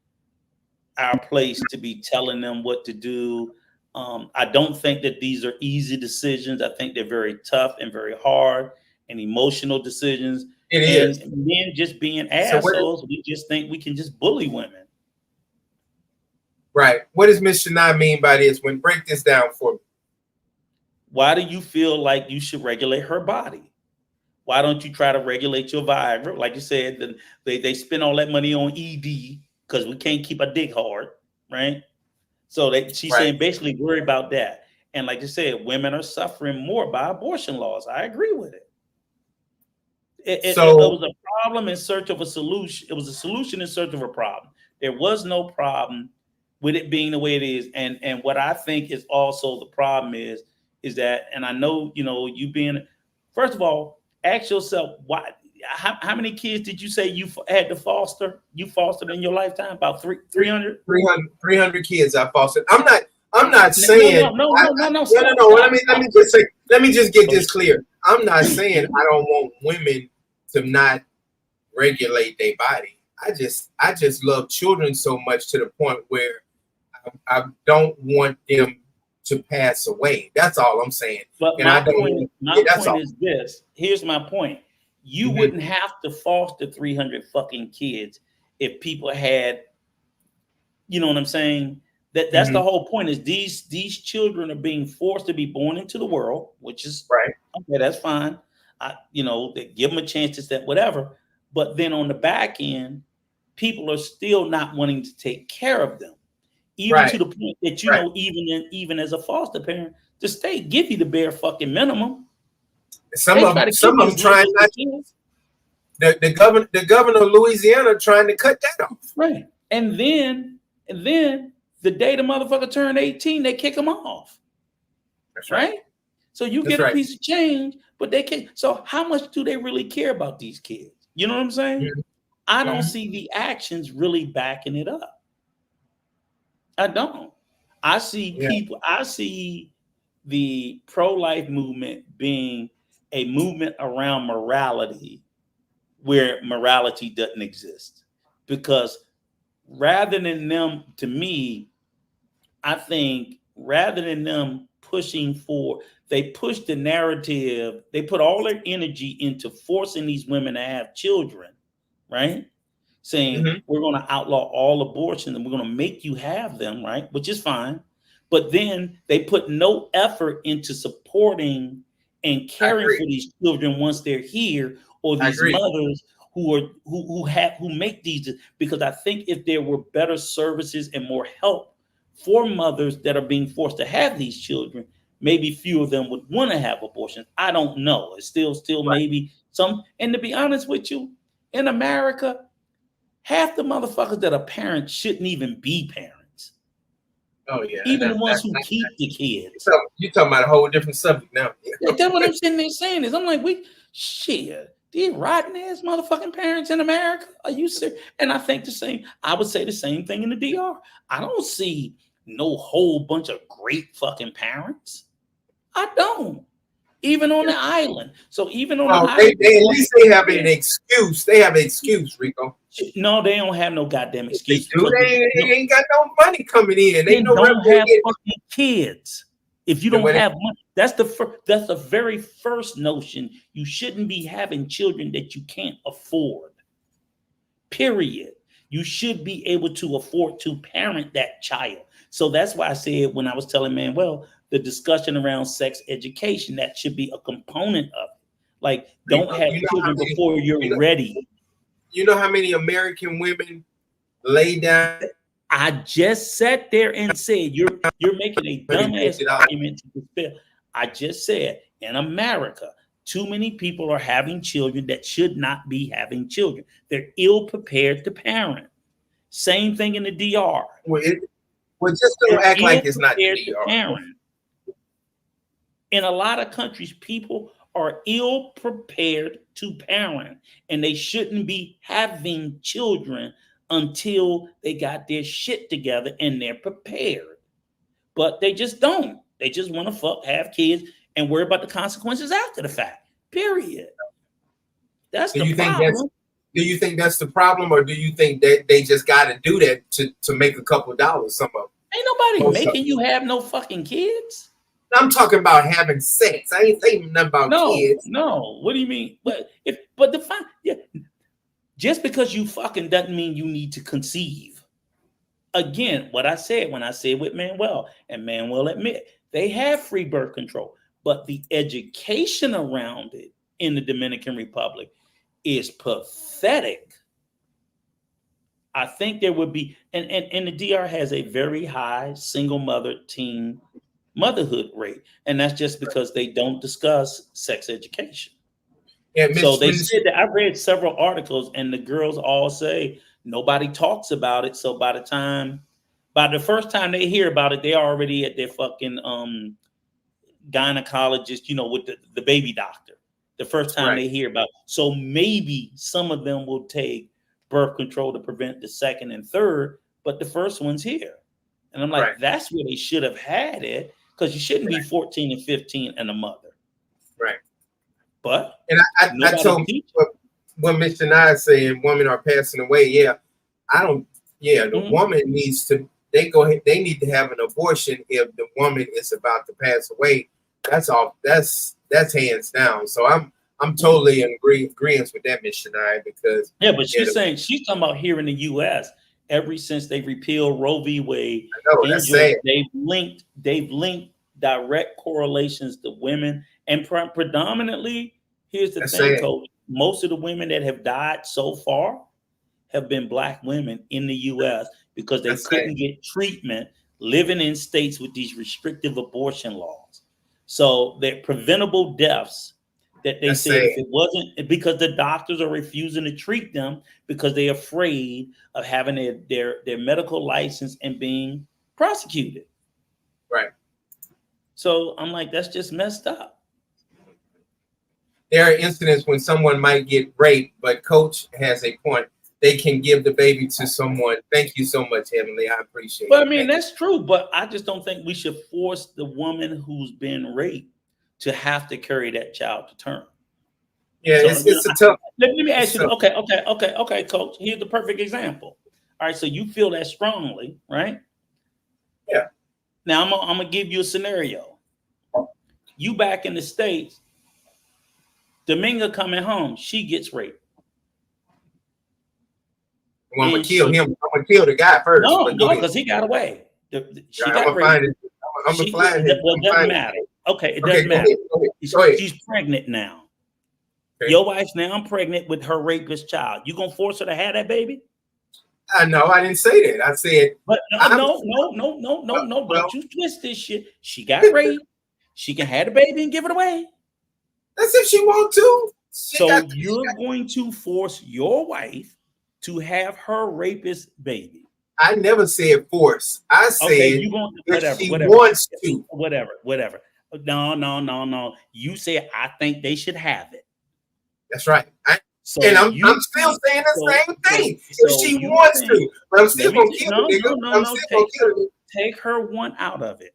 our place to be telling them what to do. I don't think that these are easy decisions. I think they're very tough and very hard and emotional decisions. It is. Men just being assholes, we just think we can just bully women. Right. What does Ms. Shania mean by this? Break this down for me. Why do you feel like you should regulate her body? Why don't you try to regulate your Viagra? Like you said, they spend all that money on ED because we can't keep a dick hard, right? So she's saying basically worry about that. And like you said, women are suffering more by abortion laws. I agree with it. It was a problem in search of a solution. It was a solution in search of a problem. There was no problem with it being the way it is. And what I think is also the problem is that, and I know, you being, first of all, ask yourself, how many kids did you say you had to foster? You fostered in your lifetime? About 300? 300 kids I fostered. I'm not saying no. Let me just get this clear. I'm not saying I don't want women to not regulate their body. I just love children so much to the point where I don't want them to pass away. That's all I'm saying. But and my I don't. Point is this. Here's my point. You wouldn't have to foster 300 fucking kids if people had, you know what I'm saying? That's the whole point. Is these children are being forced to be born into the world, which is right. Okay, that's fine. They give them a chance to step, whatever. But then on the back end, people are still not wanting to take care of them, even to the point that even as a foster parent, the state give you the bare fucking minimum. Some of them trying not to. The governor of Louisiana trying to cut that off. Right, and then the day the motherfucker turned 18, they kick them off. That's right. So you get a piece of change, but they can't. So how much do they really care about these kids? You know what I'm saying? Mm-hmm. I don't see the actions really backing it up. I don't. I see people. I see the pro-life movement being a movement around morality, where morality doesn't exist. Because rather than them, to me, I think rather than them pushing for, they push the narrative, they put all their energy into forcing these women to have children, right? Saying we're going to outlaw all abortion and we're going to make you have them, right? Which is fine. But then they put no effort into supporting and caring for these children once they're here, or these mothers who make these. Because I think if there were better services and more help for mothers that are being forced to have these children, maybe few of them would want to have abortions. I don't know. It's still maybe some. And to be honest with you, in America, half the motherfuckers that are parents shouldn't even be parents. Oh yeah, even the ones who keep the kids. You're talking about a whole different subject now. That's what I'm sitting there saying is, I'm like, these rotten ass motherfucking parents in America. Are you serious? And I think the same. I would say the same thing in the DR. I don't see no whole bunch of great fucking parents. I don't. Even on the island. So even on the island, they at least they have an excuse. They have an excuse, Rico. No, they don't have no goddamn excuse. They ain't got no money coming in. They don't have fucking kids. If you don't have money, that's the very first notion. You shouldn't be having children that you can't afford. Period. You should be able to afford to parent that child. So that's why I said when I was telling Manuel, the discussion around sex education, that should be a component of it. Like, don't have children before you're ready. You know how many American women lay down? I just sat there and said, you're making a dumbass argument to dispel. I just said, in America, too many people are having children that should not be having children. They're ill prepared to parent. Same thing in the DR. Well, just don't act like it's not the DR. In a lot of countries, people are ill prepared to parent, and they shouldn't be having children until they got their shit together and they're prepared. But they just don't. They just want to have kids and worry about the consequences after the fact. Period. That's the problem. Do you think that's the problem, or do you think that they just got to do that to make a couple of dollars? Some of them. Ain't nobody making you have no fucking kids. I'm talking about having sex. I ain't saying nothing about kids. No, what do you mean? Just because you fucking doesn't mean you need to conceive. Again, what I said when I said with Manuel, and Manuel admit they have free birth control. but the education around it in the Dominican Republic is pathetic. I think there would be, and the DR has a very high single mother teen motherhood rate, and that's just because they don't discuss sex education. Yeah, So they said that I read several articles, and the girls all say nobody talks about it. So by the first time they hear about it, they're already at their fucking gynecologist, with the baby doctor. The first time they hear about it. So maybe some of them will take birth control to prevent the second and third, but the first one's here. And I'm like, that's where they should have had it, because you shouldn't be 14 and 15 and a mother. Right. But and I told when Mr. Nye saying women are passing away, the woman needs to, they need to have an abortion if the woman is about to pass away. That's all. That's hands down. So I'm totally in agreement with that, Mr. Nye, because but she's talking about here in the U.S. ever since they repealed Roe v. Wade, they've linked direct correlations to women, and predominantly, here's the thing, Coach. Most of the women that have died so far have been Black women in the U.S. because they couldn't get treatment living in states with these restrictive abortion laws. So they're preventable deaths that they said if it wasn't because the doctors are refusing to treat them because they're afraid of having their medical license and being prosecuted. Right. So I'm like, that's just messed up. There are incidents when someone might get raped, but Coach has a point. They can give the baby to someone. Thank you so much, Heavenly. I appreciate it. But I mean, that's true. But I just don't think we should force the woman who's been raped to have to carry that child to term. Yeah, so, it's a tough. Let me ask you. Okay, Coach. Here's the perfect example. All right, so you feel that strongly, right? Yeah. Now I'm gonna give you a scenario. You back in the States, Dominga coming home, she gets raped. Well, I'm gonna kill him. I'm gonna kill the guy first. No, because he got away. She got raped. I'm gonna find him. Well, it doesn't matter. Okay, it doesn't matter. Go ahead. She's pregnant now. Okay. Your wife's now pregnant with her rapist child. You gonna force her to have that baby? No, I didn't say that. I said, but no. Don't you twist this shit. She got raped. She can have the baby and give it away. That's if she wants to. You're going to force your wife to have her rapist baby. I never said force. I said if she wants to. Whatever. No. You said I think they should have it. That's right. I'm still saying the same thing. If she wants to, but I'm still gonna kill the nigga. Take her one out of it.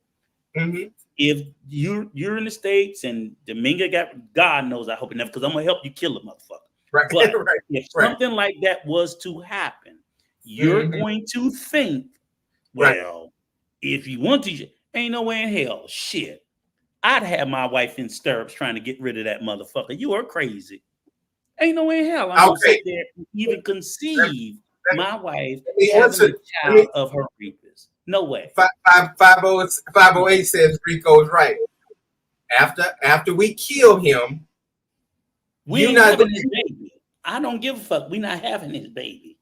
Mm-hmm. If you're in the States and Dominga got, God knows I hope it never, because I'm gonna help you kill the motherfucker. Right. But if something like that was to happen, you're going to think, well, if you want to, ain't no way in hell. Shit, I'd have my wife in stirrups trying to get rid of that motherfucker. You are crazy. Ain't no way in hell I'm gonna sit there and even conceive my wife having a child of her rapist. No way. 508 says Rico's right. After we kill him, we ain't having his baby. I don't give a fuck. We not having his baby.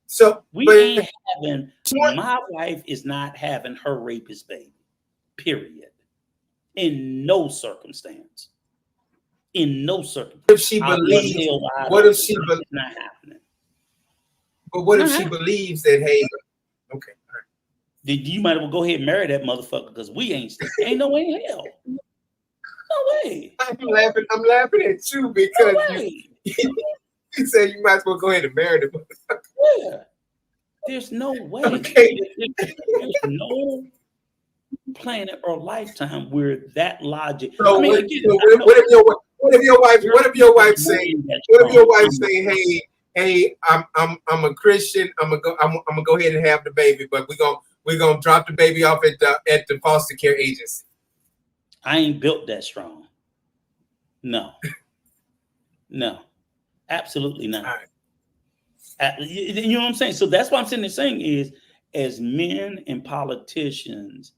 So ain't having. My wife is not having her rapist baby. Period. In no circumstance. In no circumstance. If she believes, what if she believes? It's not happening. But what if she believes that? Hey, okay. You might as well go ahead and marry that motherfucker because we ain't no way in hell. No way. I'm laughing at you because you said you might as well go ahead and marry the motherfucker. Yeah. There's no way. Okay. There's no planet or lifetime where that logic. So what if your wife say, hey, I'm a Christian. I'm gonna go ahead and have the baby, but we're gonna drop the baby off at the foster care agency. I ain't built that strong. No, absolutely not. Right. You know what I'm saying? So that's what I'm sitting there saying is, as men and politicians,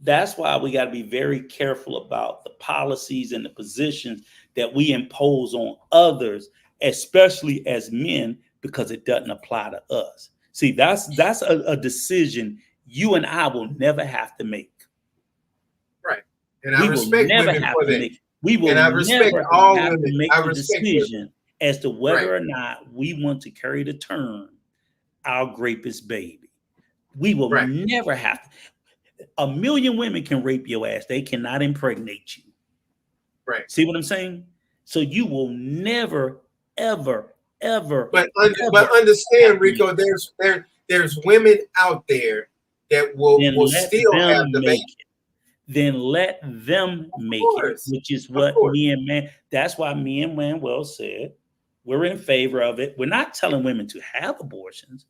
That's why we got to be very careful about the policies and the positions that we impose on others, especially as men, because it doesn't apply to us. See, that's a decision you and I will never have to make. Right. And I We will respect never women have for to that. make. We will And I respect never all have women. to make I the respect women. decision as to whether Right. or not we want to carry the term our rapist baby. We will Right. never have to. 1 million women can rape your ass. They cannot impregnate you. Right. See what I'm saying? So you will never, ever, ever. But ever understand, Rico, there's women out there that will let still have them the make baby. it. Then let them make it, course. which is Of what course. me and man. That's why me and Manuel said we're in favor of it. We're not telling women to have abortions.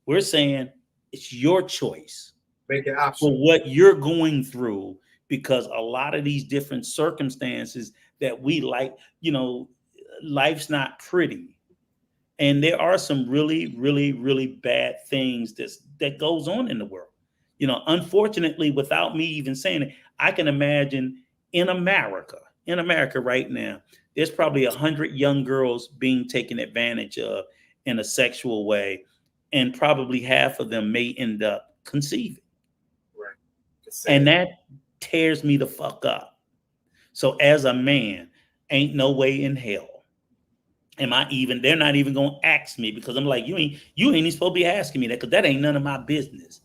We're saying it's your choice Make it for optional. what you're going through, because a lot of these different circumstances that we like, you know, life's not pretty. And there are some really, really, really bad things that goes on in the world. You know, unfortunately, without me even saying it, I can imagine in America right now, there's probably 100 young girls being taken advantage of in a sexual way, and probably half of them may end up conceiving. Right. And that tears me the fuck up. So as a man, ain't no way in hell they're not even gonna ask me, because I'm like, you ain't even supposed to be asking me that, because that ain't none of my business.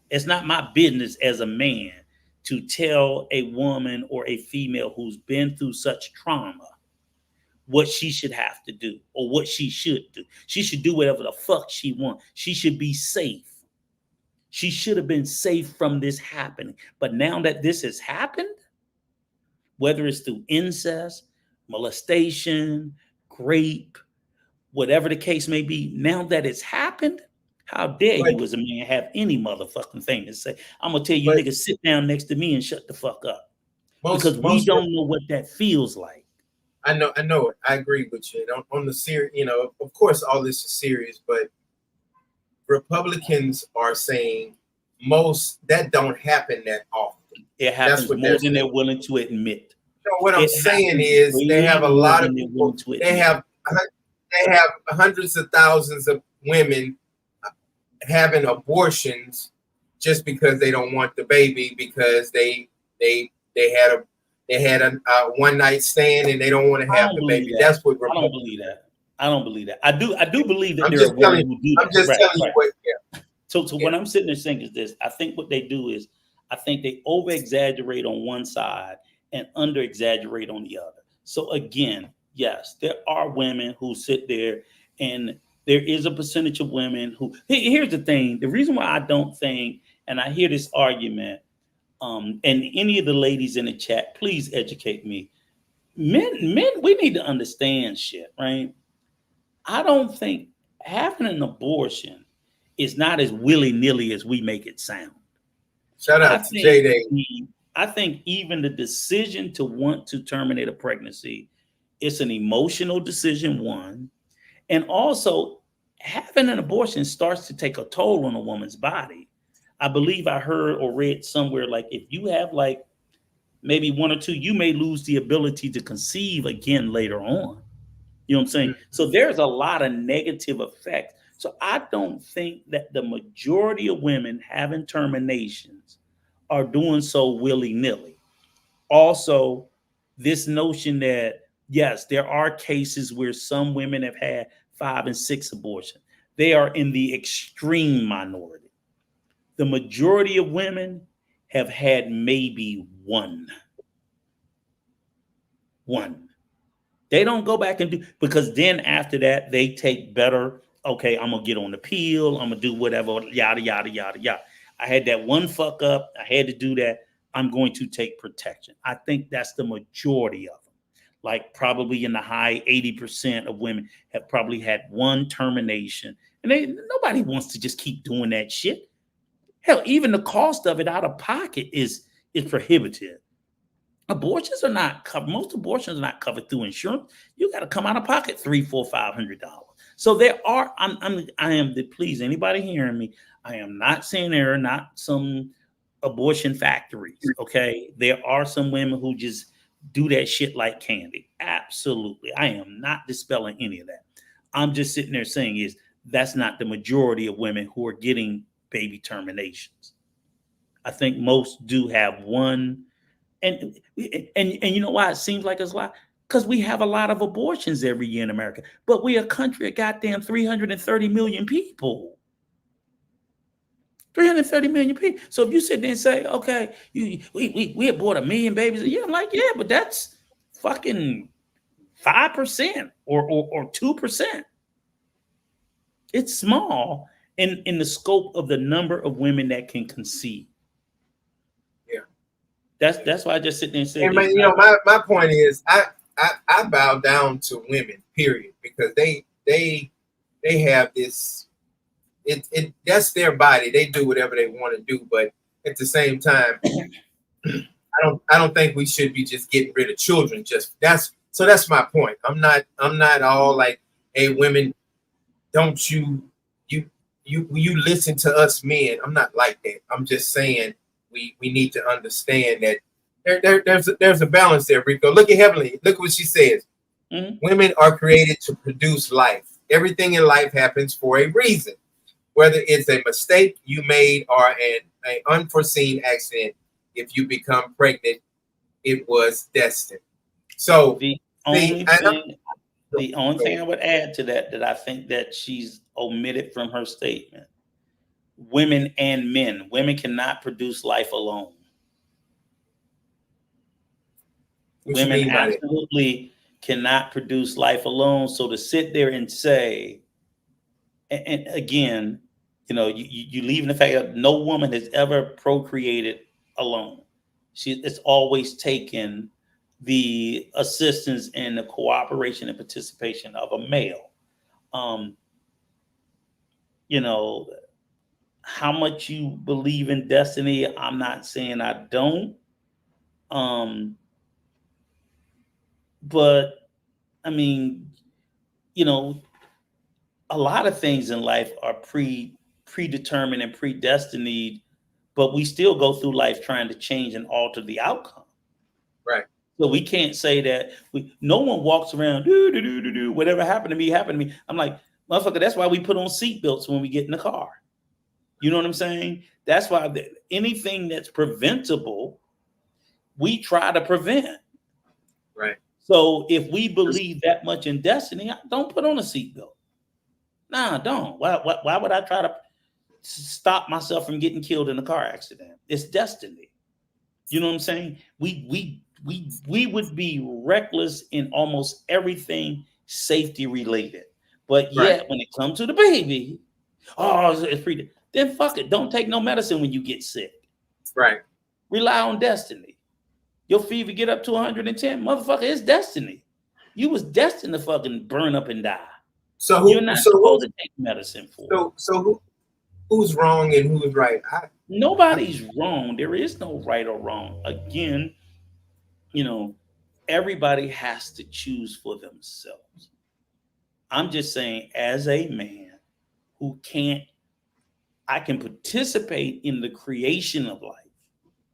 It's not my business as a man to tell a woman or a female who's been through such trauma what she should have to do or what she should do. She should do whatever the fuck she wants. She should be safe. She should have been safe from this happening. But now that this has happened, whether it's through incest, molestation, rape, whatever the case may be, now that it's happened, how dare you as a man have any motherfucking thing to say? I'm gonna tell you, niggas, sit down next to me and shut the fuck up. Because we don't know what that feels like. I know it. I agree with you. On the serious, you know, of course, all this is serious, but Republicans are saying that don't happen that often. It happens more than they're willing to admit. No, what I'm saying is they have a lot of people. They have hundreds of thousands of women having abortions just because they don't want the baby, because they had a one night stand and they don't want to have the baby. That's what I don't believe that. I don't believe that. I do believe that there are women who do that. I'm just telling you what. Yeah. So what I'm sitting there saying is this: I think what they do is, I think they over exaggerate on one side and under exaggerate on the other. So again, yes, there are women who sit there, and there is a percentage of women who. Here's the thing: the reason why I don't think, and I hear this argument, and any of the ladies in the chat, please educate me. Men, we need to understand shit, right? I don't think having an abortion is not as willy-nilly as we make it sound. Shout out to J-Day. I think even the decision to want to terminate a pregnancy, it's an emotional decision, one. And also, having an abortion starts to take a toll on a woman's body. I believe I heard or read somewhere, like, if you have like maybe one or two, you may lose the ability to conceive again later on. You know what I'm saying? Mm-hmm. So there's a lot of negative effects. So I don't think that the majority of women having terminations are doing so willy-nilly. Also, this notion that, yes, there are cases where some women have had 5 and 6 abortions. They are in the extreme minority. The majority of women have had maybe one. They don't go back and do, because then after that, they take better, okay, I'm going to get on the pill, I'm going to do whatever, yada, yada, yada, yada. I had that one fuck up, I had to do that, I'm going to take protection. I think that's the majority of them. Like probably in the high 80% of women have probably had one termination. And nobody wants to just keep doing that shit. Hell, even the cost of it out of pocket is prohibitive. Abortions are not covered. Most abortions are not covered through insurance. You got to come out of pocket $300, $400, $500. So there are. I am. Please, anybody hearing me? I am not saying there are not some abortion factories. Okay, there are some women who just do that shit like candy. Absolutely, I am not dispelling any of that. I'm just sitting there saying is that's not the majority of women who are getting baby terminations. I think most do have one, and you know why it seems like it's a lot? Because we have a lot of abortions every year in America, but we're a country of goddamn 330 million people. 330 million people. So if you sit there and say, okay, we abort 1 million babies a year, I'm like, yeah, but that's fucking 5% or 2%. It's small in the scope of the number of women that can conceive. Yeah. That's why I just sit there and say, And man, my point is I bow down to women, period, because they have this. That's their body. They do whatever they want to do, but at the same time, I don't think we should be just getting rid of children. That's my point. I'm not all like, hey, women, don't you listen to us men. I'm not like that. I'm just saying we need to understand that there's a balance there, Rico. Look at Heavenly. Look what she says. Mm-hmm. Women are created to produce life. Everything in life happens for a reason. Whether it's a mistake you made or an unforeseen accident, if you become pregnant, it was destined. So the only thing I would add to that I think that she's omitted from her statement: women and men. Women cannot produce life alone. Women absolutely cannot produce life alone. So to sit there and say, and again, you leaving the fact that no woman has ever procreated alone. It's always taken the assistance and the cooperation and participation of a male. How much you believe in destiny, I'm not saying I don't. But I mean, a lot of things in life are predetermined and predestined, but we still go through life trying to change and alter the outcome. Right. So we can't say that no one walks around, whatever happened to me, happened to me. I'm like, motherfucker, that's why we put on seatbelts when we get in the car. You know what I'm saying? That's why anything that's preventable, we try to prevent. Right. So if we believe that much in destiny, don't put on a seatbelt. Nah, don't. Why would I try to stop myself from getting killed in a car accident? It's destiny. You know what I'm saying? We would be reckless in almost everything safety related. But yet, when it comes to the baby, it's free. Then fuck it. Don't take no medicine when you get sick. Right. Rely on destiny. Your fever get up to 110, motherfucker, it's destiny. You was destined to fucking burn up and die. So you're not supposed to take medicine for. So who's wrong and who's right? Nobody's wrong. There is no right or wrong. Again, everybody has to choose for themselves. I'm just saying, as a man who I can participate in the creation of life.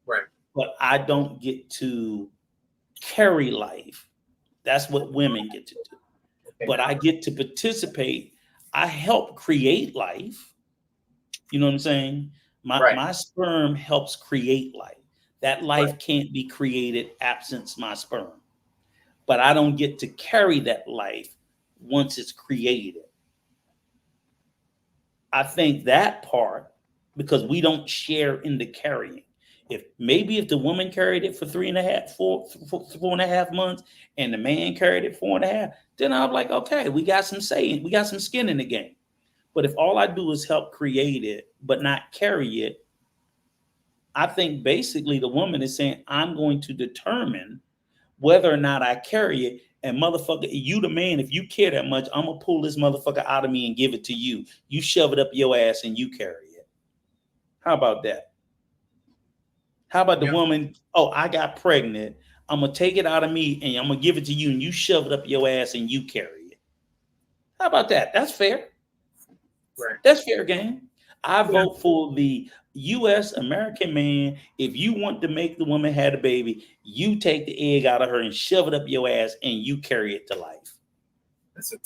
Right. But I don't get to carry life. That's what women get to do. Okay. But I get to participate. I help create life. You know what I'm saying? My sperm helps create life. That life can't be created absent my sperm. But I don't get to carry that life once it's created. I think that part, because we don't share in the carrying. If the woman carried it for 4.5 months and the man carried it 4.5, then I'm like, okay, we got some skin in the game. But if all I do is help create it, but not carry it, I think basically the woman is saying, I'm going to determine whether or not I carry it. And motherfucker, you the man, if you care that much, I'm going to pull this motherfucker out of me and give it to you. You shove it up your ass and you carry it. How about that? How about the woman, I got pregnant. I'm going to take it out of me and I'm going to give it to you and you shove it up your ass and you carry it. How about that? That's fair. Right. That's fair game. I vote for the U.S. American man, if you want to make the woman have a baby, you take the egg out of her and shove it up your ass, and you carry it to life. That's a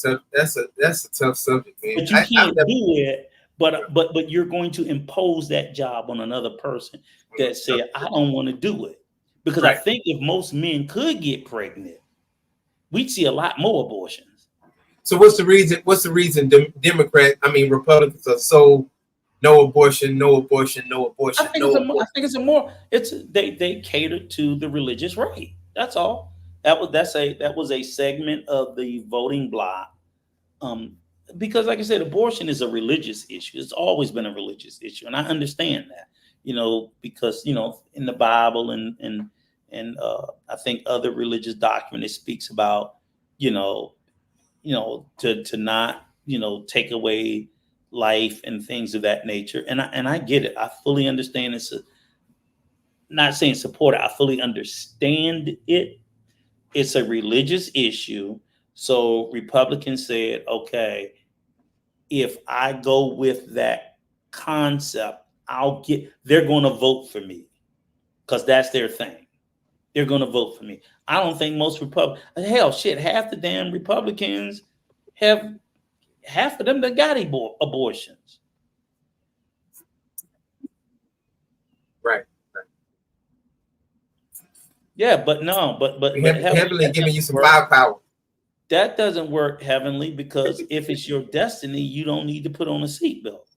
tough subject, man. But you can't do it. But you're going to impose that job on another person that said, I don't want to do it. Because I think if most men could get pregnant, we'd see a lot more abortions. So what's the reason? What's the reason Republicans are so no abortion, no abortion, no abortion? I think they cater to the religious right. That's all. That was a segment of the voting bloc. Because like I said, abortion is a religious issue. It's always been a religious issue, and I understand that. Because in the Bible and I think other religious doctrine, it speaks about to not take away life and things of that nature. And I get it. I fully understand. Not saying support it. I fully understand it. It's a religious issue. So Republicans said, okay, if I go with that concept, they're going to vote for me because that's their thing. They're going to vote for me. I don't think most half the damn Republicans have, half of them that got abortions. Right. Yeah, but heavenly giving you some firepower. That doesn't work, heavenly, because if it's your destiny, you don't need to put on a seatbelt.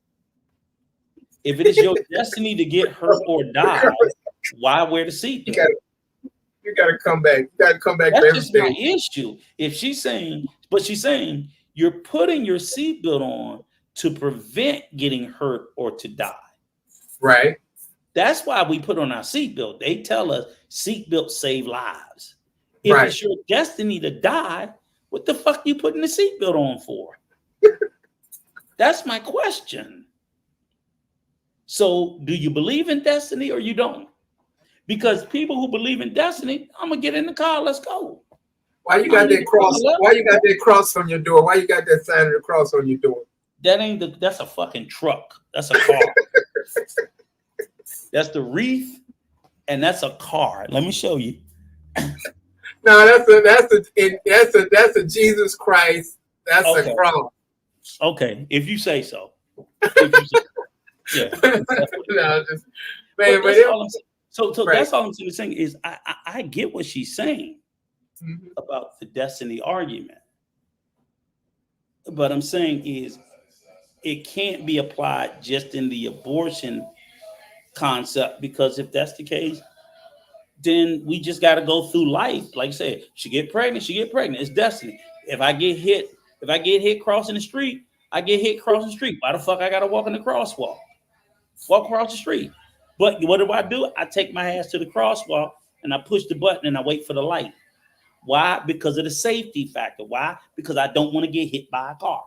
If it is your destiny to get hurt or die, why wear the seatbelt? You got to come back. You got to come back. That's just my issue. If she's saying you're putting your seatbelt on to prevent getting hurt or to die. Right. That's why we put on our seatbelt. They tell us seatbelts save lives. If it's your destiny to die, what the fuck you putting the seatbelt on for? That's my question. So do you believe in destiny or you don't? Because people who believe in destiny, I'm gonna get in the car, let's go. Why you got that cross? Why you got that cross on your door? Why you got that sign of the cross on your door? That's a fucking truck. That's a car. That's the wreath, and that's a car. Let me show you. No, that's a Jesus Christ. That's a cross. Okay, if you say so. Yeah. No, just, so that's all I'm saying is I get what she's saying about the destiny argument. But I'm saying is it can't be applied just in the abortion concept, because if that's the case, then we just got to go through life. Like I said, she get pregnant. It's destiny. If I get hit crossing the street, I get hit crossing the street. Why the fuck I got to walk in the crosswalk? Walk across the street. But what do? I take my ass to the crosswalk and I push the button and I wait for the light. Why? Because of the safety factor. Why? Because I don't want to get hit by a car.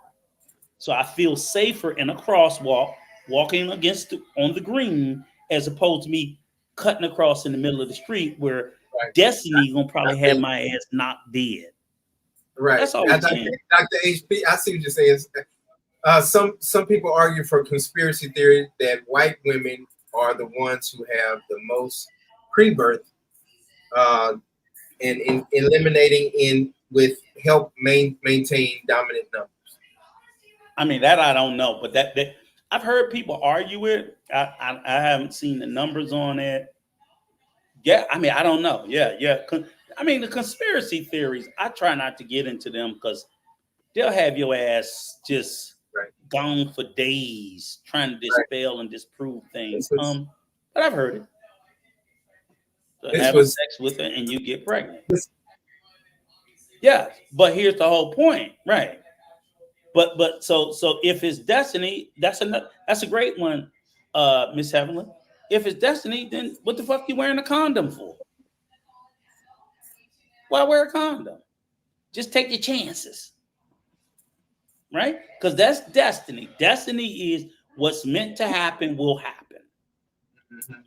So I feel safer in a crosswalk, walking on the green, as opposed to me cutting across in the middle of the street where destiny gonna probably have my ass knocked dead. Right. That's all I'm saying. Dr. HP, I see what you're saying. Some people argue for conspiracy theory that white women are the ones who have the most pre-birth, and in eliminating with help maintain dominant numbers. I mean, that I don't know, but that I've heard people argue it. I haven't seen the numbers on it. Yeah, I mean, I don't know. Yeah. I mean, the conspiracy theories, I try not to get into them because they'll have your ass just gone for days trying to dispel and disprove things. But I've heard it. So having sex with her and you get pregnant. Yeah, but here's the whole point, right? But so if it's destiny, that's a great one, Miss Heavenly. If it's destiny, then what the fuck you wearing a condom for? Why wear a condom? Just take your chances, right? Because that's destiny. Destiny is what's meant to happen will happen.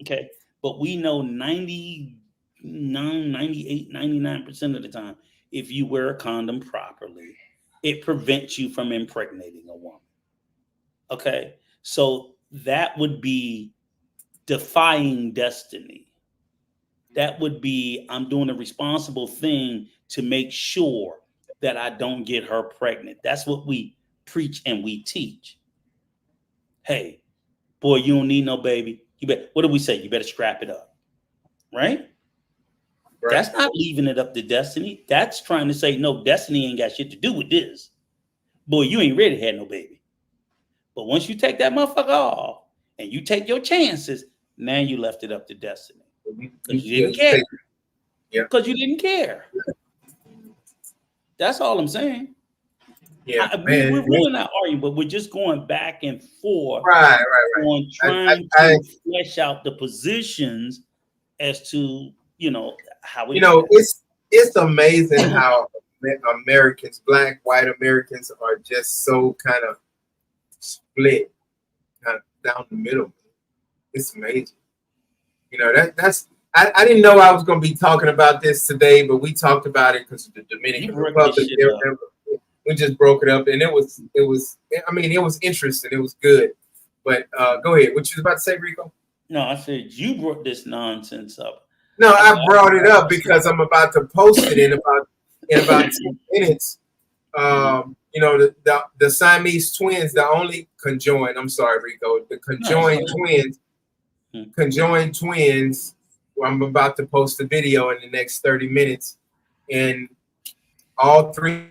Okay, but we know 99% of the time, if you wear a condom properly, it prevents you from impregnating a woman. Okay, so that would be defying destiny. That would be, I'm doing a responsible thing to make sure that I don't get her pregnant. That's what we preach and we teach. Hey, boy, you don't need no baby. What do we say? You better strap it up. Right? That's not leaving it up to destiny. That's trying to say, no, destiny ain't got shit to do with this. Boy, you ain't ready to have no baby. But once you take that motherfucker off and you take your chances, now you left it up to destiny. Because you didn't care. Because you didn't care. That's all I'm saying. Yeah, we're really not arguing, but we're just going back and forth on trying to flesh out the positions as to, how we it's amazing how Americans, Black, white Americans, are just so kind of split, kind of down the middle. It's amazing. That's I didn't know I was going to be talking about this today, but we talked about it because of the Dominican Republic. We just broke it up, and it was interesting. It was good. But go ahead. What you was about to say, Rico? No, I said you brought this nonsense up. No, I brought it up because I'm about to post it in about 2 minutes. The Siamese twins, the only conjoined. I'm sorry, Rico. The conjoined twins. I'm about to post the video in the next 30 minutes, and all three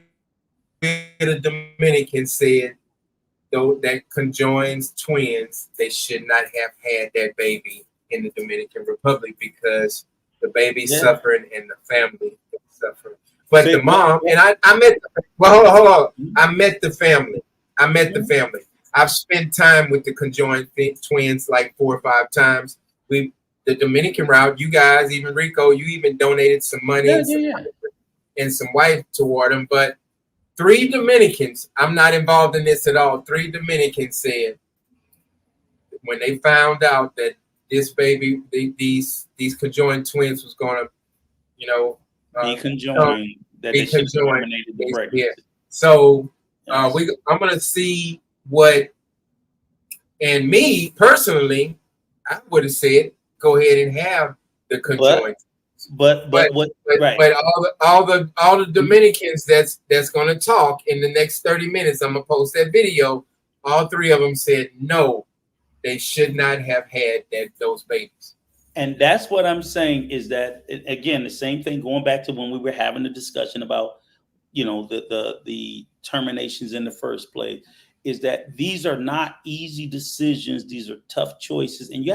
of the Dominicans said, though, that conjoined twins, they should not have had that baby in the Dominican Republic because the baby suffering and the family suffering. But the mom, and I met, hold on. I met the family. I've spent time with the conjoined twins like 4 or 5 times. The Dominican route, you guys, even Rico, you even donated some money and some wife toward them. But 3 Dominicans, I'm not involved in this at all. 3 Dominicans said when they found out that this baby, these conjoined twins was going to, be conjoined, that they should terminated the pregnancy. Yeah. So I'm going to see what, and me personally, I would have said, go ahead and have the conjoined. But all the Dominicans that's going to talk in the next 30 minutes, I'm going to post that video. All 3 of them said no, they should not have had those babies. And that's what I'm saying is that, again, the same thing going back to when we were having a discussion about, the terminations in the first place, is that these are not easy decisions. These are tough choices. And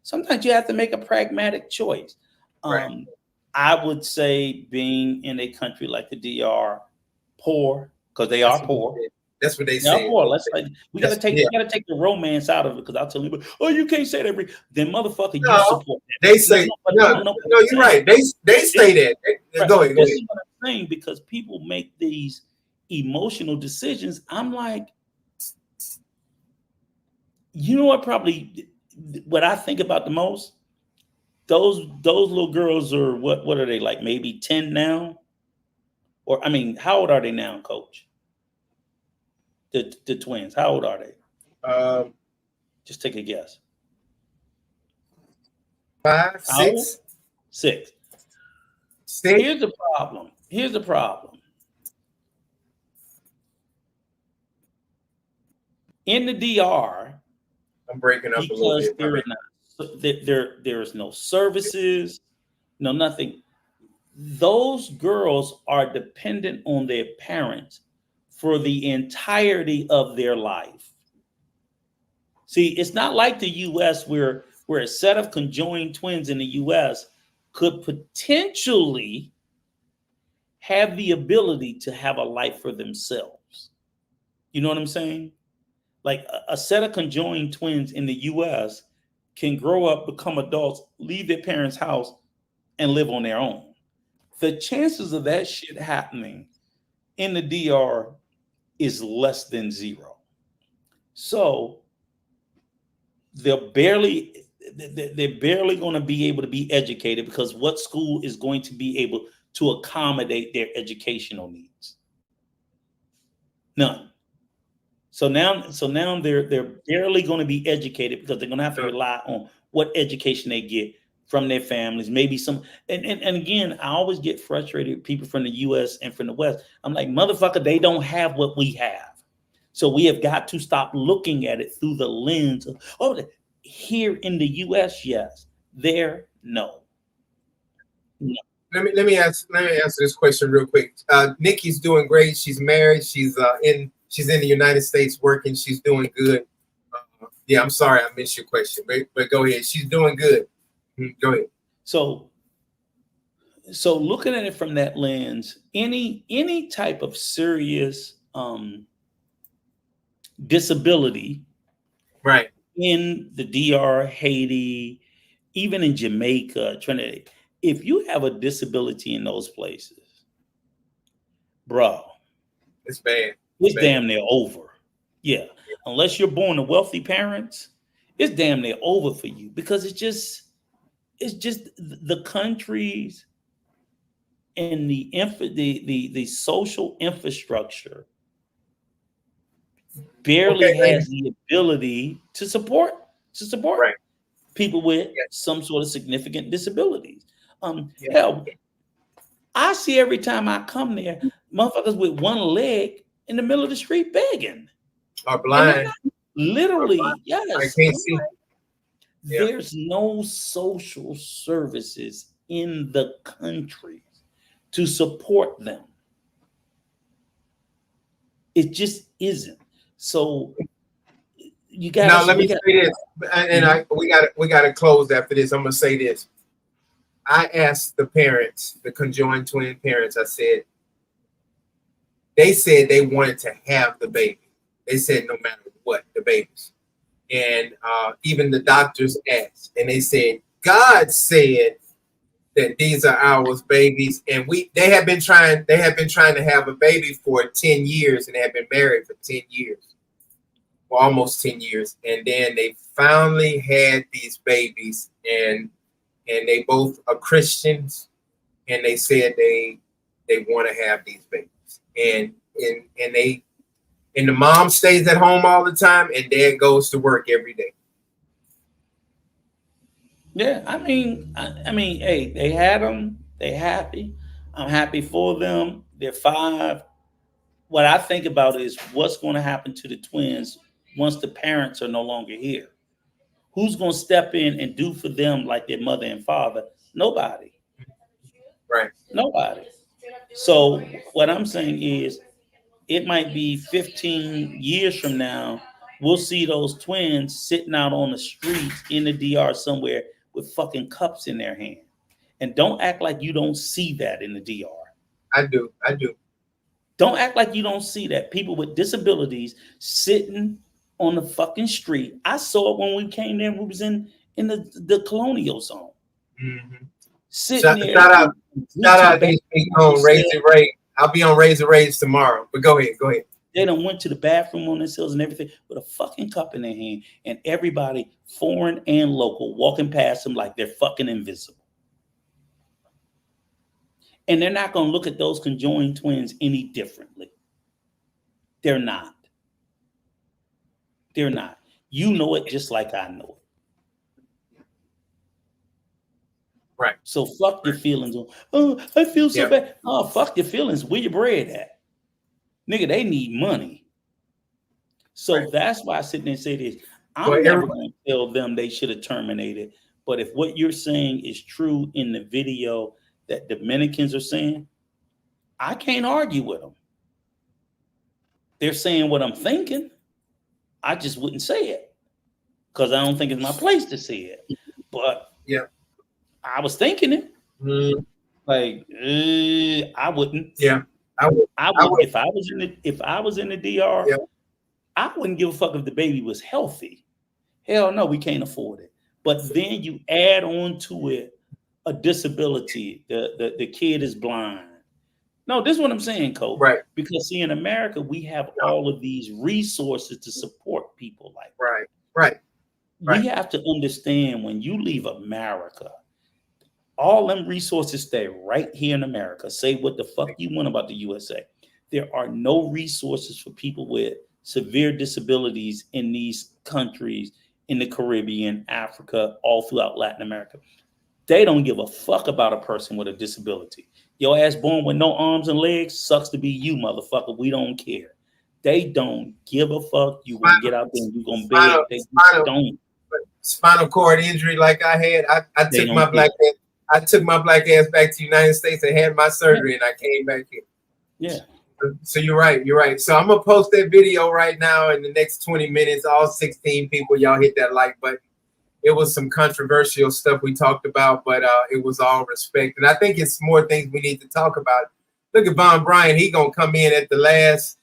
sometimes you have to make a pragmatic choice. I would say being in a country like the DR, poor, because they are poor. That's what they say. We gotta take the romance out of it, because I'll tell you, oh, you can't say that. Then motherfucker, you support that. They say no, you're right. They say that. Go ahead. This is what I'm saying, because people make these emotional decisions. I'm like, what I think about the most? Those little girls are what are they, like maybe 10 now? Or how old are they now, Coach? The twins, how old are they? Just take a guess. 5, 6. 6. Here's the problem. In the DR, I'm breaking up a little bit. There is no services, no nothing. Those girls are dependent on their parents for the entirety of their life. See, it's not like the U.S. where a set of conjoined twins in the U.S. could potentially have the ability to have a life for themselves. You know what I'm saying? Like a set of conjoined twins in the U.S. can grow up, become adults, leave their parents' house, and live on their own. The chances of that shit happening in the DR is less than 0. So they're barely going to be able to be educated, because what school is going to be able to accommodate their educational needs? None. So now they're barely going to be educated because they're going to have to rely on what education they get from their families. Maybe some and again, I always get frustrated with people from the US and from the West. I'm like, motherfucker, they don't have what we have. So we have got to stop looking at it through the lens of, oh, here in the US, yes. There, no. Let me answer this question real quick. Nikki's doing great. She's married. She's in the United States working. She's doing good. Yeah, I'm sorry I missed your question, but go ahead. She's doing good. Go ahead. So looking at it from that lens, any type of serious disability, right, in the DR, Haiti, even in Jamaica, Trinidad, if you have a disability in those places, bro, it's bad. It's damn near over. Yeah, unless you're born to wealthy parents, it's damn near over for you because it's just the countries and the social infrastructure barely has the ability to support right. people with some sort of significant disabilities. Hell, I see every time I come there, motherfuckers with one leg in the middle of the street begging. Are blind. Literally, yes. I can't see. There's no social services in the country to support them. It just isn't. So you got. Now let me say this, and we got to close after this. I'm gonna say this. I asked the parents, the conjoined twin parents. I said, they said they wanted to have the baby. They said no matter what, the babies, and even the doctors asked, and they said God said that these are ours babies, and they have been trying to have a baby for 10 years, and they have been married for 10 years, for almost 10 years, and then they finally had these babies, and they both are Christians, and they said they want to have these babies, and the mom stays at home all the time, and dad goes to work every day. Yeah, I mean, hey, they had them. They happy. I'm happy for them. They're 5. What I think about is what's going to happen to the twins once the parents are no longer here. Who's going to step in and do for them like their mother and father? Nobody. Right. Nobody. So what I'm saying is it might be 15 years from now, we'll see those twins sitting out on the streets in the DR somewhere with fucking cups in their hand. And don't act like you don't see that in the DR. I do. Don't act like you don't see that. People with disabilities sitting on the fucking street. I saw it when we came there. We was in the colonial zone. Mm-hmm. Sitting there. Shout out these people on Raise It Rage. I'll be on Raise It Rage tomorrow. But go ahead. They done went to the bathroom on themselves and everything with a fucking cup in their hand, and everybody, foreign and local, walking past them like they're fucking invisible. And they're not going to look at those conjoined twins any differently. They're not. They're not. You know it just like I know it. Right. So fuck your feelings. Oh, I feel so bad. Oh, fuck your feelings. Where your bread at? Nigga, they need money. So that's why I sit there and say this. I'm never going to tell them they should have terminated. But if what you're saying is true in the video that Dominicans are saying, I can't argue with them. They're saying what I'm thinking. I just wouldn't say it because I don't think it's my place to say it. But I was thinking it. Like I wouldn't. Yeah. I would. If I was in the DR, I wouldn't give a fuck if the baby was healthy. Hell no, we can't afford it. But then you add on to it a disability. The kid is blind. No, this is what I'm saying, Cole. Right. Because see, in America, we have all of these resources to support people like that. Right. We have to understand when you leave America, all them resources stay right here in America. Say what the fuck you want about the USA. There are no resources for people with severe disabilities in these countries in the Caribbean, Africa, all throughout Latin America. They don't give a fuck about a person with a disability. Your ass born with no arms and legs, sucks to be you, motherfucker. We don't care. They don't give a fuck. You gonna get out there and you gonna beg. They don't. Spinal cord injury like I had. I They took my don't black care. ass. I took my black ass back to the United States and had my surgery, and I came back here. Yeah. So you're right. You're right. So I'm gonna post that video right now in the next 20 minutes. All 16 people, y'all hit that like button. It was some controversial stuff we talked about, but it was all respect. And I think it's more things we need to talk about. Look at Von Bryan. He gonna come in at the last.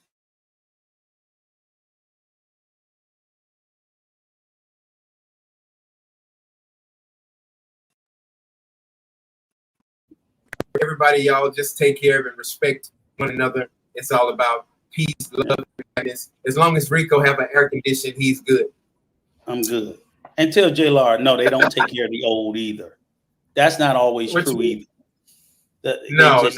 Everybody, y'all just take care of and respect one another. It's all about peace, love, and kindness. As long as Rico have an air condition, he's good. I'm good. And tell J-Lard, no, they don't take care of the old either. That's not always true either. No.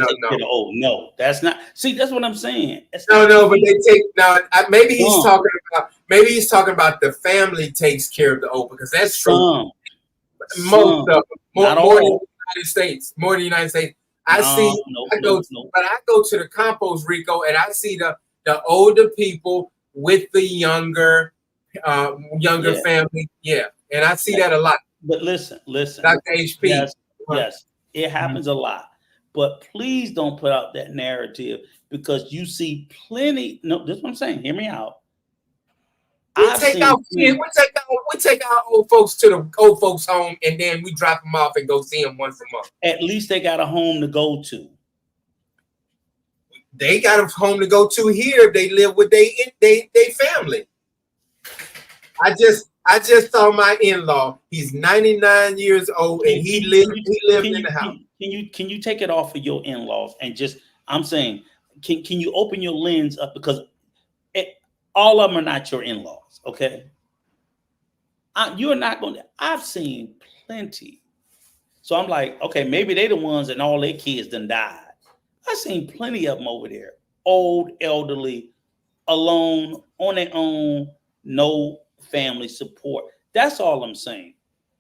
No, that's not. See, that's what I'm saying. No, but they take now. Maybe he's talking about the family takes care of the old, because that's true. Most of them, more than the United States. More than the United States. I go to the compost, Rico, and I see the older people with the younger family. Yeah, and I see that a lot. But listen. Dr. HP. Yes, it happens a lot. But please don't put out that narrative, because you see plenty. No, this is what I'm saying. Hear me out. We take our old folks to the old folks' home, and then we drop them off and go see them once a month. At least they got a home to go to. They got a home to go to here. They live with they family. I just saw my in-law. He's 99 years old, and he lived in the house. Can you take it off of your in-laws and just, I'm saying, can you open your lens up, because all of them are not your in-laws, okay? You're not going to. I've seen plenty. So I'm like, okay, maybe they the ones and all their kids done died. I've seen plenty of them over there, old, elderly, alone, on their own, no family support. That's all I'm saying.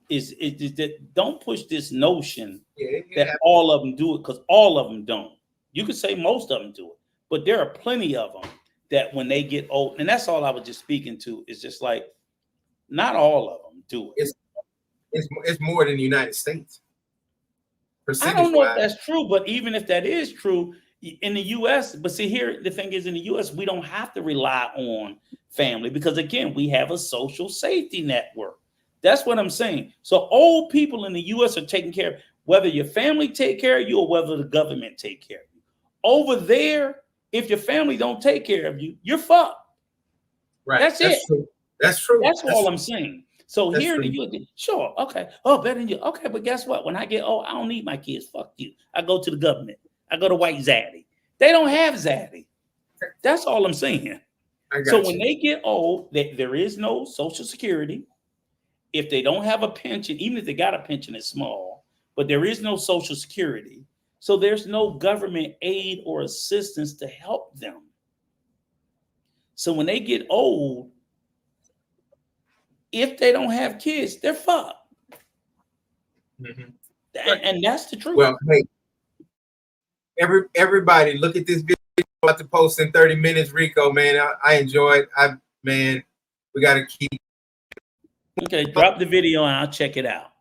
Is that don't push this notion that all of them do it, because all of them don't. You could say most of them do it, but there are plenty of them that when they get old, and that's all I was just speaking to, is just like, not all of them do it. It's more than the United States. I don't know if that's true, but even if that is true, in the U.S., but see here, the thing is, in the U.S., we don't have to rely on family, because again, we have a social safety network. That's what I'm saying. So old people in the U.S. are taken care of, whether your family take care of you or whether the government take care of you. Over there, if your family don't take care of you, you're fucked. Right. That's it. True. That's true. That's all I'm saying. So here in the U.S., sure, okay. Oh, better than you. Okay, but guess what? When I get old, I don't need my kids. Fuck you. I go to the government. I go to white zaddy. They don't have zaddy. That's all I'm saying. So when they get old, there is no Social Security. If they don't have a pension, even if they got a pension, it's small, but there is no Social Security. So there's no government aid or assistance to help them. So when they get old, if they don't have kids, they're fucked. Mm-hmm. And that's the truth. Well, hey, everybody, look at this video I'm about to post in 30 minutes, Rico, man. I enjoy it. Man, we got to keep. Okay, drop the video and I'll check it out.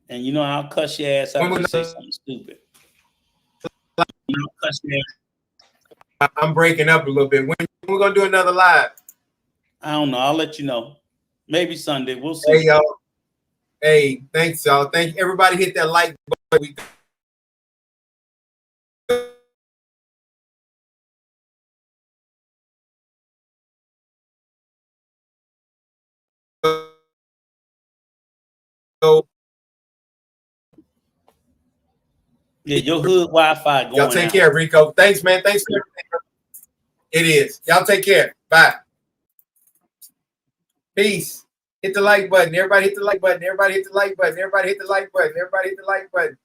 And you know, I'll cuss your ass out if you say something stupid. I'm breaking up a little bit. When we're going to do another live? I don't know. I'll let you know. Maybe Sunday. We'll see. Hey, y'all. Hey, thanks, y'all. Thank you. Everybody hit that like button. Yeah, your hood Wi-Fi going. Y'all take care, Rico. Thanks, man. Thanks for everything. It is. Y'all take care. Bye. Peace. Hit the like button. Everybody hit the like button. Everybody hit the like button. Everybody hit the like button. Everybody hit the like button.